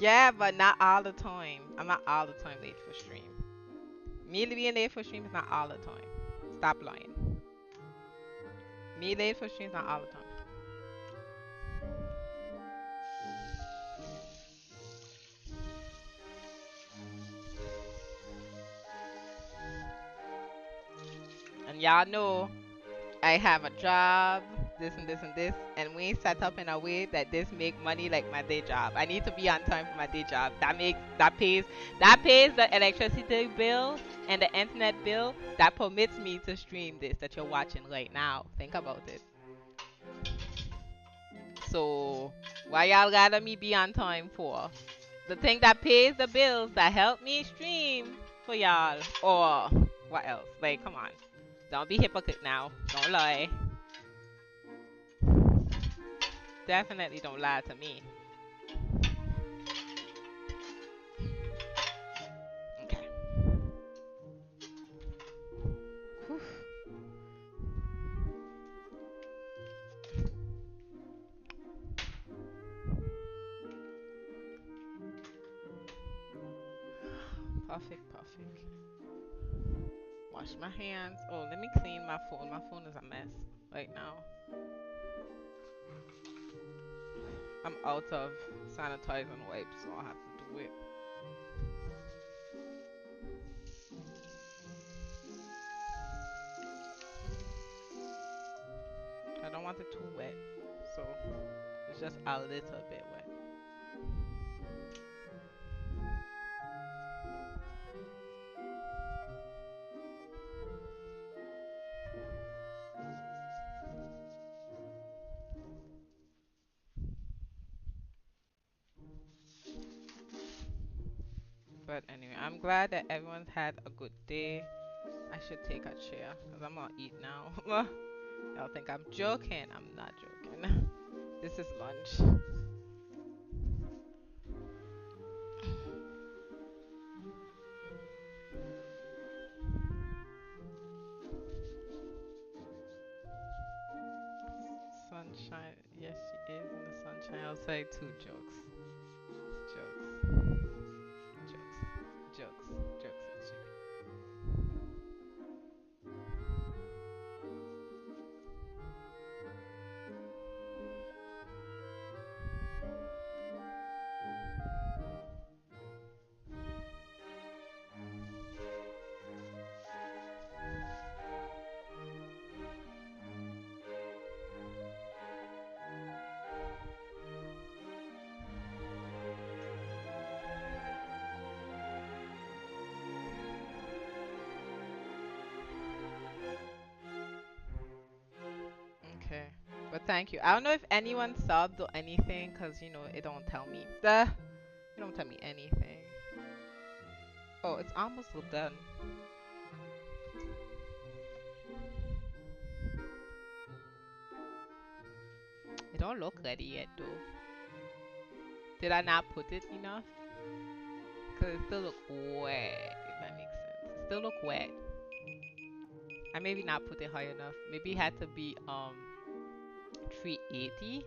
Yeah, but not all the time. I'm not all the time late for stream. Me being late for stream is not all the time. Stop lying. Me late for stream is not all the time. And y'all know I have a job, this and this and this, and we set up in a way that this make money like my day job. I need to be on time for my day job. That pays the electricity bill and the internet bill that permits me to stream this that you're watching right now. Think about it. So why y'all gotta me be on time for? The thing that pays the bills that help me stream for y'all. Or what else? Like, come on. Don't be hypocrite now. Don't lie. Definitely don't lie to me. Okay. Whew. Perfect, perfect. Wash my hands. Oh, let me clean my phone. My phone is a mess right now. I'm out of sanitizing wipes, so I'll have to do it. I don't want it too wet, so it's just a little bit wet. But anyway, I'm glad that everyone's had a good day. I should take a chair because I'm gonna eat now. Y'all think I'm joking? I'm not joking. This is lunch. Sunshine. Yes, she is in the sunshine. I'll say two jokes. Jokes. Jokes. Jokes. Jokes. It's you. Okay. But thank you. I don't know if anyone subbed or anything because, it don't tell me. It don't tell me anything. Oh, it's almost done. It don't look ready yet, though. Did I not put it enough? Because it still look wet, if that makes sense. It still look wet. I maybe not put it high enough. Maybe it had to be 380.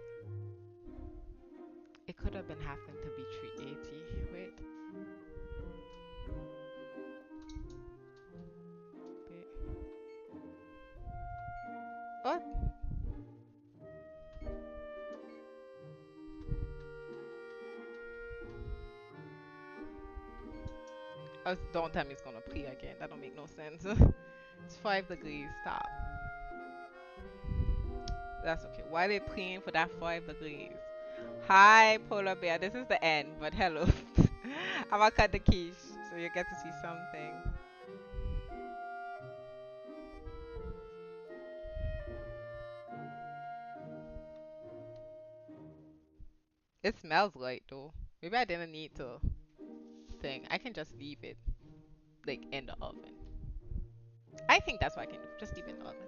It could have been having to be 380. Wait. Wait. What? Oh, don't tell me it's gonna pre again. That don't make no sense. It's 5 degrees. Stop. That's okay. Why they praying for that 5 degrees? Hi, polar bear. This is the end, but hello. I'm gonna cut the quiche so you get to see something. It smells right though. Maybe I didn't need to thing. I can just leave it like in the oven. I think that's what I can do. Just leave it in the oven.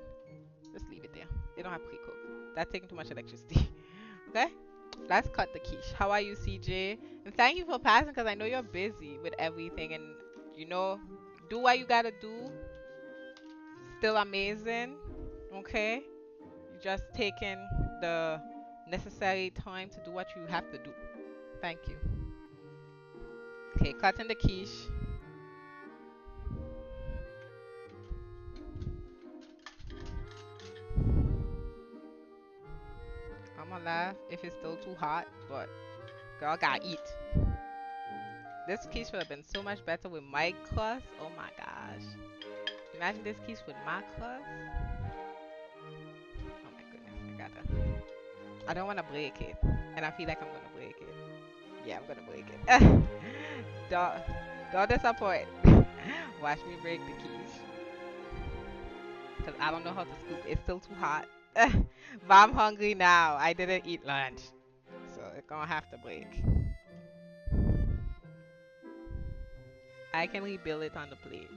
Just leave it there. They don't have pre-cook. That's taking too much electricity. Okay? Let's cut the quiche. How are you, CJ? And thank you for passing because I know you're busy with everything and you know, do what you gotta do. Still amazing. Okay? You just taking the necessary time to do what you have to do. Thank you. Okay, cut in the quiche. I'm gonna laugh if it's still too hot, but girl gotta eat. This quiche would have been so much better with my crust. Oh my gosh. Imagine this quiche with my crust. Oh my goodness, I don't wanna break it. And I feel like I'm gonna break it. Yeah, I'm gonna break it. don't, don't disappoint. Watch me break the quiche. Because I don't know how to scoop. It's still too hot. But I'm hungry now. I didn't eat lunch. So it's gonna have to break. I can rebuild it on the plate.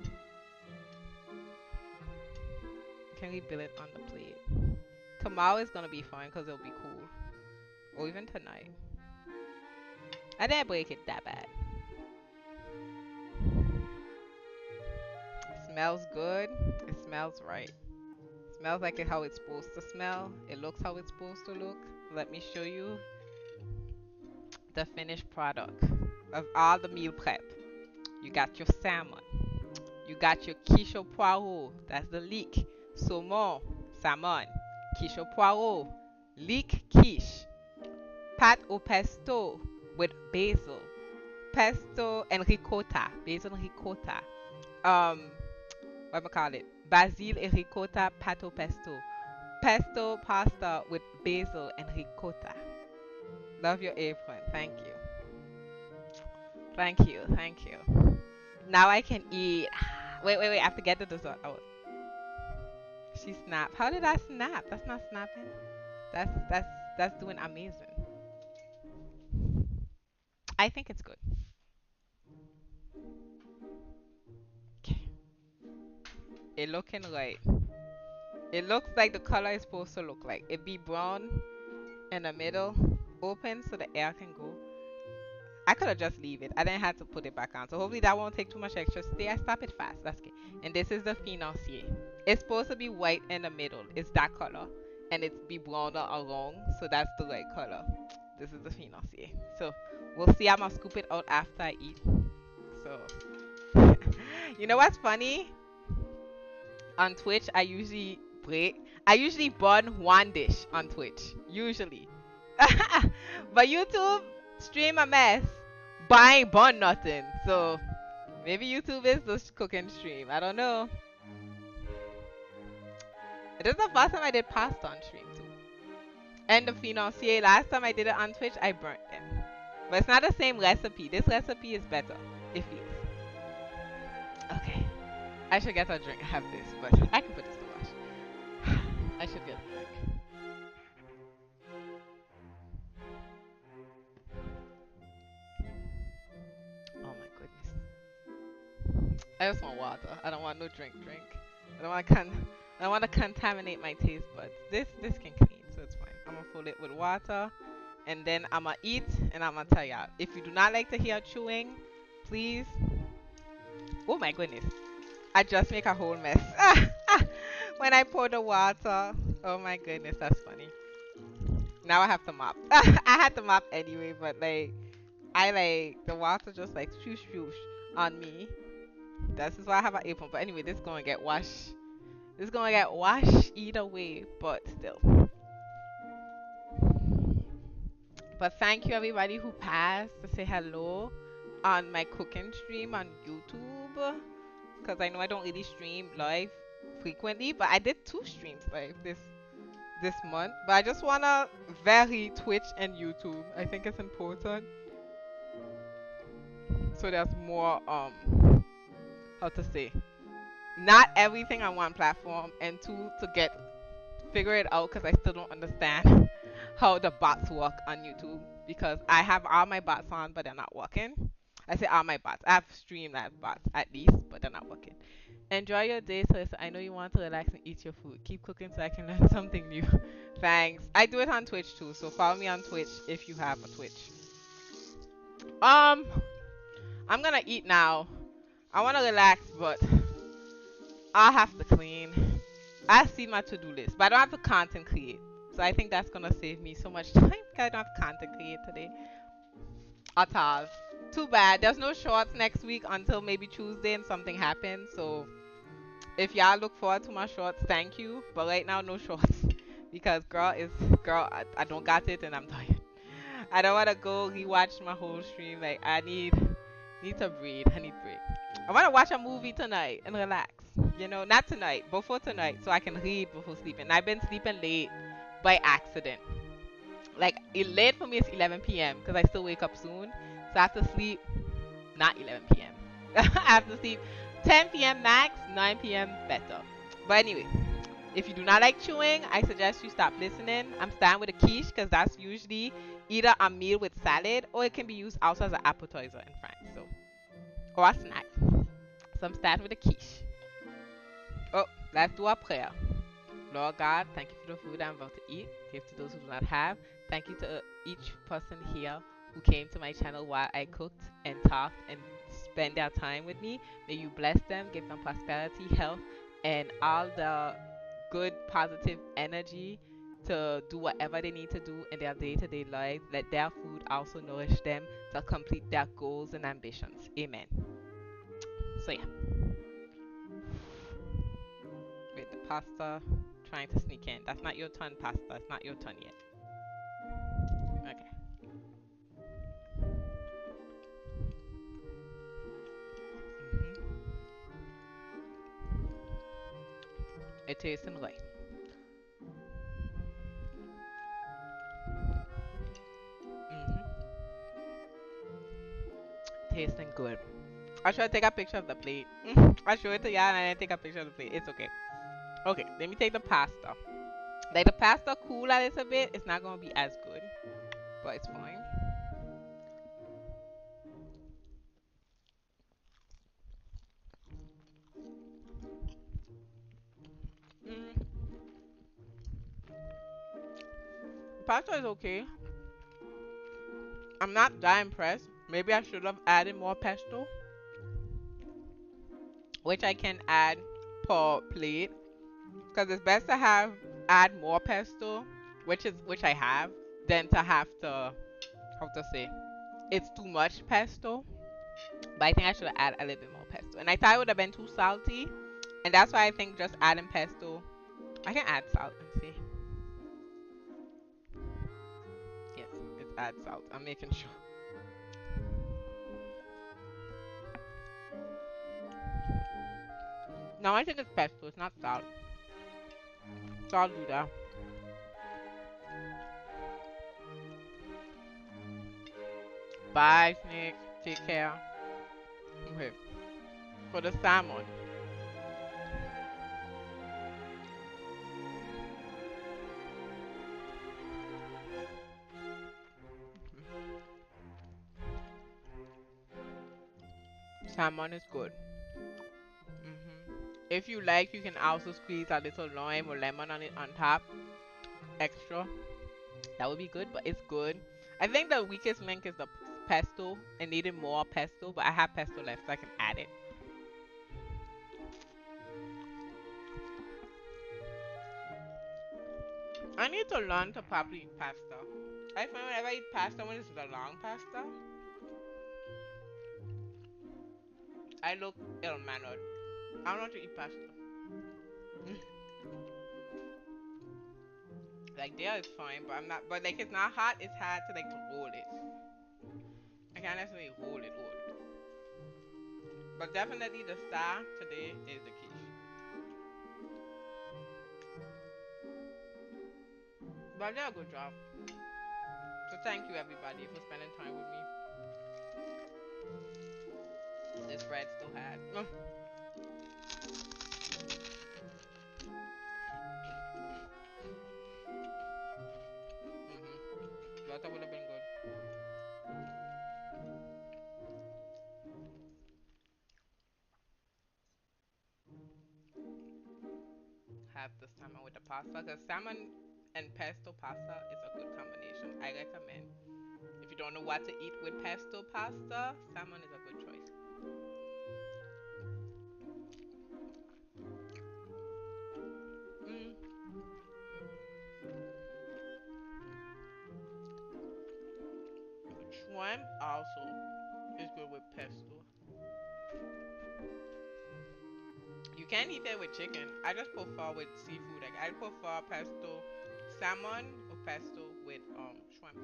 Can rebuild it on the plate. Tomorrow is gonna be fun because it'll be cool. Or even tonight. I didn't break it that bad. It smells good. It smells right. It smells like how it's supposed to smell. It looks how it's supposed to look. Let me show you the finished product of all the meal prep. You got your salmon. You got your quiche aux poireaux. That's the leek. Saumon. Salmon. Quiche aux poireaux. Leek quiche. Pâte au pesto with basil. Pesto and ricotta. Basil and ricotta. What am I call it? Basil and ricotta pâte au pesto. Pesto pasta with basil and ricotta. Love your apron. Thank you. Thank you. Thank you. Now I can eat. Wait. I have to get the dessert out. She snapped. How did I snap? That's not snapping. That's doing amazing. I think it's good. Okay. It looking right. It looks like the color is supposed to look like. It be brown in the middle, open so the air can go. I could have just leave it. I didn't have to put it back on. So hopefully that won't take too much extra stay. I stop it fast. That's good. And this is the financier. It's supposed to be white in the middle. It's that color. And it's be brown along. So that's the right color. This is the financier. So we'll see. I'm going to scoop it out after I eat. So you know what's funny? On Twitch, I usually burn one dish on Twitch. Usually. But YouTube stream a mess. But I ain't burn nothing. So maybe YouTube is the cooking stream. I don't know. This is the first time I did pasta on stream too. And the financier, last time I did it on Twitch, I burnt them. But it's not the same recipe. This recipe is better. It feels. Okay. I should get a drink. I have this, but I can put this to wash. I should get a drink. Oh my goodness. I just want water. I don't want no drink. I don't want to contaminate my taste buds. This can clean, so it's fine. I'm gonna fill it with water, and then I'm gonna eat, and I'm gonna tell y'all. If you do not like to hear chewing, please. Oh my goodness. I just make a whole mess. When I pour the water. Oh my goodness, that's funny. Now I have to mop. I had to mop anyway, but like, the water just like swoosh swoosh on me. This is why I have an apron. But anyway, this is gonna get washed. This is gonna get washed either way, but still. But thank you everybody who passed to say hello on my cooking stream on YouTube. Because I know I don't really stream live frequently, but I did 2 streams live this month. But I just wanna vary Twitch and YouTube. I think it's important. So there's more how to say, not everything on one platform, and 2 to figure it out because I still don't understand how the bots work on YouTube, because I have all my bots on but they're not working. I say all my bots. I have Streamlabs bots at least, but they're not working. Enjoy your day, so I know you want to relax and eat your food. Keep cooking so I can learn something new. Thanks. I do it on Twitch too, so follow me on Twitch if you have a Twitch. I'm gonna eat now. I wanna relax, but I have to clean. I see my to-do list, but I don't have to content create. So I think that's gonna save me so much time because I don't have to content create today. At all. Too bad. There's no shorts next week until maybe Tuesday and something happens. So if y'all look forward to my shorts, thank you. But right now, no shorts because girl. I don't got it and I'm tired. I don't wanna go rewatch my whole stream. Like I need to breathe. I need break. I wanna watch a movie tonight and relax. You know, not tonight, before tonight, so I can read before sleeping. I've been sleeping late by accident. Like late for me is 11 p.m. because I still wake up soon, so I have to sleep not 11 p.m. I have to sleep 10 p.m. max, 9 p.m. better. But anyway, if you do not like chewing, I suggest you stop listening. I'm starting with a quiche because that's usually either a meal with salad or it can be used also as an appetizer in France. So, or a snack. So I'm starting with a quiche. Oh, let's do a prayer. Lord God, thank you for the food I'm about to eat. Give to those who do not have. Thank you to each person here who came to my channel while I cooked and talked and spent their time with me. May you bless them, give them prosperity, health, and all the good, positive energy to do whatever they need to do in their day-to-day lives. Let their food also nourish them to complete their goals and ambitions. Amen. So yeah, with the pasta trying to sneak in. That's not your turn, pasta. It's not your turn yet. Okay. Hmm. It tasting right. Hmm. Tasting good. I should take a picture of the plate. I show it to y'all and I take a picture of the plate. It's okay. Okay, let me take the pasta. Like the pasta cool a little bit, it's not gonna be as good, but it's fine. Mm, pasta is okay. I'm not that impressed. Maybe I should have added more pesto, which I can add per plate. Because it's best to have add more pesto, which I have, than to have to how to say it's too much pesto. But I think I should add a little bit more pesto. And I thought it would have been too salty, and that's why I think just adding pesto. I can add salt and see. Yes, it's add salt. I'm making sure. No, I think it's pesto. It's not salt. So I'll do that. Bye, Snake. Take care. Okay. For the salmon. Salmon is good. If you like, you can also squeeze a little lime or lemon on it on top, extra. That would be good, but it's good. I think the weakest link is the pesto. I needed more pesto, but I have pesto left, so I can add it. I need to learn to properly eat pasta. I find whenever I eat pasta, when it's the long pasta, I look ill-mannered. I don't know how to eat pasta. Like there is fine, but I'm not. But like it's not hot. It's hard to like to roll it. I can't necessarily roll it. But definitely the star today is the quiche. But they did a good job. So thank you everybody for spending time with me. This bread still had. But that would have been good. Have the salmon with the pasta because salmon and pesto pasta is a good combination. I recommend. If you don't know what to eat with pesto pasta, salmon is a good choice. Mm. Shrimp also is Pesto. You can eat it with chicken. I just prefer with seafood. Like I prefer pesto, salmon or pesto with shrimp.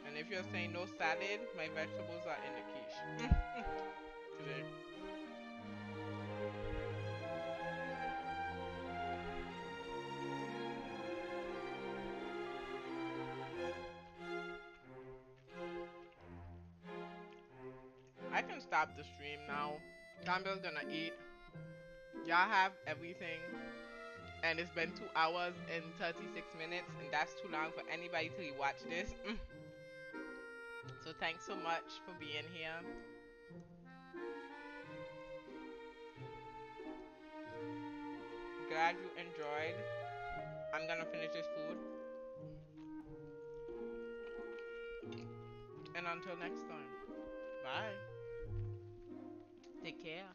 And if you're saying no salad, my vegetables are in the quiche. Today. I can stop the stream now. Campbell's gonna eat. Y'all have everything. And it's been 2 hours and 36 minutes, and that's too long for anybody to watch this. So thanks so much for being here. Glad you enjoyed. I'm gonna finish this food. And until next time, bye. Take care.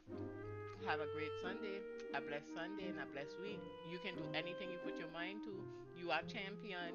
Have a great Sunday, a blessed Sunday, and a blessed week. You can do anything you put your mind to. You are champion.